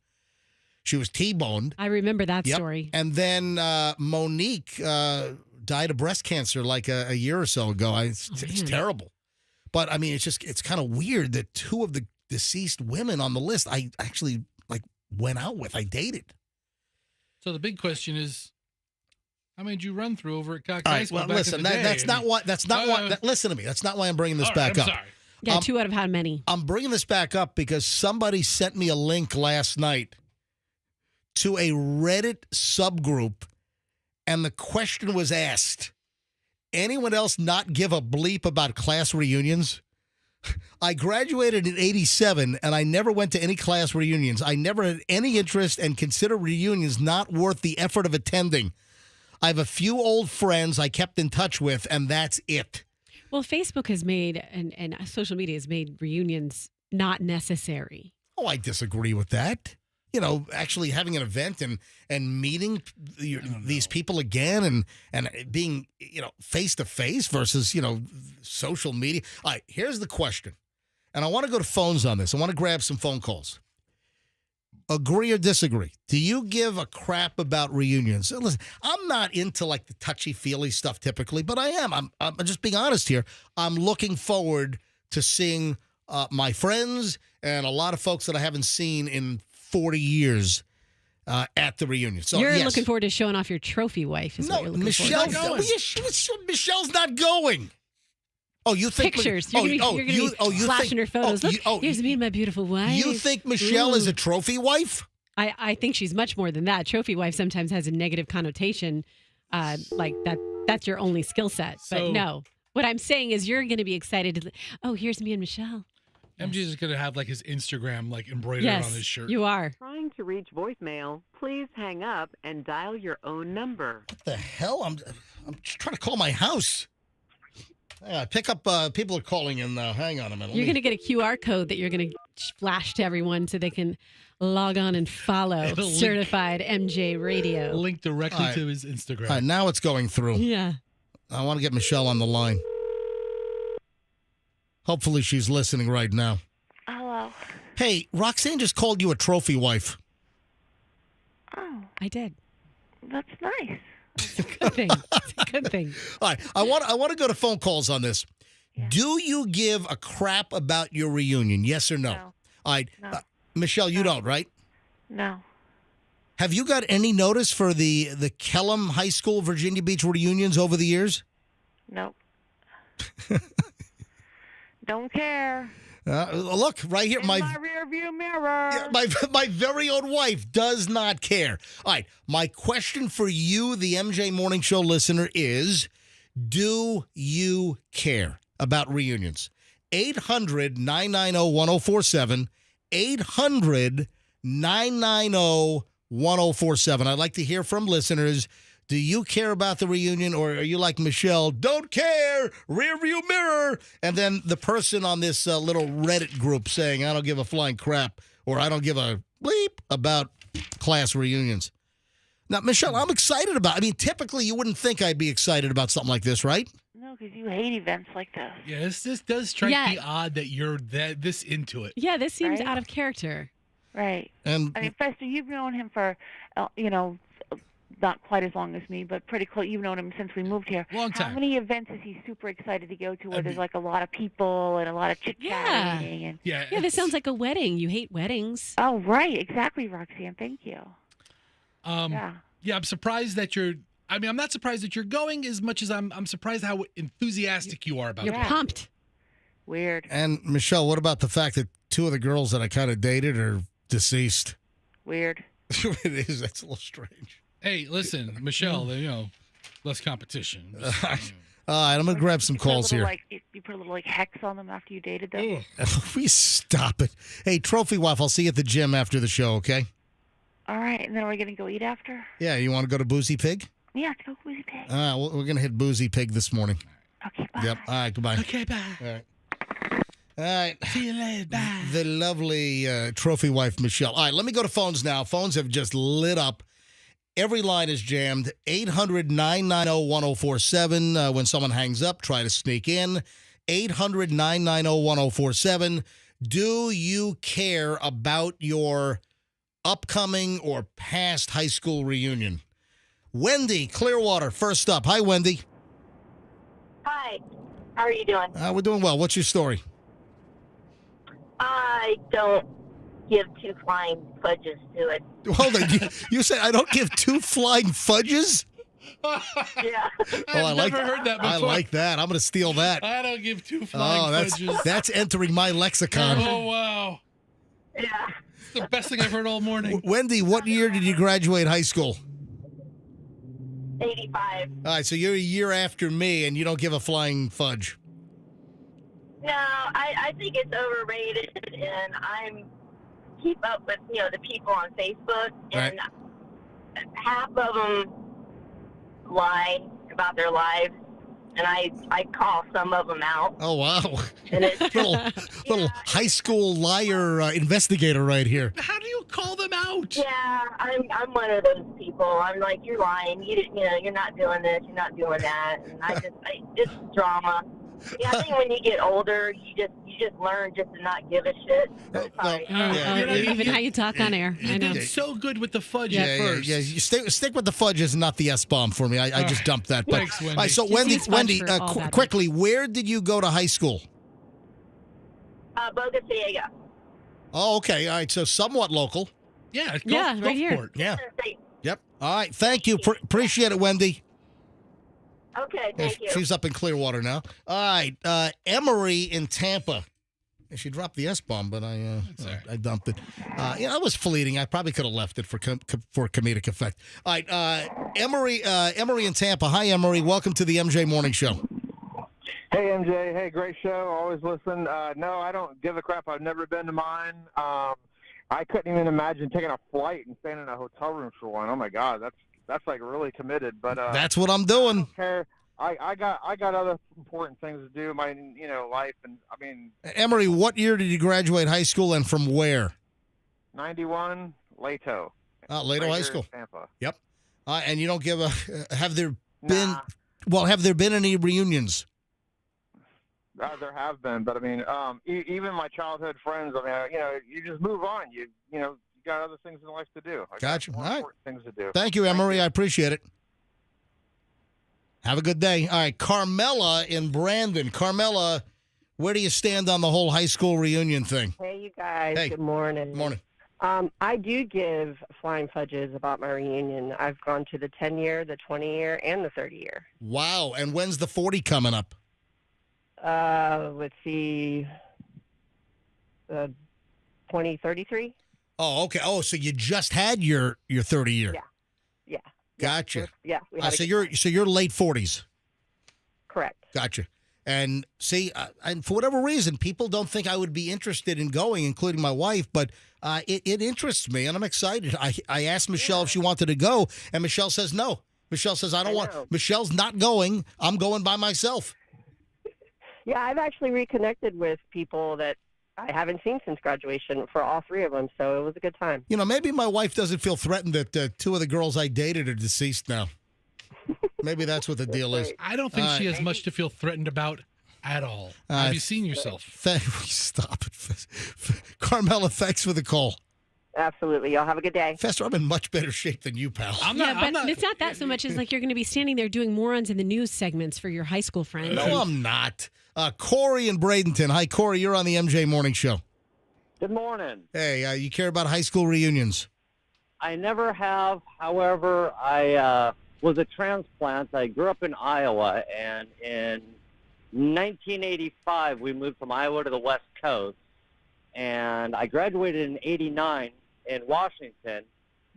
She was T-boned. I remember that Yep. story. And then Monique died of breast cancer like a year or so ago. It's terrible. But, I mean, it's kind of weird that 2 of the deceased women on the list I actually went out with. I dated. So the big question is, how many did you run through over at Cox High School? Well, listen, that's not why. Listen to me. That's not why I'm bringing this back up. Sorry. Yeah, 2 out of how many? I'm bringing this back up because somebody sent me a link last night to a Reddit subgroup, and the question was asked, anyone else not give a bleep about class reunions? I graduated in 87, and I never went to any class reunions. I never had any interest and consider reunions not worth the effort of attending. I have a few old friends I kept in touch with, and that's it. Well, Facebook has made, and social media has made reunions not necessary. Oh, I disagree with that. Actually having an event and meeting these people again and being, face-to-face versus, social media. All right, here's the question. And I want to go to phones on this. I want to grab some phone calls. Agree or disagree? Do you give a crap about reunions? Listen, I'm not into like the touchy-feely stuff typically, but I am. I'm just being honest here. I'm looking forward to seeing my friends and a lot of folks that I haven't seen in 40 years at the reunion. So you're yes. looking forward to showing off your trophy wife. Is what you're looking Michelle's not going. Oh, you think pictures. You're gonna be flashing her photos. Look, here's me and my beautiful wife. You think Michelle is a trophy wife? I think she's much more than that. Trophy wife sometimes has a negative connotation, like that's your only skill set. But no, what I'm saying is you're going to be excited. Here's me and Michelle. MJ's just going to have like his Instagram like embroidered on his shirt. You are. Trying to reach voicemail, please hang up and dial your own number. What the hell? I'm just trying to call my house. Pick up. People are calling in now. Hang on a minute. You're going to get a QR code that you're going to flash to everyone so they can log on and follow Certified MJ Radio. Link directly to his Instagram. All right, now it's going through. Yeah. I want to get Michelle on the line. Hopefully she's listening right now. Hello. Hey, Roxanne just called you a trophy wife. Oh. I did. That's nice. It's a good thing. It's a good thing. All right, I want to go to phone calls on this. Yeah. Do you give a crap about your reunion? Yes or no? No. All right. No. Michelle, you don't, right? No. Have you got any notice for the Kellam High School Virginia Beach reunions over the years? Nope. Don't care. Look, right here. My rearview mirror. Yeah, my very own wife does not care. All right. My question for you, the MJ Morning Show listener, is do you care about reunions? 800-990-1047. 800-990-1047. I'd like to hear from listeners. Do you care about the reunion, or are you like Michelle? Don't care. Rear view mirror. And then the person on this little Reddit group saying, I don't give a flying crap, or I don't give a bleep about class reunions. Now, Michelle, I'm excited about it. I mean, typically you wouldn't think I'd be excited about something like this, right? No, because you hate events like this. Yeah, this does strike me odd that you're this into it. Yeah, this seems out of character. Right. And I mean, Fester, you've known him for, not quite as long as me, but pretty close. You've known him since we moved here. Long time. How many events is he super excited to go to where there's like a lot of people and a lot of chit-chatting? And... Yeah, this sounds like a wedding. You hate weddings. Oh, right. Exactly, Roxanne. Thank you. Yeah, I'm surprised that you're... I mean, I'm not surprised that you're going as much as I'm surprised how enthusiastic you are about it. You're pumped. Weird. And, Michelle, what about the fact that two of the girls that I kind of dated are deceased? Weird. It is. That's a little strange. Hey, listen, Michelle, less competition. All right, I'm going to grab some calls here. You put a little hex on them after you dated them? We stop it. Hey, trophy wife, I'll see you at the gym after the show, okay? All right, and then are we going to go eat after? Yeah, you want to go to Boozy Pig? Yeah, let's go Boozy Pig. We're going to hit Boozy Pig this morning. Okay, bye. Yep. All right, goodbye. Okay, bye. All right. All right. See you later. Bye. The lovely trophy wife, Michelle. All right, let me go to phones now. Phones have just lit up. Every line is jammed. 800-990-1047. When someone hangs up, try to sneak in. 800-990-1047. Do you care about your upcoming or past high school reunion? Wendy, Clearwater, first up. Hi, Wendy. Hi. How are you doing? We're doing well. What's your story? I don't give two flying fudges to it. Hold on. You said I don't give two flying fudges? Yeah. I've never heard that before. I like that. I'm going to steal that. I don't give two flying fudges. That's entering my lexicon. Oh, wow. Yeah. It's the best thing I've heard all morning. Wendy, what year did you graduate high school? 85. All right, so you're a year after me, and you don't give a flying fudge. No, I think it's overrated, and I'm keep up with the people on Facebook, and half of them lie about their lives, and I call some of them out. Oh wow! And it's little high school liar investigator right here. How do you call them out? Yeah, I'm one of those people. I'm like, you're lying. You're not doing this. You're not doing that. And it's drama. Yeah, I think when you get older, you just learn just to not give a shit. Sorry. Even how you talk on air. You I know. did so good with the fudge at first. Yeah. You stick with the fudge is not the S-bomb for me. I just dumped that. But, Thanks, Wendy. All right, so Wendy, quickly, where did you go to high school? Boca Ciega. Oh, okay. All right, so somewhat local. Yeah, right here. Yeah. Yep. All right, thank you. Appreciate it, Wendy. Okay, Yeah, thank you. she's up in Clearwater now. All right, Emery in Tampa. Yeah, she dropped the S-bomb, but I dumped it. That was fleeting. I probably could have left it for comedic effect. All right, Emery in Tampa. Hi, Emery. Welcome to the MJ Morning Show. Hey, MJ. Hey, great show. Always listen. No, I don't give a crap. I've never been to mine. I couldn't even imagine taking a flight and staying in a hotel room for one. Oh my God, that's like really committed. But that's what I'm doing. I don't care. I got other important things to do in my life, and I mean. Emery, what year did you graduate high school, and from where? 91, Lato. Lato Right High here School. in Tampa. Yep. And you don't give a. Have there been? Well, have there been any reunions? There have been, but I mean, even my childhood friends. I mean, you just move on. You got other things in life to do. Gotcha. More All right. important things to do. Thank you, Emery. I appreciate it. Have a good day. All right, Carmela in Brandon. Carmela, where do you stand on the whole high school reunion thing? Hey, you guys. Hey. Good morning. Good morning. I do give flying fudges about my reunion. I've gone to the 10-year, the 20-year, and the 30-year. Wow. And when's the 40 coming up? Let's see, 2033. Oh, okay. Oh, so you just had your 30 year. Yeah. Gotcha. Yeah. We had a So good you're late 40s. Correct. Gotcha. And see, and for whatever reason, people don't think I would be interested in going, including my wife, but it interests me, and I'm excited. I asked Michelle if she wanted to go, and Michelle says no. Michelle says, I don't want. Michelle's not going. I'm going by myself. Yeah, I've actually reconnected with people that I haven't seen since graduation for all three of them, so it was a good time. Maybe my wife doesn't feel threatened that two of the girls I dated are deceased now. Maybe that's what the deal is. I don't think she has much to feel threatened about at all. Have you seen yourself? Stop it. Carmela, thanks for the call. Absolutely. Y'all have a good day. Fester, I'm in much better shape than you, pal. But it's not that so much as like you're going to be standing there doing morons in the news segments for your high school friends. No, I'm not. Corey in Bradenton. Hi, Corey. You're on the MJ Morning Show. Good morning. Hey, you care about high school reunions? I never have. However, I was a transplant. I grew up in Iowa, and in 1985, we moved from Iowa to the West Coast. And I graduated in 89 in Washington,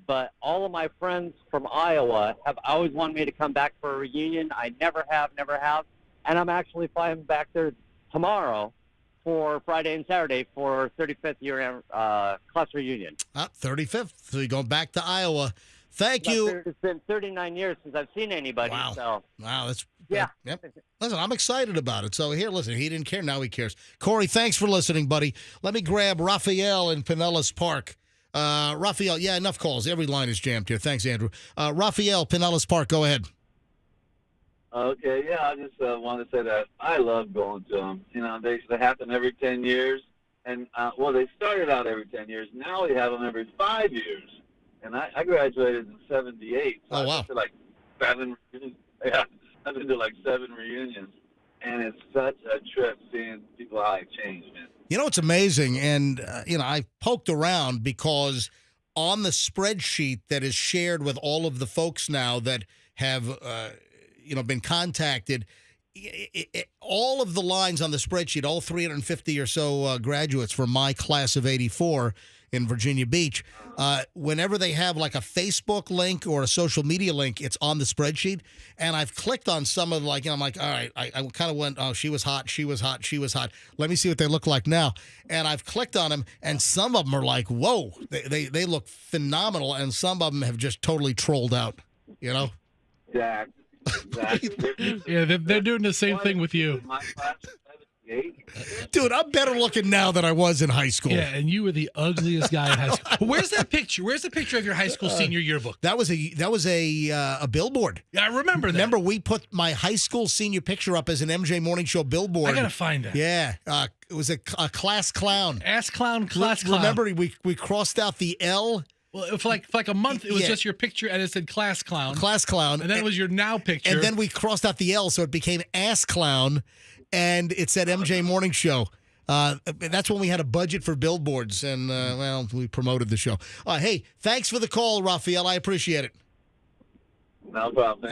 but all of my friends from Iowa have always wanted me to come back for a reunion. I never have. And I'm actually flying back there tomorrow for Friday and Saturday for 35th year class reunion. 35th. So you're going back to Iowa. Thank you. It's been 39 years since I've seen anybody. Wow. So. Wow, that's yeah. Yep. Listen, I'm excited about it. So here, listen, he didn't care. Now he cares. Corey, thanks for listening, buddy. Let me grab Raphael in Pinellas Park. Raphael, yeah, enough calls. Every line is jammed here. Thanks, Andrew. Raphael, Pinellas Park, go ahead. Okay, yeah, I just want to say that I love going to them. They happen every 10 years. And, they started out every 10 years. Now we have them every 5 years. And I graduated in 78. So wow. I've been to like 7 reunions. Yeah, I've been to like 7 reunions. And it's such a trip seeing people how they change, man. It's amazing. And, I poked around because on the spreadsheet that is shared with all of the folks now that have, been contacted, all of the lines on the spreadsheet, all 350 or so graduates from my class of 84 in Virginia Beach, whenever they have like a Facebook link or a social media link, it's on the spreadsheet. And I've clicked on some of I'm like, all right, I kind of went, oh, she was hot. Let me see what they look like now. And I've clicked on them, and some of them are like, whoa, they look phenomenal. And some of them have just totally trolled out, Exactly. Yeah, they're doing the same thing with you. My class of 78. Dude, I'm better looking now than I was in high school. Yeah, and you were the ugliest guy in high school. Where's that picture? Where's the picture of your high school senior yearbook? That was a billboard. Yeah, I remember that. Remember, we put my high school senior picture up as an MJ Morning Show billboard. I gotta find that. Yeah, it was a class clown. Ass clown, class clown. Remember, we crossed out the L. Well, for like a month, it was just your picture, and it said class clown. Class clown. And then it was your now picture. And then we crossed out the L, so it became ass clown, and it said MJ Morning Show. That's when we had a budget for billboards, and, we promoted the show. Hey, thanks for the call, Raphael. I appreciate it. No problem.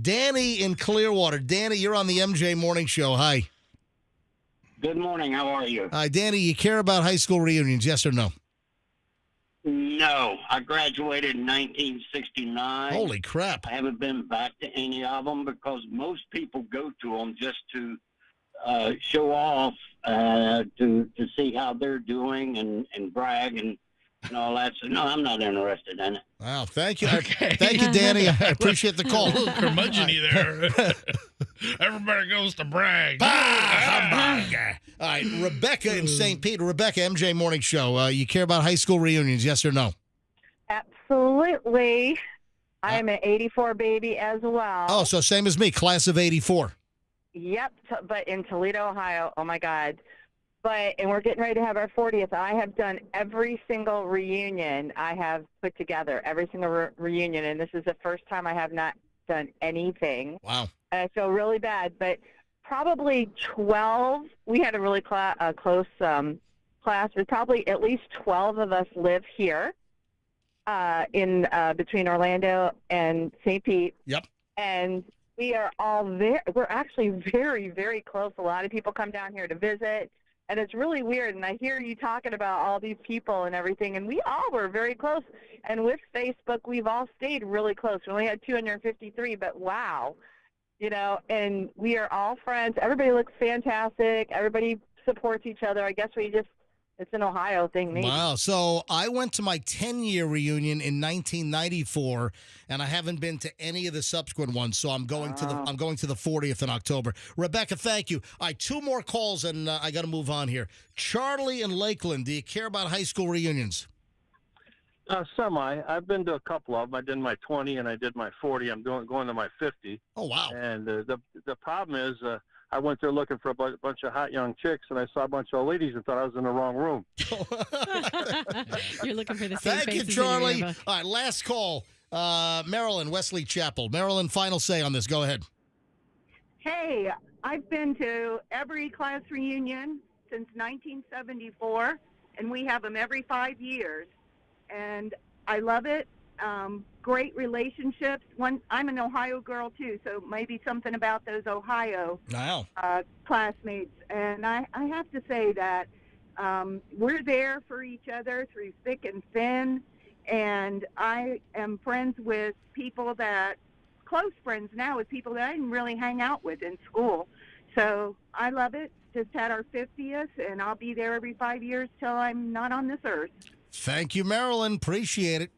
Danny in Clearwater. Danny, you're on the MJ Morning Show. Hi. Good morning. How are you? Hi, Danny. You care about high school reunions, yes or no? No. I graduated in 1969. Holy crap. I haven't been back to any of them because most people go to them just to show off, to see how they're doing and brag and all that. So, no, I'm not interested in it. Wow, thank you. Thank you, Danny. I appreciate the call. A little curmudgeon-y there. Everybody goes to brag. All right, Rebecca in St. Pete. Rebecca, MJ Morning Show. You care about high school reunions, yes or no? Absolutely. I am an 84 baby as well. Oh, so same as me, class of 84. Yep, but in Toledo, Ohio. Oh, my God. And we're getting ready to have our 40th. I have done every single reunion I have put together, every single reunion, and this is the first time I have not done anything. Wow. And I feel really bad, but probably 12. We had a really close class, but probably at least 12 of us live here in between Orlando and St. Pete. Yep. And we are all there. We're actually very, very close. A lot of people come down here to visit. And it's really weird, and I hear you talking about all these people and everything, and we all were very close. And with Facebook, we've all stayed really close. We only had 253, but wow. And we are all friends. Everybody looks fantastic. Everybody supports each other. I guess it's an Ohio thing, maybe. Wow. So I went to my 10-year reunion in 1994, and I haven't been to any of the subsequent ones. So I'm going to the 40th in October. Rebecca, thank you. All right, 2 more calls, and I got to move on here. Charlie in Lakeland, do you care about high school reunions? Semi. I've been to a couple of them. I did my 20 and I did my 40. I'm going to my 50. Oh, wow. And the problem is I went there looking for a bunch of hot young chicks, and I saw a bunch of old ladies and thought I was in the wrong room. You're looking for the same Thank you, faces Charlie. in All your book. right, last call. Marilyn, Wesley Chapel. Marilyn, final say on this. Go ahead. Hey, I've been to every class reunion since 1974, and we have them every 5 years. And I love it. Great relationships. I'm an Ohio girl, too, so maybe something about those Ohio classmates. And I have to say that we're there for each other through thick and thin. And I am friends with people close friends now with people that I didn't really hang out with in school. So I love it. Just had our 50th, and I'll be there every 5 years till I'm not on this earth. Thank you, Marilyn. Appreciate it.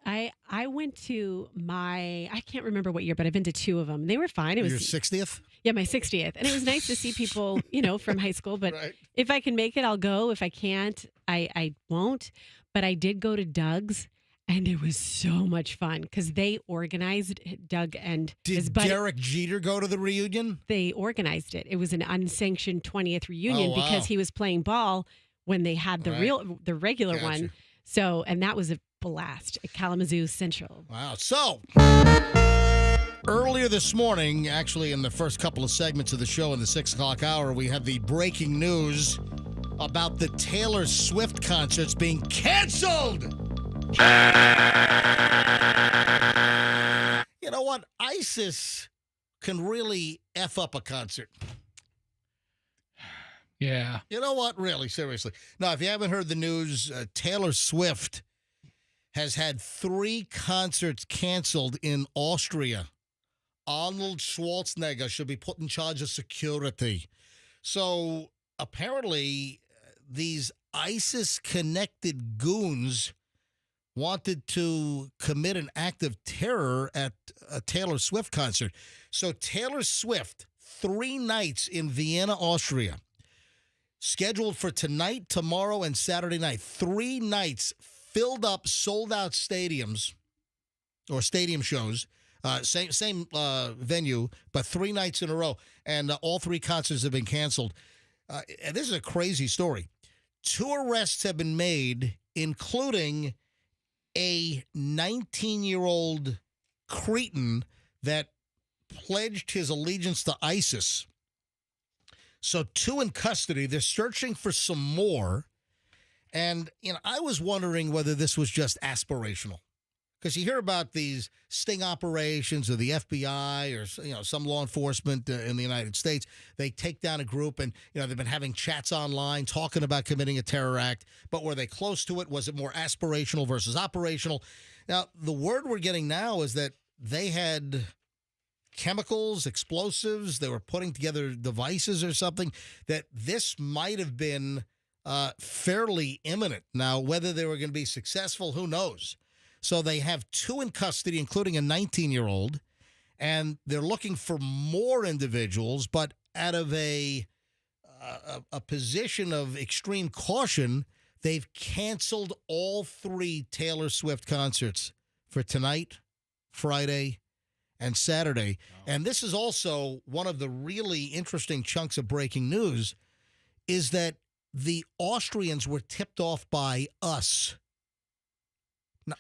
I went to I can't remember what year, but I've been to 2 of them. They were fine. It was your 60th? Yeah, my 60th. And it was nice to see people, from high school. But if I can make it, I'll go. If I can't, I won't. But I did go to Doug's, and it was so much fun because they organized Doug and his buddy. Did Derek Jeter go to the reunion? They organized it. It was an unsanctioned 20th reunion Oh, wow. because he was playing ball when they had the regular Gotcha. one. So, and that was a blast at Kalamazoo Central. Wow. So, earlier this morning, actually in the first couple of segments of the show in the 6 o'clock hour, we had the breaking news about the Taylor Swift concerts being canceled. You know what? ISIS can really F up a concert. Yeah. You know what? Really, seriously. Now, if you haven't heard the news, Taylor Swift has had 3 concerts canceled in Austria. Arnold Schwarzenegger should be put in charge of security. So apparently, these ISIS-connected goons wanted to commit an act of terror at a Taylor Swift concert. So Taylor Swift, 3 nights in Vienna, Austria, scheduled for tonight, tomorrow, and Saturday night. 3 nights, filled up, sold-out stadiums or stadium shows. Same venue, but 3 nights in a row. And all 3 concerts have been canceled. And this is a crazy story. 2 arrests have been made, including a 19-year-old cretin that pledged his allegiance to ISIS. So 2 in custody. They're searching for some more. And, I was wondering whether this was just aspirational. because you hear about these sting operations or the FBI or some law enforcement in the United States. They take down a group, and they've been having chats online talking about committing a terror act. But were they close to it? Was it more aspirational versus operational? Now, the word we're getting now is that they had chemicals, explosives. They were putting together devices or something. That this might have been fairly imminent. Now, whether they were going to be successful, who knows? So they have 2 in custody, including a 19-year-old, and they're looking for more individuals. But out of a position of extreme caution, they've canceled all 3 Taylor Swift concerts for tonight, Friday, and Saturday. And this is also one of the really interesting chunks of breaking news, is that the Austrians were tipped off by us,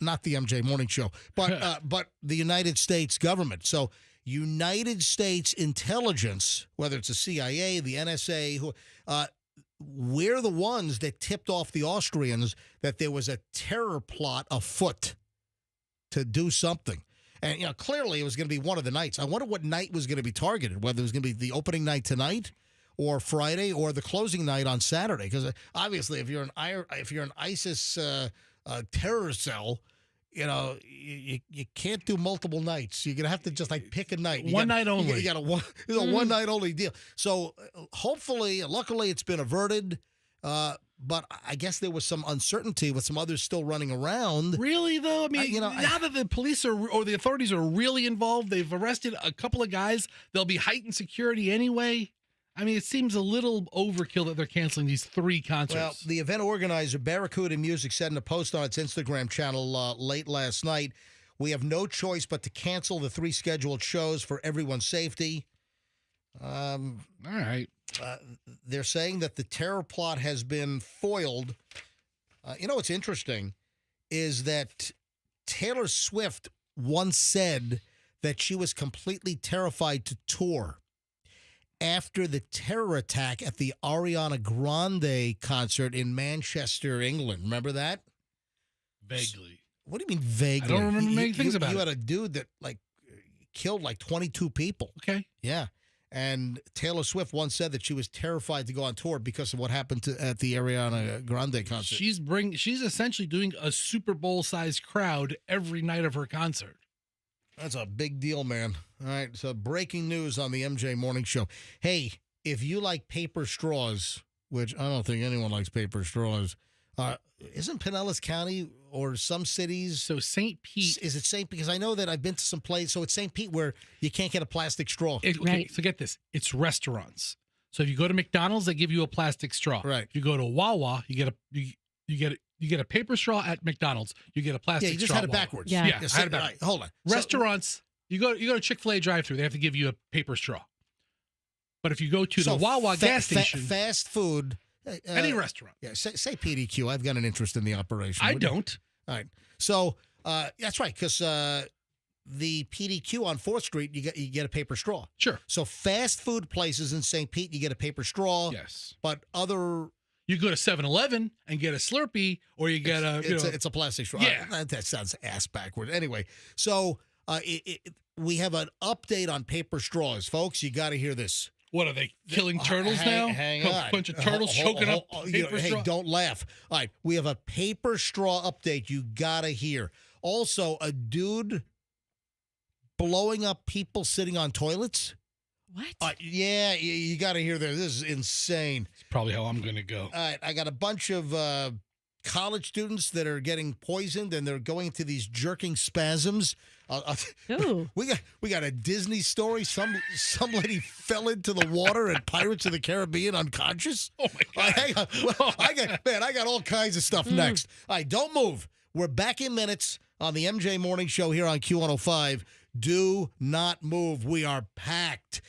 not the MJ Morning Show, but the United States government. So United States intelligence, whether it's the CIA, the NSA, we're the ones that tipped off the Austrians that there was a terror plot afoot to do something. And, clearly it was going to be one of the nights. I wonder what night was going to be targeted, whether it was going to be the opening night tonight or Friday or the closing night on Saturday. Because obviously if you're an ISIS terror cell, you can't do multiple nights. You're going to have to just pick a night. One night only. You got a one night only deal. So hopefully, luckily it's been averted. But I guess there was some uncertainty with some others still running around. Really, though? I mean, now that the police or the authorities are really involved, they've arrested a couple of guys. There'll be heightened security anyway. I mean, it seems a little overkill that they're canceling these 3 concerts. Well, the event organizer, Barracuda Music, said in a post on its Instagram channel late last night, "We have no choice but to cancel the 3 scheduled shows for everyone's safety." All right. They're saying that the terror plot has been foiled. What's interesting is that Taylor Swift once said that she was completely terrified to tour after the terror attack at the Ariana Grande concert in Manchester, England. Remember that? Vaguely. What do you mean vaguely? I don't remember many things about it. You had a dude that killed 22 people. Okay. Yeah. And Taylor Swift once said that she was terrified to go on tour because of what happened at the Ariana Grande concert. She's essentially doing a Super Bowl-sized crowd every night of her concert. That's a big deal, man. All right, so breaking news on the MJ Morning Show. Hey, if you like paper straws, which I don't think anyone likes paper straws, isn't Pinellas County or some cities? So St. Pete. Is it St. Pete? Because I know that I've been to some place. So it's St. Pete where you can't get a plastic straw. Okay, so get this. It's restaurants. So if you go to McDonald's, they give you a plastic straw. Right. If you go to Wawa, you get a paper straw at McDonald's. You get a plastic straw. Yeah, you just had it backwards. Yeah, I had it backwards. Right, hold on. Restaurants, you go to Chick-fil-A drive-thru, they have to give you a paper straw. But if you go to the Wawa gas station, fast food, any restaurant. Yeah, say PDQ. I've got an interest in the operation. I don't. All right. So that's right, because the PDQ on 4th Street, you get a paper straw. Sure. So fast food places in St. Pete, you get a paper straw. Yes. But other... You go to 7-Eleven and get a Slurpee, or you get it's a plastic straw. Yeah. That sounds ass backward. Anyway, so we have an update on paper straws. Folks, you got to hear this. What, are they killing turtles now? Hang on. A bunch of turtles choking up paper straw? Hey, don't laugh. All right, we have a paper straw update you got to hear. Also, a dude blowing up people sitting on toilets. What? Yeah, you got to hear this. This is insane. It's probably how I'm going to go. All right, I got a bunch of college students that are getting poisoned, and they're going into these jerking spasms. Ooh. We got a Disney story. Some lady fell into the water at Pirates of the Caribbean unconscious. Oh my God! Hang on. Well, I got all kinds of stuff next. All right, don't move. We're back in minutes on the MJ Morning Show here on Q105. Do not move. We are packed.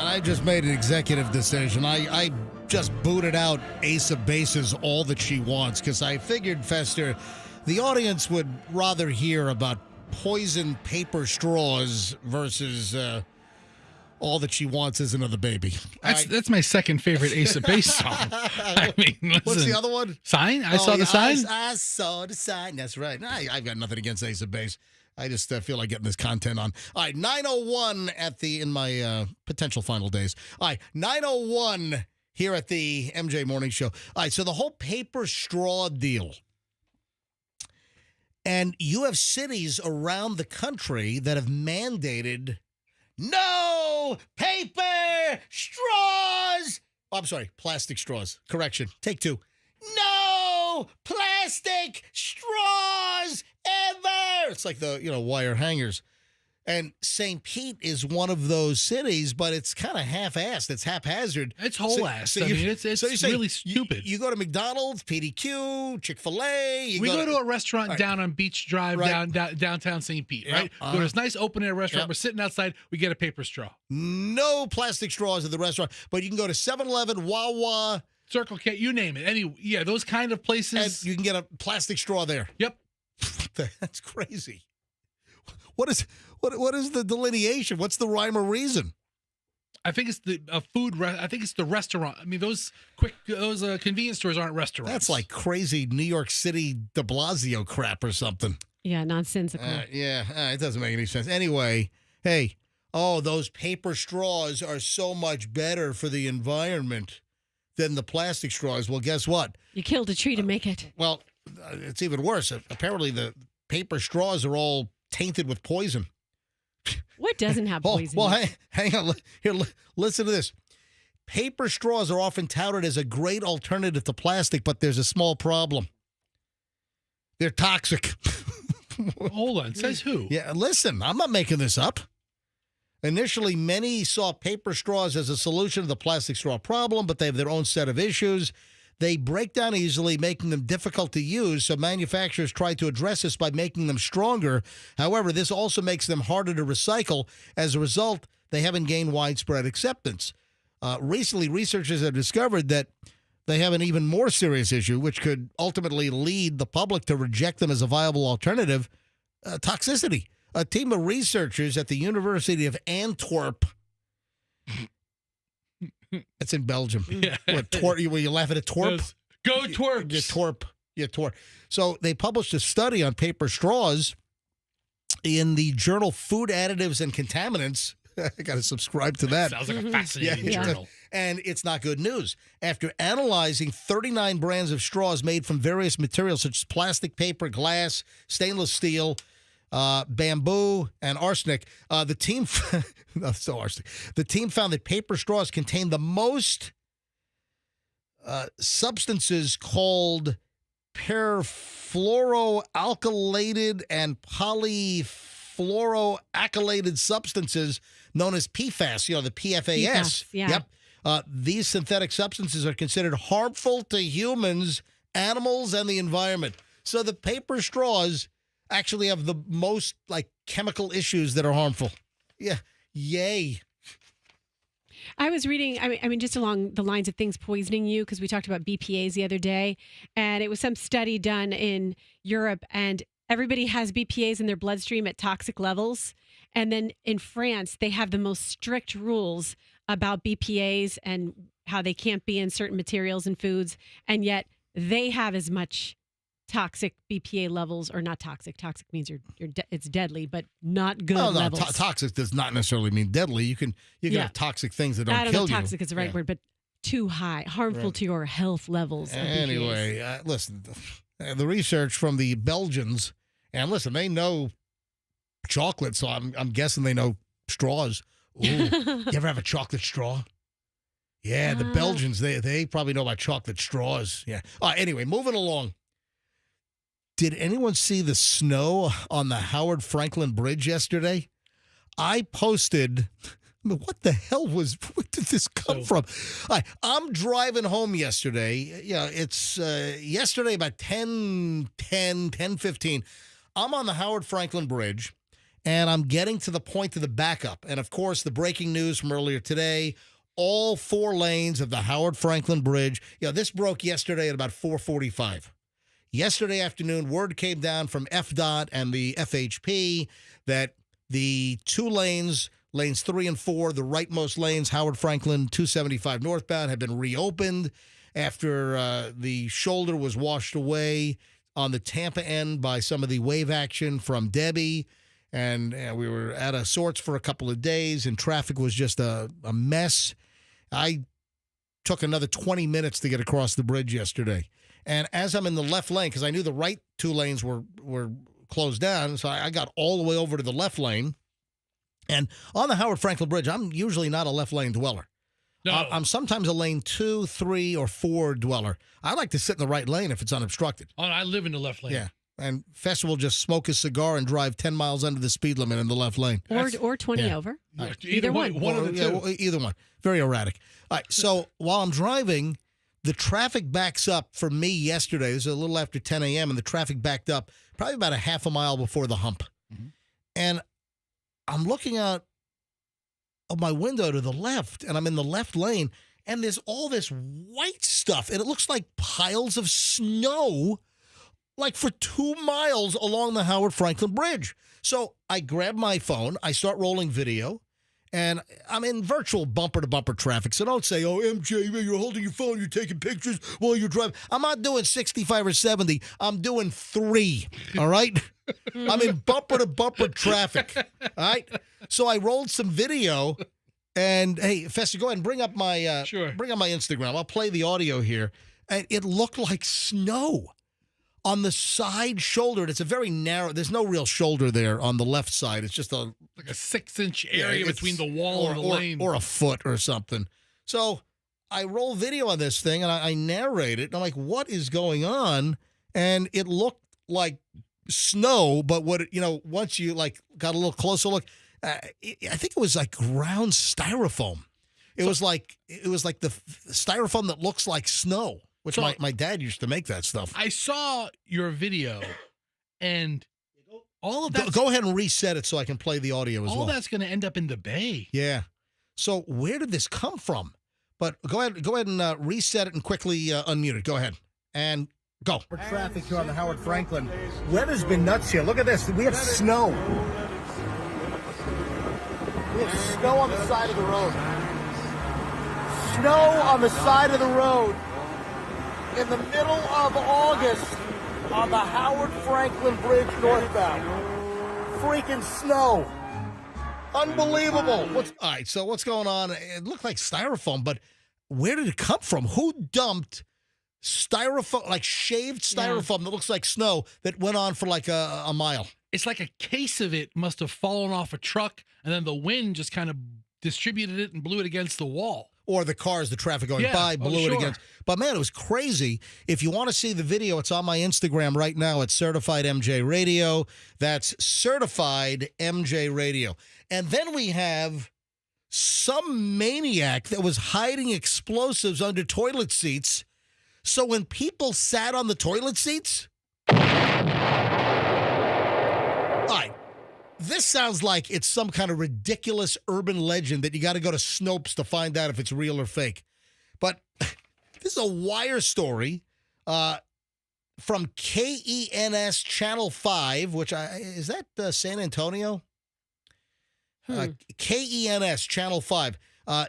I just made an executive decision. I just booted out Ace of Bases, All That She Wants, because I figured, Fester, the audience would rather hear about poison paper straws versus All That She Wants Is Another Baby. That's my second favorite Ace of Base song. I mean, listen. What's the other one? Sign? I saw the sign? I saw the sign. That's right. I've got nothing against Ace of Base. I just feel like getting this content on. All right, 9:01 in my potential final days. All right, 9:01 here at the MJ Morning Show. All right, so the whole paper straw deal. And you have cities around the country that have mandated no paper straws. Oh, I'm sorry, plastic straws. Correction. Take two. No plastic straws ever. It's like the, wire hangers. And St. Pete is one of those cities, but it's kind of half-assed. It's haphazard. It's whole-assed. I mean, it's really stupid. You go to McDonald's, PDQ, Chick-fil-A. We go to a restaurant down on Beach Drive, downtown St. Pete, right? Go to this nice open-air restaurant. We're sitting outside. We get a paper straw. No plastic straws at the restaurant, but you can go to 7-Eleven, Wawa, Circle K, you name it. Those kind of places. And you can get a plastic straw there. Yep. That's crazy. What is the delineation? What's the rhyme or reason? I think it's I think it's the restaurant. I mean, those convenience stores aren't restaurants. That's like crazy New York City de Blasio crap or something. Yeah, nonsensical. It doesn't make any sense. Anyway, hey, those paper straws are so much better for the environment than the plastic straws. Well, guess what? You killed a tree to make it. Well, it's even worse. Apparently, the paper straws are all tainted with poison. What doesn't have poison? Well, hang on. Here, listen to this. Paper straws are often touted as a great alternative to plastic, but there's a small problem. They're toxic. Hold on. Says who? Yeah, listen, I'm not making this up. Initially, many saw paper straws as a solution to the plastic straw problem, but they have their own set of issues. They break down easily, making them difficult to use, so manufacturers try to address this by making them stronger. However, this also makes them harder to recycle. As a result, they haven't gained widespread acceptance. Recently, researchers have discovered that they have an even more serious issue, which could ultimately lead the public to reject them as a viable alternative: toxicity. A team of researchers at the University of Antwerp. It's in Belgium. Yeah. Were you laughing at twerp? Yes. Go twerps. You twerp. So they published a study on paper straws in the journal Food Additives and Contaminants. I got to subscribe to that. Sounds like a fascinating journal. And it's not good news. After analyzing 39 brands of straws made from various materials such as plastic, paper, glass, stainless steel, bamboo, and arsenic, the team the team found that paper straws contain the most substances called perfluoroalkylated and polyfluoroalkylated substances known as PFAS, the PFAS. PFAS, yeah. Yep. These synthetic substances are considered harmful to humans, animals, and the environment. So the paper straws actually have the most chemical issues that are harmful. Yeah. Yay. I was reading, I mean, just along the lines of things poisoning you, because we talked about BPAs the other day, and it was some study done in Europe, and everybody has BPAs in their bloodstream at toxic levels. And then in France, they have the most strict rules about BPAs and how they can't be in certain materials and foods, and yet they have as much toxic BPA levels, or not toxic. Toxic means it's deadly, but not good levels. Toxic does not necessarily mean deadly. You can have toxic things that don't I don't kill know you. toxic is the right word, but too high, harmful to your health levels. Anyway, listen, the research from the Belgians, and listen, they know chocolate, so I'm guessing they know straws. Ooh, you ever have a chocolate straw? Yeah, the Belgians, they probably know about chocolate straws. Yeah. Anyway, moving along. Did anyone see the snow on the Howard Franklin Bridge yesterday? I posted, what the hell where did this come from? I'm driving home yesterday. Yeah, it's yesterday about 10:15. I'm on the Howard Franklin Bridge, and I'm getting to the point of the backup. And, of course, the breaking news from earlier today, all 4 lanes of the Howard Franklin Bridge. This broke yesterday at about 4:45. Yesterday afternoon, word came down from FDOT and the FHP that the 2 lanes, lanes 3 and 4, the rightmost lanes, Howard Franklin 275 northbound, have been reopened after the shoulder was washed away on the Tampa end by some of the wave action from Debbie. And we were out of sorts for a couple of days, and traffic was just a mess. I took another 20 minutes to get across the bridge yesterday. And as I'm in the left lane, because I knew the right 2 lanes were closed down, so I got all the way over to the left lane. And on the Howard Franklin Bridge, I'm usually not a left lane dweller. No. I'm sometimes a lane 2, 3, or 4 dweller. I like to sit in the right lane if it's unobstructed. Oh, I live in the left lane. Yeah. And Fester will just smoke a cigar and drive 10 miles under the speed limit in the left lane. Or 20 over. Right. Either one. One of the two. Either one. Very erratic. All right. So while I'm driving, the traffic backs up for me yesterday. It was a little after 10 a.m., and the traffic backed up probably about a half a mile before the hump. Mm-hmm. And I'm looking out of my window to the left, and I'm in the left lane, and there's all this white stuff, and it looks like piles of snow, like for 2 miles along the Howard Franklin Bridge. So I grab my phone, I start rolling video, and I'm in virtual bumper-to-bumper traffic. So don't say, oh, MJ, you're holding your phone, you're taking pictures while you're driving. I'm not doing 65 or 70. I'm doing 3, all right? I'm in bumper-to-bumper traffic, all right? So I rolled some video, and, hey, Fester, go ahead and bring up my Instagram. I'll play the audio here. And it looked like snow on the side shoulder. It's a very narrow, there's no real shoulder there on the left side. It's just like a 6-inch area between the wall and the lane. Or a foot or something. So I roll video on this thing, and I narrate it. And I'm like, what is going on? And it looked like snow, but once you got a little closer look, I think it was like ground styrofoam. It was like the styrofoam that looks like snow. Which my dad used to make that stuff. I saw your video, and all of that. Go ahead and reset it so I can play the audio as well. All that's going to end up in the bay. Yeah. So where did this come from? But go ahead and reset it and quickly unmute it. Go ahead and go. Traffic here on the Howard Franklin. Weather's been nuts here. Look at this. We have snow. We have snow on the side of the road. Snow on the side of the road. In the middle of August on the Howard Franklin Bridge northbound. Freaking snow. Unbelievable. All right, so what's going on? It looked like styrofoam, but where did it come from? Who dumped styrofoam, like shaved styrofoam that looks like snow that went on for like a mile? It's like a case of it must have fallen off a truck, and then the wind just kind of distributed it and blew it against the wall. Or the cars, the traffic going by, blew it against. But, man, it was crazy. If you want to see the video, it's on my Instagram right now at Certified MJ Radio. That's Certified MJ Radio. And then we have some maniac that was hiding explosives under toilet seats. So when people sat on the toilet seats... All right. This sounds like it's some kind of ridiculous urban legend that you got to go to Snopes to find out if it's real or fake. But this is a Wire story from KENS Channel 5, which is that San Antonio? KENS Channel 5.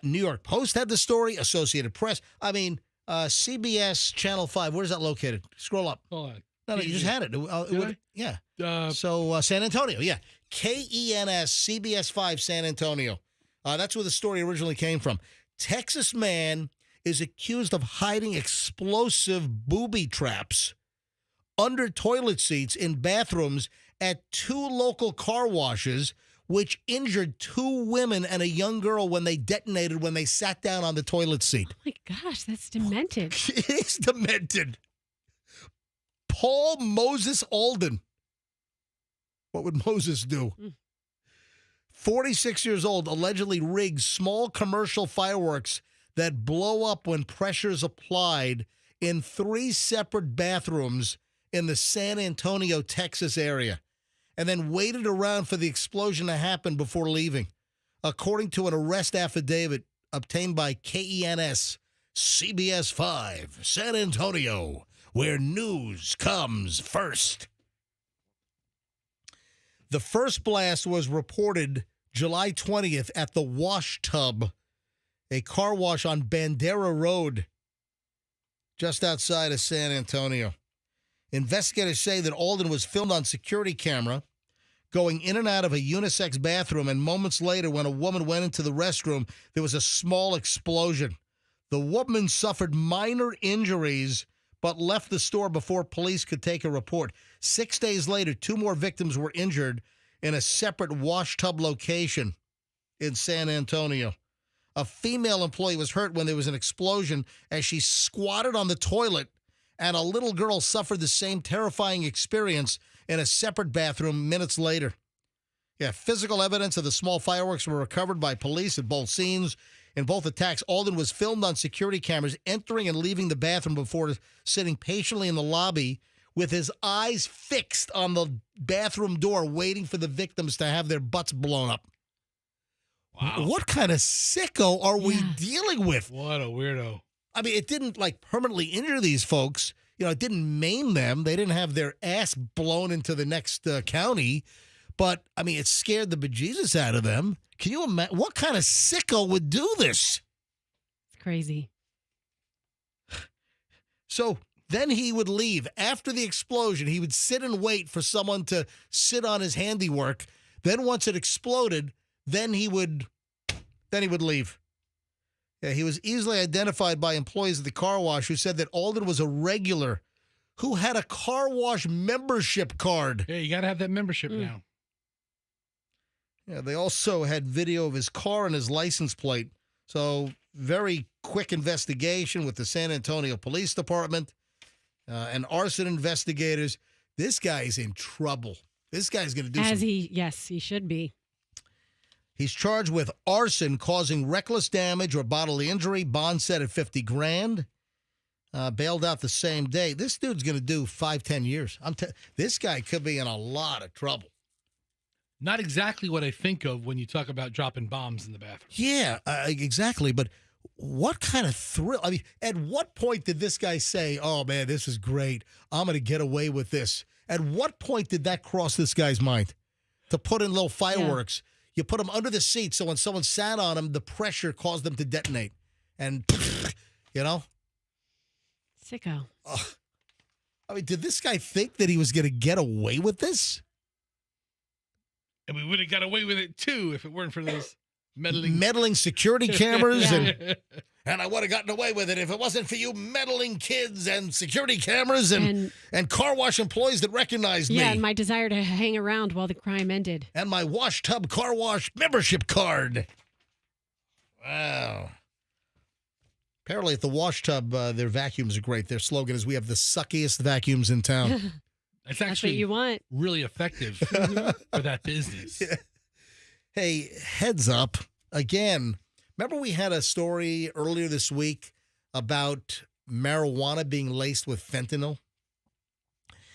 New York Post had the story, Associated Press. I mean, CBS Channel 5. Where's that located? Scroll up. Hold on. No, you just had it. Yeah. So San Antonio, yeah. KENS, CBS 5, San Antonio. That's where the story originally came from. Texas man is accused of hiding explosive booby traps under toilet seats in bathrooms at 2 local car washes, which injured 2 women and a young girl when they detonated when they sat down on the toilet seat. Oh, my gosh, that's demented. It is demented. Paul Moses Alden. What would Moses do? 46 years old, allegedly rigged small commercial fireworks that blow up when pressure is applied in 3 separate bathrooms in the San Antonio, Texas area, and then waited around for the explosion to happen before leaving, according to an arrest affidavit obtained by KENS CBS 5, San Antonio, where news comes first. The first blast was reported July 20th at the Wash Tub, a car wash on Bandera Road, just outside of San Antonio. Investigators say that Alden was filmed on security camera going in and out of a unisex bathroom, and moments later, when a woman went into the restroom, there was a small explosion. The woman suffered minor injuries but left the store before police could take a report. 6 days later, 2 more victims were injured in a separate wash tub location in San Antonio. A female employee was hurt when there was an explosion as she squatted on the toilet, and a little girl suffered the same terrifying experience in a separate bathroom minutes later. Yeah, physical evidence of the small fireworks were recovered by police at both scenes. In both attacks, Alden was filmed on security cameras entering and leaving the bathroom before sitting patiently in the lobby with his eyes fixed on the bathroom door, waiting for the victims to have their butts blown up. Wow. What kind of sicko are we dealing with? What a weirdo. I mean, it didn't like permanently injure these folks. You know, it didn't maim them. They didn't have their ass blown into the next county. But, I mean, it scared the bejesus out of them. Can you imagine? What kind of sicko would do this? It's crazy. So then he would leave. After the explosion, he would sit and wait for someone to sit on his handiwork. Then once it exploded, then he would leave. Yeah, he was easily identified by employees of the car wash who said that Alden was a regular who had a car wash membership card. Yeah, you got to have that membership now. Yeah, they also had video of his car and his license plate. So very quick investigation with the San Antonio Police Department and arson investigators. This guy's in trouble. This guy's going to do he should be. He's charged with arson causing reckless damage or bodily injury. Bond set at $50,000. Bailed out the same day. This dude's going to do 5-10 years. This guy could be in a lot of trouble. Not exactly what I think of when you talk about dropping bombs in the bathroom. Yeah, exactly. But what kind of thrill? I mean, at what point did this guy say, oh, man, this is great. I'm going to get away with this? At what point did that cross this guy's mind? To put in little fireworks. Yeah. You put them under the seat so when someone sat on them, the pressure caused them to detonate. And, you know? Sicko. I mean, did this guy think that he was going to get away with this? And we would have got away with it, too, if it weren't for those meddling security cameras. And I would have gotten away with it if it wasn't for you meddling kids and security cameras and car wash employees that recognized me. Yeah, and my desire to hang around while the crime ended. And my wash tub car wash membership card. Wow. Apparently at the wash tub, their vacuums are great. Their slogan is, "We have the suckiest vacuums in town." It's actually what you want. Really effective for that business. Yeah. Hey, heads up. Again, remember we had a story earlier this week about marijuana being laced with fentanyl?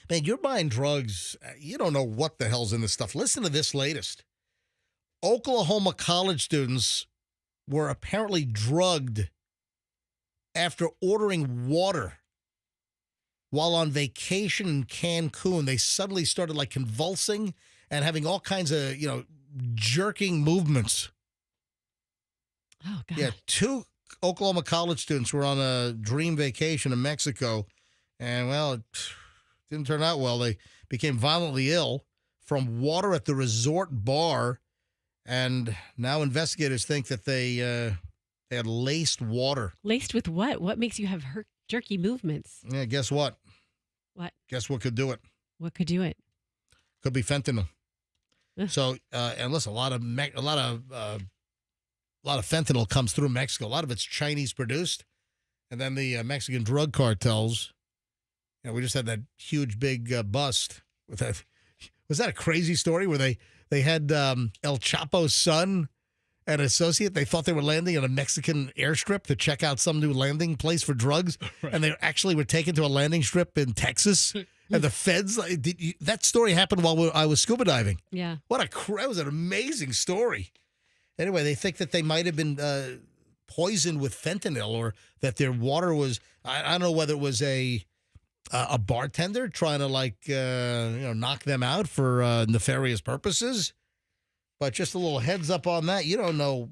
Man, you're buying drugs. You don't know what the hell's in this stuff. Listen to this latest. Oklahoma college students were apparently drugged after ordering water while on vacation in Cancun. They suddenly started like convulsing and having all kinds of, jerking movements. Oh, God. Yeah, 2 Oklahoma college students were on a dream vacation in Mexico, and, well, it didn't turn out well. They became violently ill from water at the resort bar, and now investigators think that they had laced water. Laced with what? What makes you have jerky movements? Yeah, guess what? What? Guess what could do it? What could do it? Could be fentanyl. So, and listen, a lot of fentanyl comes through Mexico. A lot of it's Chinese produced, and then the Mexican drug cartels. We just had that huge big bust with that. Was that a crazy story where they had El Chapo's son and associate? They thought they were landing at a Mexican airstrip to check out some new landing place for drugs, right. And they actually were taken to a landing strip in Texas. And the feds, that story happened while I was scuba diving. Yeah. That was an amazing story. Anyway, they think that they might have been poisoned with fentanyl, or that their water was, I don't know whether it was a bartender trying to knock them out for nefarious purposes. But just a little heads up on that. You don't know.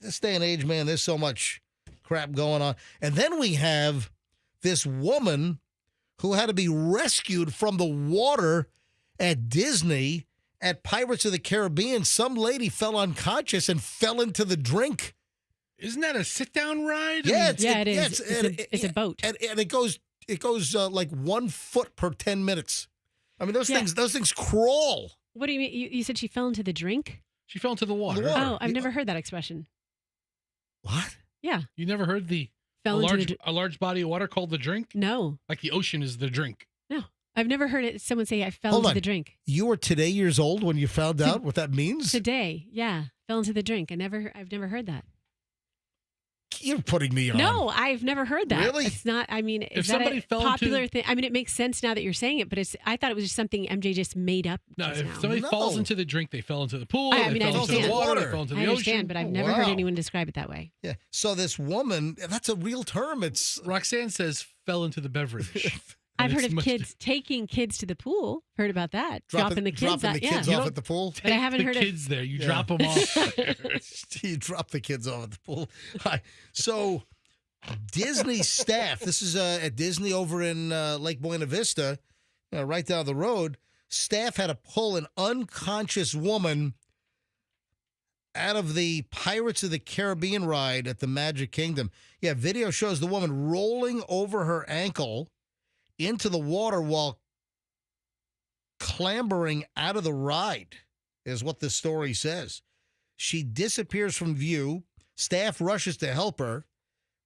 This day and age, man, there's so much crap going on. And then we have this woman who had to be rescued from the water at Disney at Pirates of the Caribbean. Some lady fell unconscious and fell into the drink. Isn't that a sit-down ride? Yeah, it is. It's a boat. And it goes like 1 foot per 10 minutes. I mean, those things crawl. What do you mean? You said she fell into the drink? She fell into the water. Oh, I've never heard that expression. What? Yeah. You never heard a large body of water called the drink? No. Like the ocean is the drink. No. I've never heard someone say I fell into the drink. You were today years old when you found out what that means? Today, yeah. Fell into the drink. I've never heard that. You're putting me on. No, I've never heard that. Really? It's not, is that a popular thing? I mean, it makes sense now that you're saying it, but I thought it was just something MJ just made up. No, if somebody falls into the drink, they fell into the pool, I fell into the water, they fell into the ocean. I understand, but I've never heard anyone describe it that way. Yeah. So this woman, that's a real term. It's Roxanne says fell into the beverage. I've heard of kids taking kids to the pool. Heard about that. Dropping the kids off at the pool. But I haven't heard of kids there. You drop them off. You drop the kids off at the pool. So Disney staff, this is at Disney over in Lake Buena Vista, right down the road. Staff had to pull an unconscious woman out of the Pirates of the Caribbean ride at the Magic Kingdom. Yeah, video shows the woman rolling over her ankle into the water while clambering out of the ride, is what the story says. She disappears from view. Staff rushes to help her.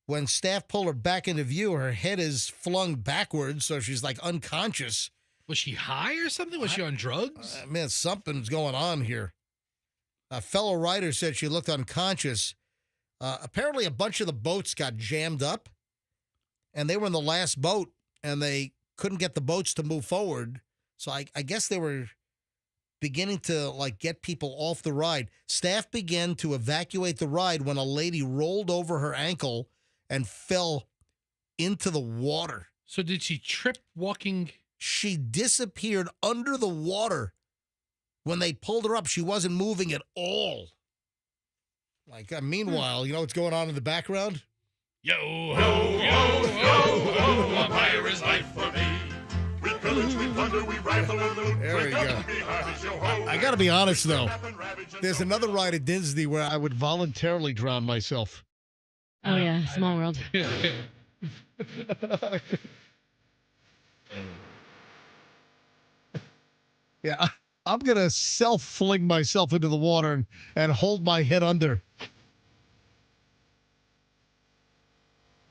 When staff pull her back into view, her head is flung backwards, so she's like unconscious. Was she high or something? Was she on drugs? Man, something's going on here. A fellow rider said she looked unconscious. Apparently, a bunch of the boats got jammed up, and they were in the last boat, and they couldn't get the boats to move forward. So I guess they were beginning to get people off the ride. Staff began to evacuate the ride when a lady rolled over her ankle and fell into the water. So did she trip walking? She disappeared under the water. When they pulled her up, she wasn't moving at all. Meanwhile, you know what's going on in the background? Yo, ho, yo, ho, ho, a pirate's life for me. We There we go. I got to be honest, though. There's another ride at Disney where I would voluntarily drown myself. Oh, yeah. Small world. Yeah, I'm going to self-fling myself into the water and hold my head under.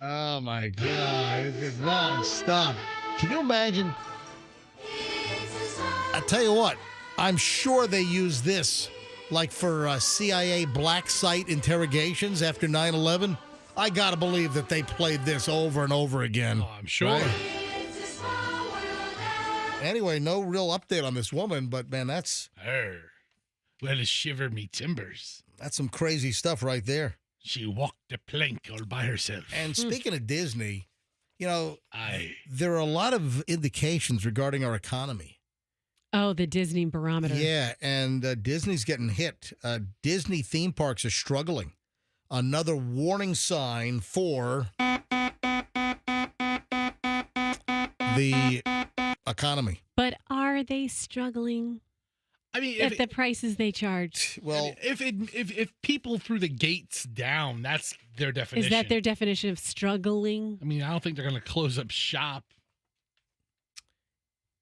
Oh, my God. It's non-stop. Can you imagine? I tell you what, I'm sure they use this like for CIA black site interrogations after 9/11. I got to believe that they played this over and over again. Oh, I'm sure. Right? Anyway, no real update on this woman, but man, that's well, to shiver me timbers. That's some crazy stuff right there. She walked the plank all by herself. And speaking of Disney, you know, there are a lot of indications regarding our economy. Oh, the Disney barometer. Yeah, and Disney's getting hit. Disney theme parks are struggling. Another warning sign for the economy. But are they struggling? I mean, at the prices they charge. Well, if people threw the gates down, that's their definition. Is that their definition of struggling? I mean, I don't think they're going to close up shop.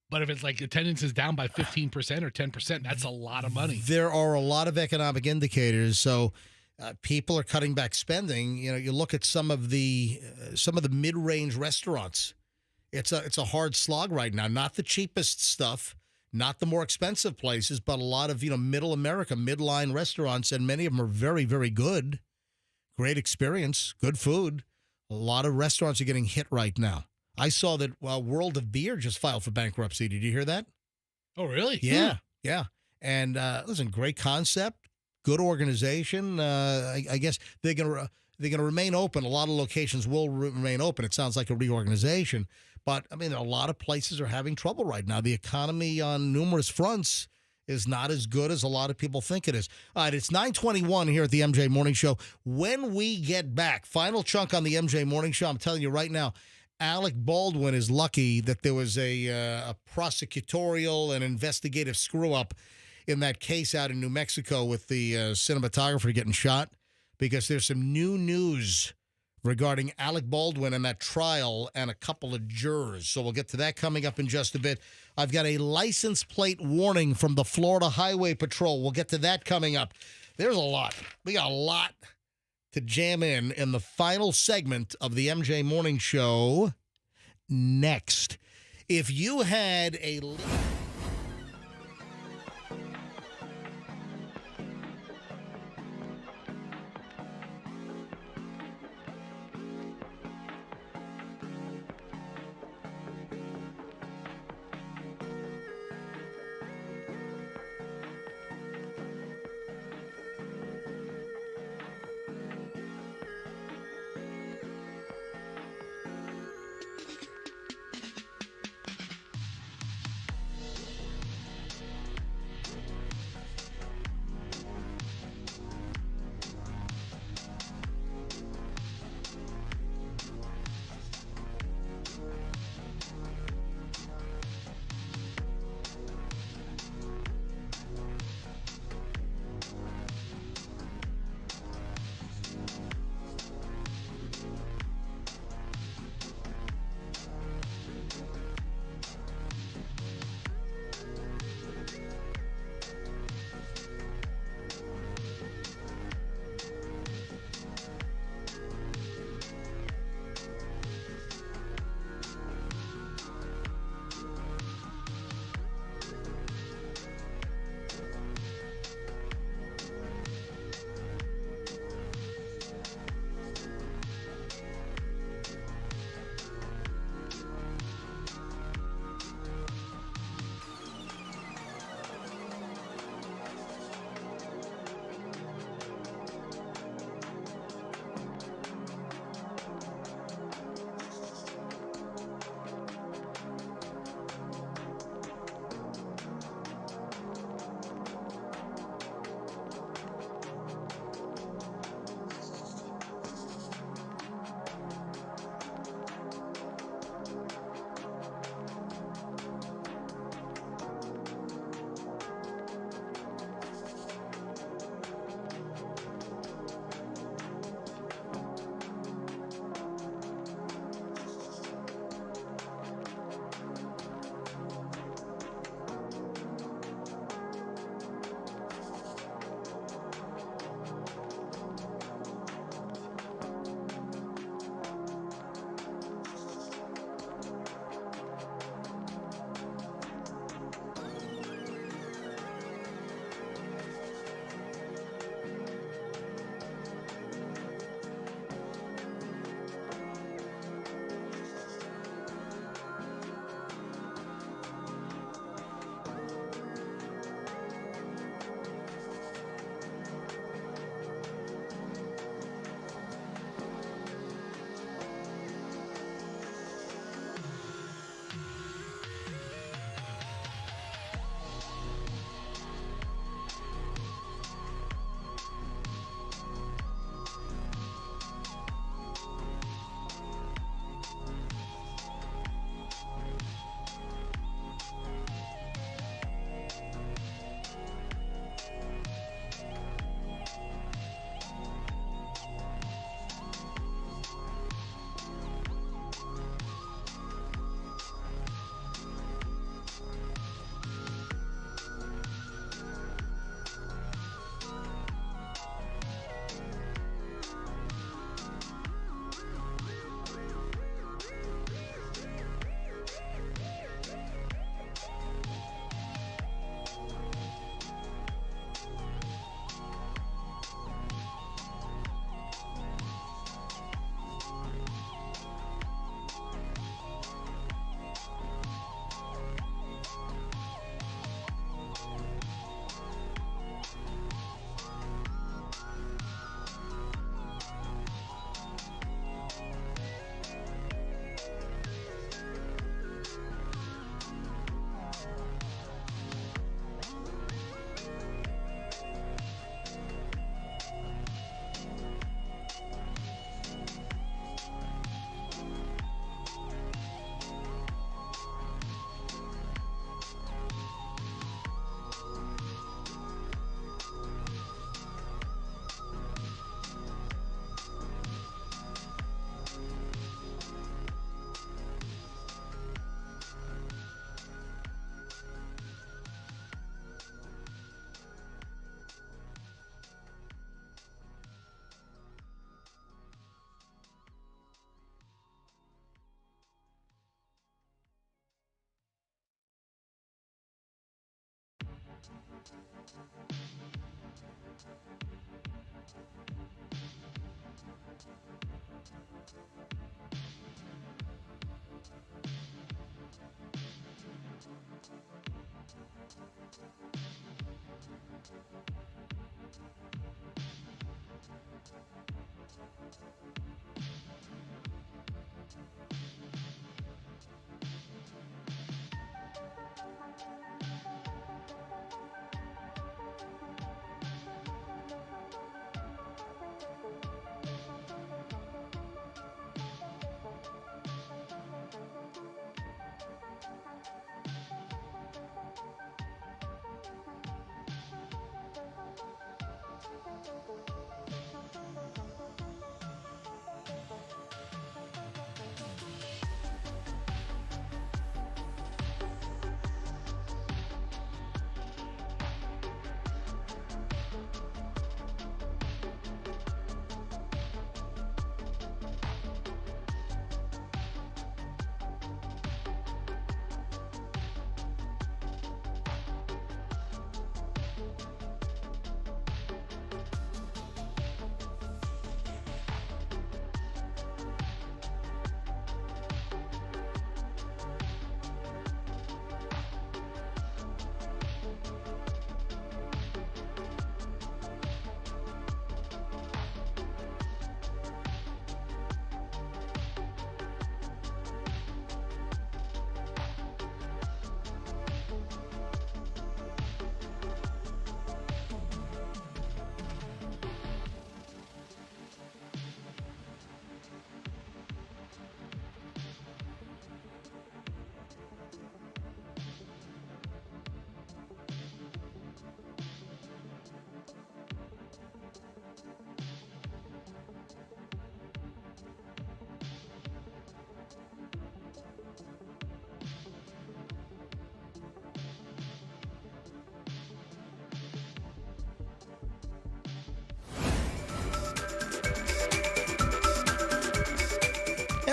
But if it's like attendance is down by 15% or 10%, that's a lot of money. There are a lot of economic indicators. So people are cutting back spending. You know, you look at some of the mid-range restaurants. It's a hard slog right now. Not the cheapest stuff, not the more expensive places, but a lot of, middle America, midline restaurants, and many of them are very, very good. Great experience, good food. A lot of restaurants are getting hit right now. I saw that World of Beer just filed for bankruptcy. Did you hear that? Oh, really? Yeah, yeah. And listen, great concept, good organization. I guess they're gonna remain open. A lot of locations will remain open. It sounds like a reorganization, but I mean, a lot of places are having trouble right now. The economy on numerous fronts is not as good as a lot of people think it is. All right, it's 9:21 here at the MJ Morning Show. When we get back, final chunk on the MJ Morning Show. I'm telling you right now. Alec Baldwin is lucky that there was a prosecutorial and investigative screw-up in that case out in New Mexico with the cinematographer getting shot, because there's some new news regarding Alec Baldwin and that trial and a couple of jurors. So we'll get to that coming up in just a bit. I've got a license plate warning from the Florida Highway Patrol. We'll get to that coming up. There's a lot. We got a lot to jam in the final segment of the MJ Morning Show next. If you had a...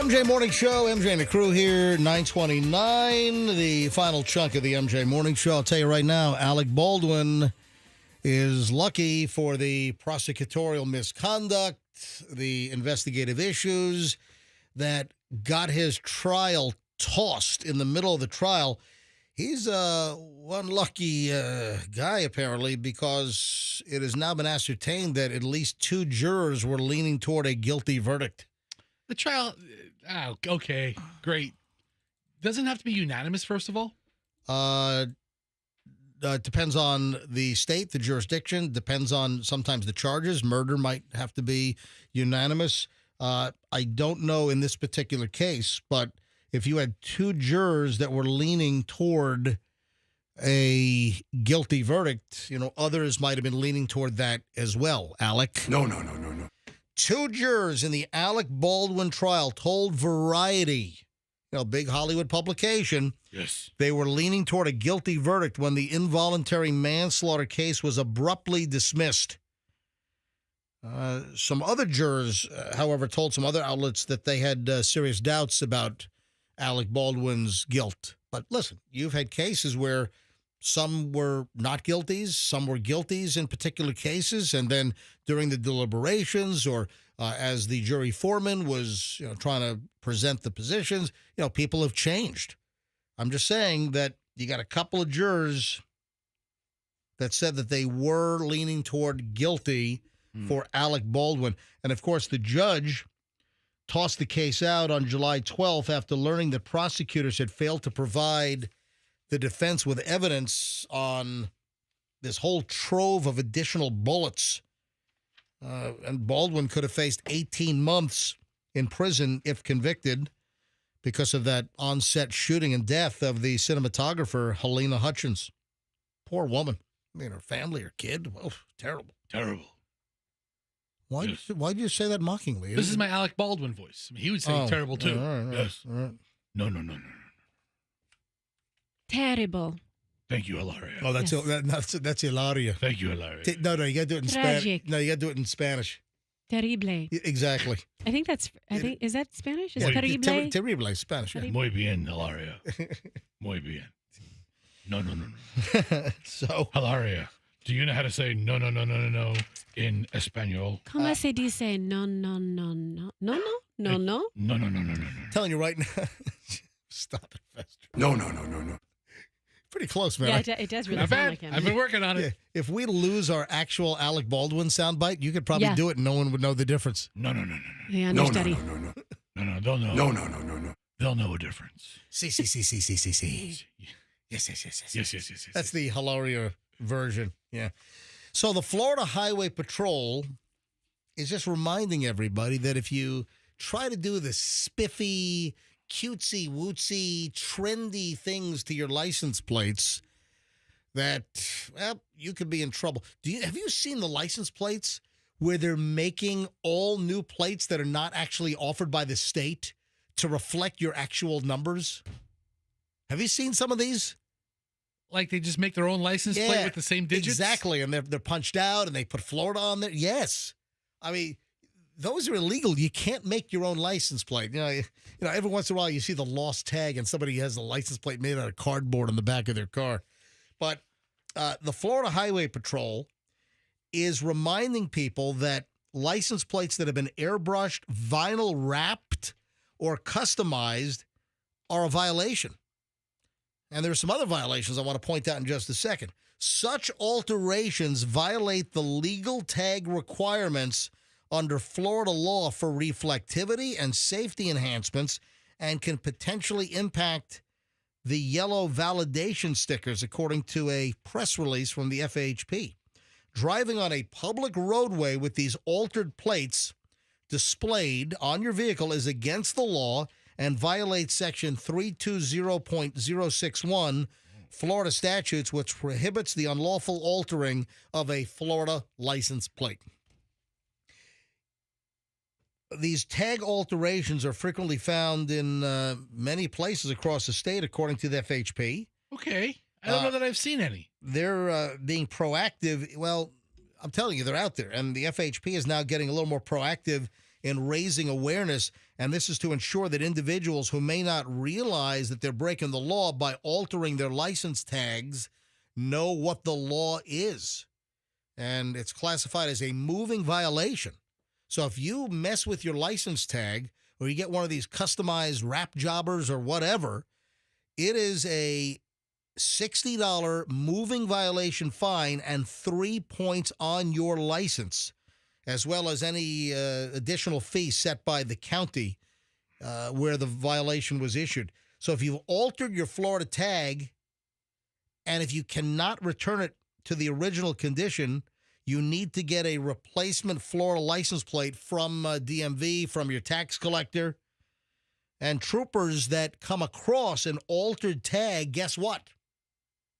MJ Morning Show, MJ and the crew here, 9:29, the final chunk of the MJ Morning Show. I'll tell you right now, Alec Baldwin is lucky for the prosecutorial misconduct, the investigative issues that got his trial tossed in the middle of the trial. He's one lucky guy, apparently, because it has now been ascertained that at least 2 jurors were leaning toward a guilty verdict. The trial, okay, great. Doesn't have to be unanimous, first of all? Depends on the state, the jurisdiction, depends on sometimes the charges. Murder might have to be unanimous. I don't know in this particular case, but if you had 2 jurors that were leaning toward a guilty verdict, others might have been leaning toward that as well, Alec. No. 2 jurors in the Alec Baldwin trial told Variety, big Hollywood publication, yes, they were leaning toward a guilty verdict when the involuntary manslaughter case was abruptly dismissed. Some other jurors, however, told some other outlets that they had serious doubts about Alec Baldwin's guilt. But listen, you've had cases where some were not guilties, some were guilties in particular cases, and then during the deliberations or as the jury foreman was trying to present the positions, people have changed. I'm just saying that you got a couple of jurors that said that they were leaning toward guilty for Alec Baldwin. And, of course, the judge tossed the case out on July 12th after learning that prosecutors had failed to provide the defense with evidence on this whole trove of additional bullets. And Baldwin could have faced 18 months in prison if convicted because of that on-set shooting and death of the cinematographer, Helena Hutchins. Poor woman. I mean, her family, her kid. Well, terrible. Terrible. Why do you say that mockingly? This is my Alec Baldwin voice. I mean, he would say terrible, too. All right, yes. All right. No. Terrible. Thank you, Hilaria. Oh, that's Hilaria. Thank you, Hilaria. No, you got to do it in Spanish. Tragic. No, you got to do it in Spanish. Terrible. Exactly. Is that Spanish? Is Muy- terrible? Terrible, Spanish. Yeah. Muy bien, Hilaria. Muy bien. No. So, Hilaria, do you know how to say no in Espanol? ¿Cómo se dice no? No. Telling you right now. Stop it, Fester. No. Pretty close, man. Yeah, it does really Not sound bad. like him. I've been working on it. Yeah, if we lose our actual Alec Baldwin soundbite, you could probably Yeah. do it and no one would know the difference. No. The understudy. No, they'll know. No. They'll know a difference. See. Yes. That's the Hilaria version. Yeah. So the Florida Highway Patrol is just reminding everybody that if you try to do the spiffy, cutesy, wootsy, trendy things to your license plates, that, well, you could be in trouble. Have you seen the license plates where they're making all new plates that are not actually offered by the state to reflect your actual numbers? Have you seen some of these? Like they just make their own license plate with the same digits? Exactly, and they're punched out, and they put Florida on there. Yes. I mean, those are illegal. You can't make your own license plate. You know, every once in a while you see the lost tag and somebody has a license plate made out of cardboard on the back of their car. But the Florida Highway Patrol is reminding people that license plates that have been airbrushed, vinyl wrapped, or customized are a violation. And there are some other violations I want to point out in just a second. Such alterations violate the legal tag requirements under Florida law for reflectivity and safety enhancements and can potentially impact the yellow validation stickers, according to a press release from the FHP. Driving on a public roadway with these altered plates displayed on your vehicle is against the law and violates Section 320.061 Florida statutes, which prohibits the unlawful altering of a Florida license plate. These tag alterations are frequently found in many places across the state, according to the FHP. Okay. I don't know that I've seen any. They're being proactive. Well, I'm telling you, they're out there. And the FHP is now getting a little more proactive in raising awareness. And this is to ensure that individuals who may not realize that they're breaking the law by altering their license tags know what the law is. And it's classified as a moving violation. So if you mess with your license tag or you get one of these customized wrap jobbers or whatever, it is a $60 moving violation fine and 3 points on your license, as well as any additional fee set by the county where the violation was issued. So if you've altered your Florida tag and if you cannot return it to the original condition, you need to get a replacement Florida license plate from DMV, from your tax collector. And troopers that come across an altered tag, guess what?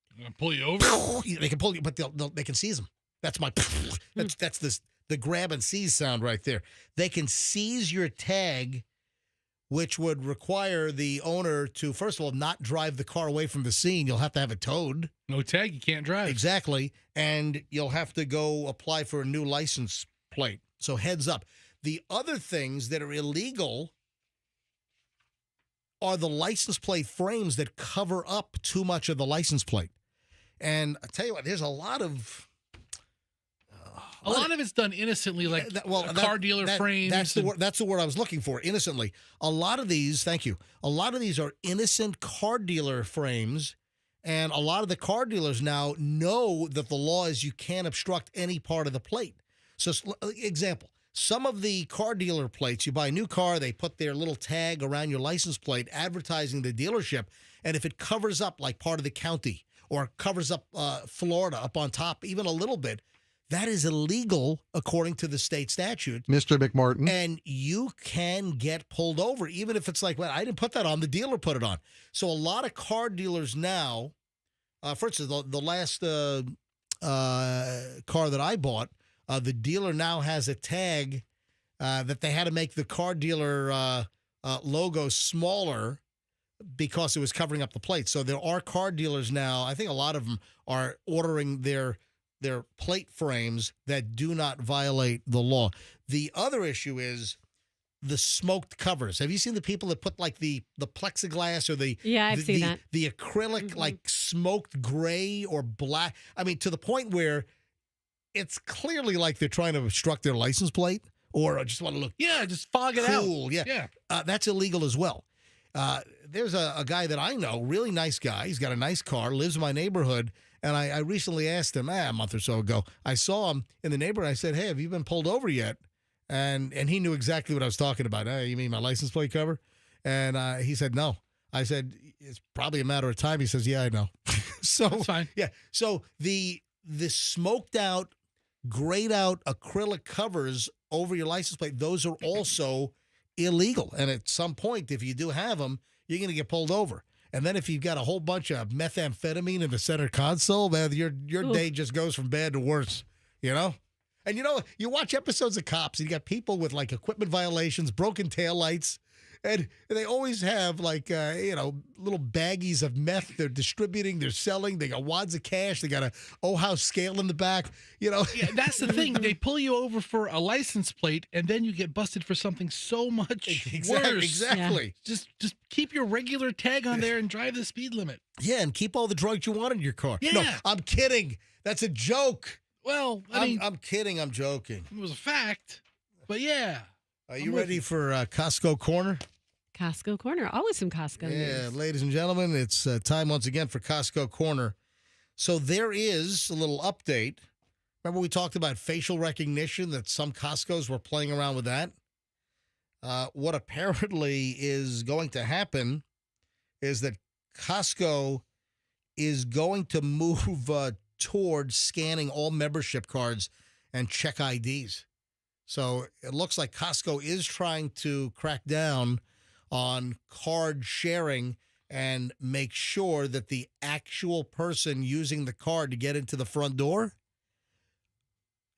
They're gonna pull you over? They can pull you, but they can seize them. That's my that's the grab and seize sound right there. They can seize your tag, which would require the owner to, first of all, not drive the car away from the scene. You'll have to have it towed. No tag, you can't drive. Exactly. And you'll have to go apply for a new license plate. So heads up. The other things that are illegal are the license plate frames that cover up too much of the license plate. And I tell you what, there's a lot of... A lot of it's done innocently, like car dealer frames. That's the word I was looking for, innocently. A lot of these, thank you, a lot of these are innocent car dealer frames, and a lot of the car dealers now know that the law is you can't obstruct any part of the plate. So, example, some of the car dealer plates, you buy a new car, they put their little tag around your license plate advertising the dealership, and if it covers up like part of the county or covers up Florida up on top even a little bit, that is illegal according to the state statute. Mr. McMartin. And you can get pulled over, even if it's like, well, I didn't put that on. The dealer put it on. So a lot of car dealers now, for instance, the last car that I bought, the dealer now has a tag that they had to make the car dealer logo smaller because it was covering up the plate. So there are car dealers now, I think a lot of them are ordering their plate frames that do not violate the law. The other issue is the smoked covers. Have you seen the people that put like the plexiglass or I've seen that. The acrylic like smoked gray or black? I mean, to the point where it's clearly like they're trying to obstruct their license plate or just want to look just fog it cool. out. Yeah. That's illegal as well. There's a guy that I know, really nice guy. He's got a nice car, lives in my neighborhood. And I recently asked him, a month or so ago, I saw him in the neighborhood. I said, hey, have you been pulled over yet? And he knew exactly what I was talking about. Hey, you mean my license plate cover? And he said, no. I said, it's probably a matter of time. He says, yeah, I know. So That's fine. Yeah. So the smoked out, grayed out acrylic covers over your license plate, those are also illegal. And at some point, if you do have them, you're going to get pulled over. And then if you've got a whole bunch of methamphetamine in the center console, man, your day just goes from bad to worse, you know? And, you watch episodes of Cops, and you got people with, like, equipment violations, broken taillights, and they always have, like, little baggies of meth they're distributing, they're selling, they got wads of cash, they got a house scale in the back, Yeah, that's the thing. They pull you over for a license plate, and then you get busted for something so much worse. Exactly. Yeah. Just keep your regular tag on there and drive the speed limit. Yeah, and keep all the drugs you want in your car. Yeah. No, I'm kidding. That's a joke. Well, I'm kidding. I'm joking. It was a fact, but yeah. Are you ready for Costco Corner? Costco Corner. Always some Costco Yeah, news. ladies and gentlemen, it's time once again for Costco Corner. So there is a little update. Remember we talked about facial recognition, that some Costcos were playing around with that? What apparently is going to happen is that Costco is going to move towards scanning all membership cards and check IDs. So it looks like Costco is trying to crack down on card sharing and make sure that the actual person using the card to get into the front door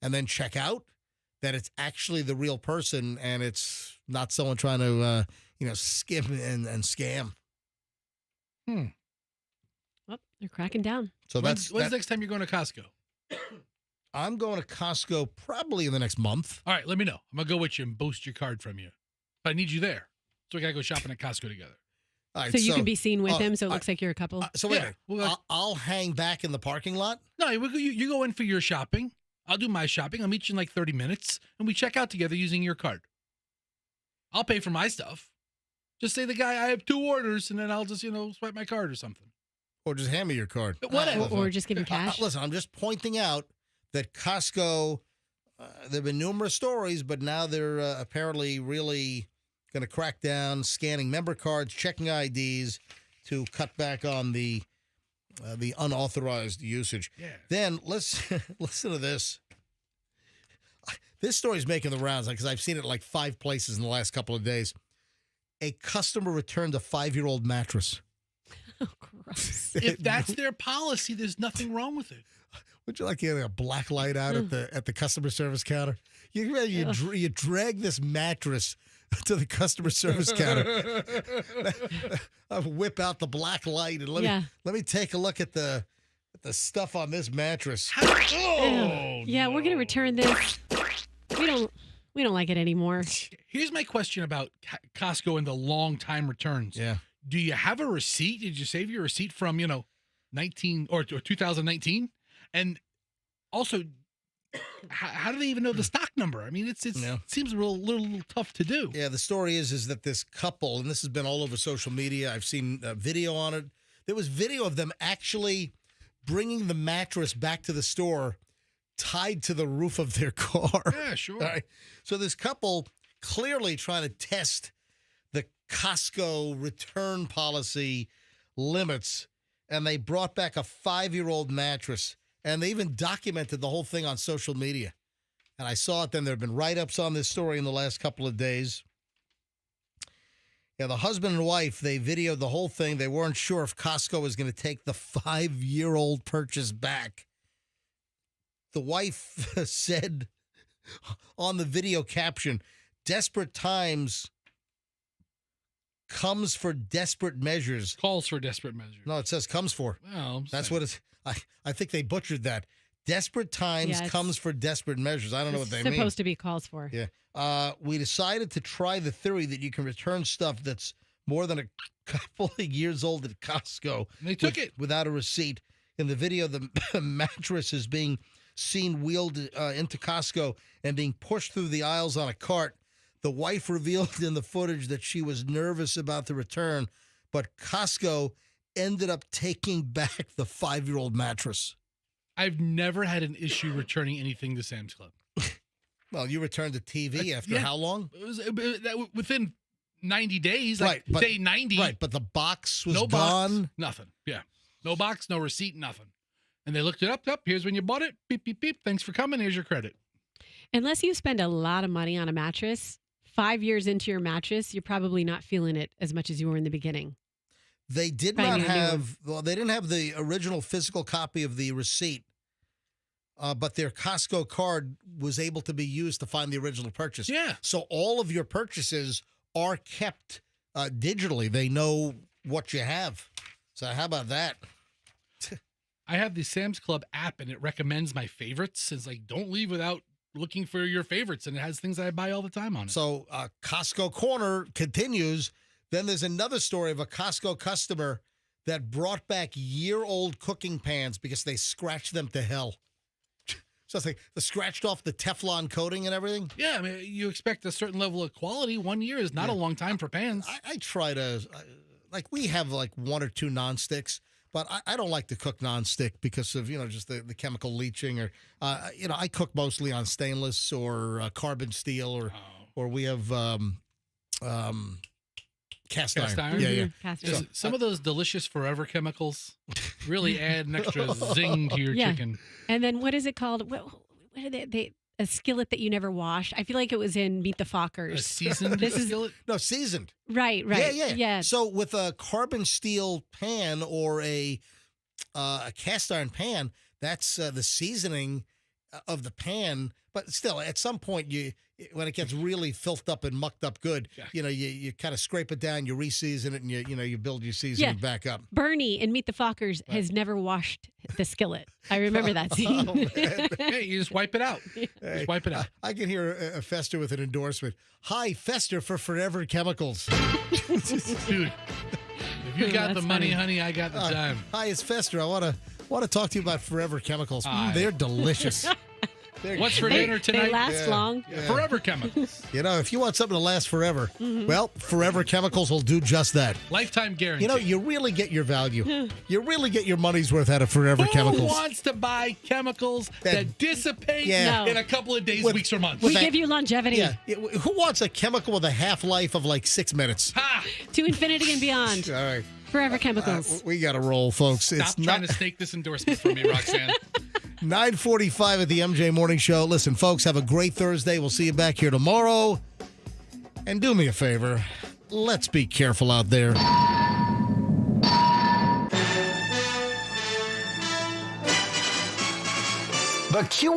and then check out, that it's actually the real person and it's not someone trying to, skim and scam. Well, they're cracking down. So when's the next time you're going to Costco? I'm going to Costco probably in the next month. All right, let me know. I'm going to go with you and boost your card from you. But I need you there. So we got to go shopping at Costco together. All right, So you can be seen with him, so it looks like you're a couple. So wait a minute. I'll hang back in the parking lot? No, you go in for your shopping. I'll do my shopping. I'll meet you in like 30 minutes, and we check out together using your card. I'll pay for my stuff. Just say the guy, I have 2 orders, and then I'll just, swipe my card or something. Or just hand me your card. Whatever. Or just give him cash. Listen, I'm just pointing out that Costco, there have been numerous stories, but now they're apparently really going to crack down, scanning member cards, checking IDs to cut back on the unauthorized usage. Yeah. Then let's listen to this. This story's making the rounds because I've seen it like 5 places in the last couple of days. A customer returned a 5-year-old mattress. Oh, gross. If that's their policy, there's nothing wrong with it. Would you like to get a black light out at the customer service counter? You drag this mattress to the customer service counter. I'll whip out the black light and let me take a look at the stuff on this mattress. Yeah, we're gonna return this. We don't like it anymore. Here's my question about Costco and the long time returns. Yeah. Do you have a receipt? Did you save your receipt from 19 or 2019? And also, how do they even know the stock number? I mean, it seems a little tough to do. Yeah, the story is that this couple, and this has been all over social media. I've seen a video on it. There was video of them actually bringing the mattress back to the store tied to the roof of their car. Yeah, sure. All right. So this couple clearly trying to test the Costco return policy limits, and they brought back a 5-year-old mattress, and they even documented the whole thing on social media. And I saw it then. There have been write-ups on this story in the last couple of days. Yeah, the husband and wife, they videoed the whole thing. They weren't sure if Costco was going to take the 5-year-old purchase back. The wife said on the video caption, "Desperate times comes for desperate measures." Calls for desperate measures. No, it says comes for. Well, that's what it's. I think they butchered that. Desperate times comes for desperate measures. I don't know what they mean. It's supposed to be calls for. Yeah. We decided to try the theory that you can return stuff that's more than a couple of years old at Costco. And they took it without a receipt. In the video, the mattress is being seen wheeled into Costco and being pushed through the aisles on a cart. The wife revealed in the footage that she was nervous about the return, but Costco ended up taking back the 5-year-old mattress. I've never had an issue returning anything to Sam's Club. Well, you returned the TV after how long? It was within 90 days, like but, day 90. Right, but the box was no gone. Box, nothing. Yeah. No box, no receipt, nothing. And they looked it up. Here's when you bought it. Beep, beep, beep. Thanks for coming. Here's your credit. Unless you spend a lot of money on a mattress, 5 years into your mattress, you're probably not feeling it as much as you were in the beginning. They did not have, well, they didn't have the original physical copy of the receipt, but their Costco card was able to be used to find the original purchase. Yeah. So all of your purchases are kept digitally. They know what you have. So how about that? I have the Sam's Club app, and it recommends my favorites. It's like, don't leave without looking for your favorites, and it has things I buy all the time on it. So Costco Corner continues. Then there's another story of a Costco customer that brought back year-old cooking pans because they scratched them to hell. So it's like they scratched off the Teflon coating and everything. Yeah, I mean, you expect a certain level of quality. 1 year is not a long time for pans. I try to, like, we have like 1 or 2 nonsticks, but I don't like to cook nonstick because of, just the chemical leaching or, I cook mostly on stainless or carbon steel or we have cast iron. Yeah. Cast Just iron. some of those delicious forever chemicals really add an extra zing to your chicken. And then what is it called? What are they? A skillet that you never washed. I feel like it was in Meet the Fockers. A seasoned skillet? No, seasoned. Right. Yeah. So with a carbon steel pan or a cast iron pan, that's the seasoning of the pan. But still, at some point, when it gets really filthed up and mucked up good, you kind of scrape it down, you re-season it, and you build your seasoning back up. Bernie in Meet the Fockers has never washed the skillet. I remember that scene. Hey, you just wipe it out. Just wipe it out. I can hear Fester with an endorsement. Hi, Fester for Forever Chemicals. Dude, if you got the money, honey, I got the time. Hi, it's Fester. I want to talk to you about Forever Chemicals. They're delicious. What's for dinner tonight? They last long. Forever Chemicals. If you want something to last forever, well, Forever Chemicals will do just that. Lifetime guarantee. You really get your value. You really get your money's worth out of Forever Chemicals. Who wants to buy chemicals that dissipate in a couple of days, weeks, or months? We give you longevity. Yeah. Who wants a chemical with a half-life of like 6 minutes? To infinity and beyond. All right. Forever Chemicals. We got to roll, folks. Stop trying to snake this endorsement from me, Roxanne. 9:45 at the MJ Morning Show. Listen, folks, have a great Thursday. We'll see you back here tomorrow. And do me a favor. Let's be careful out there. The Q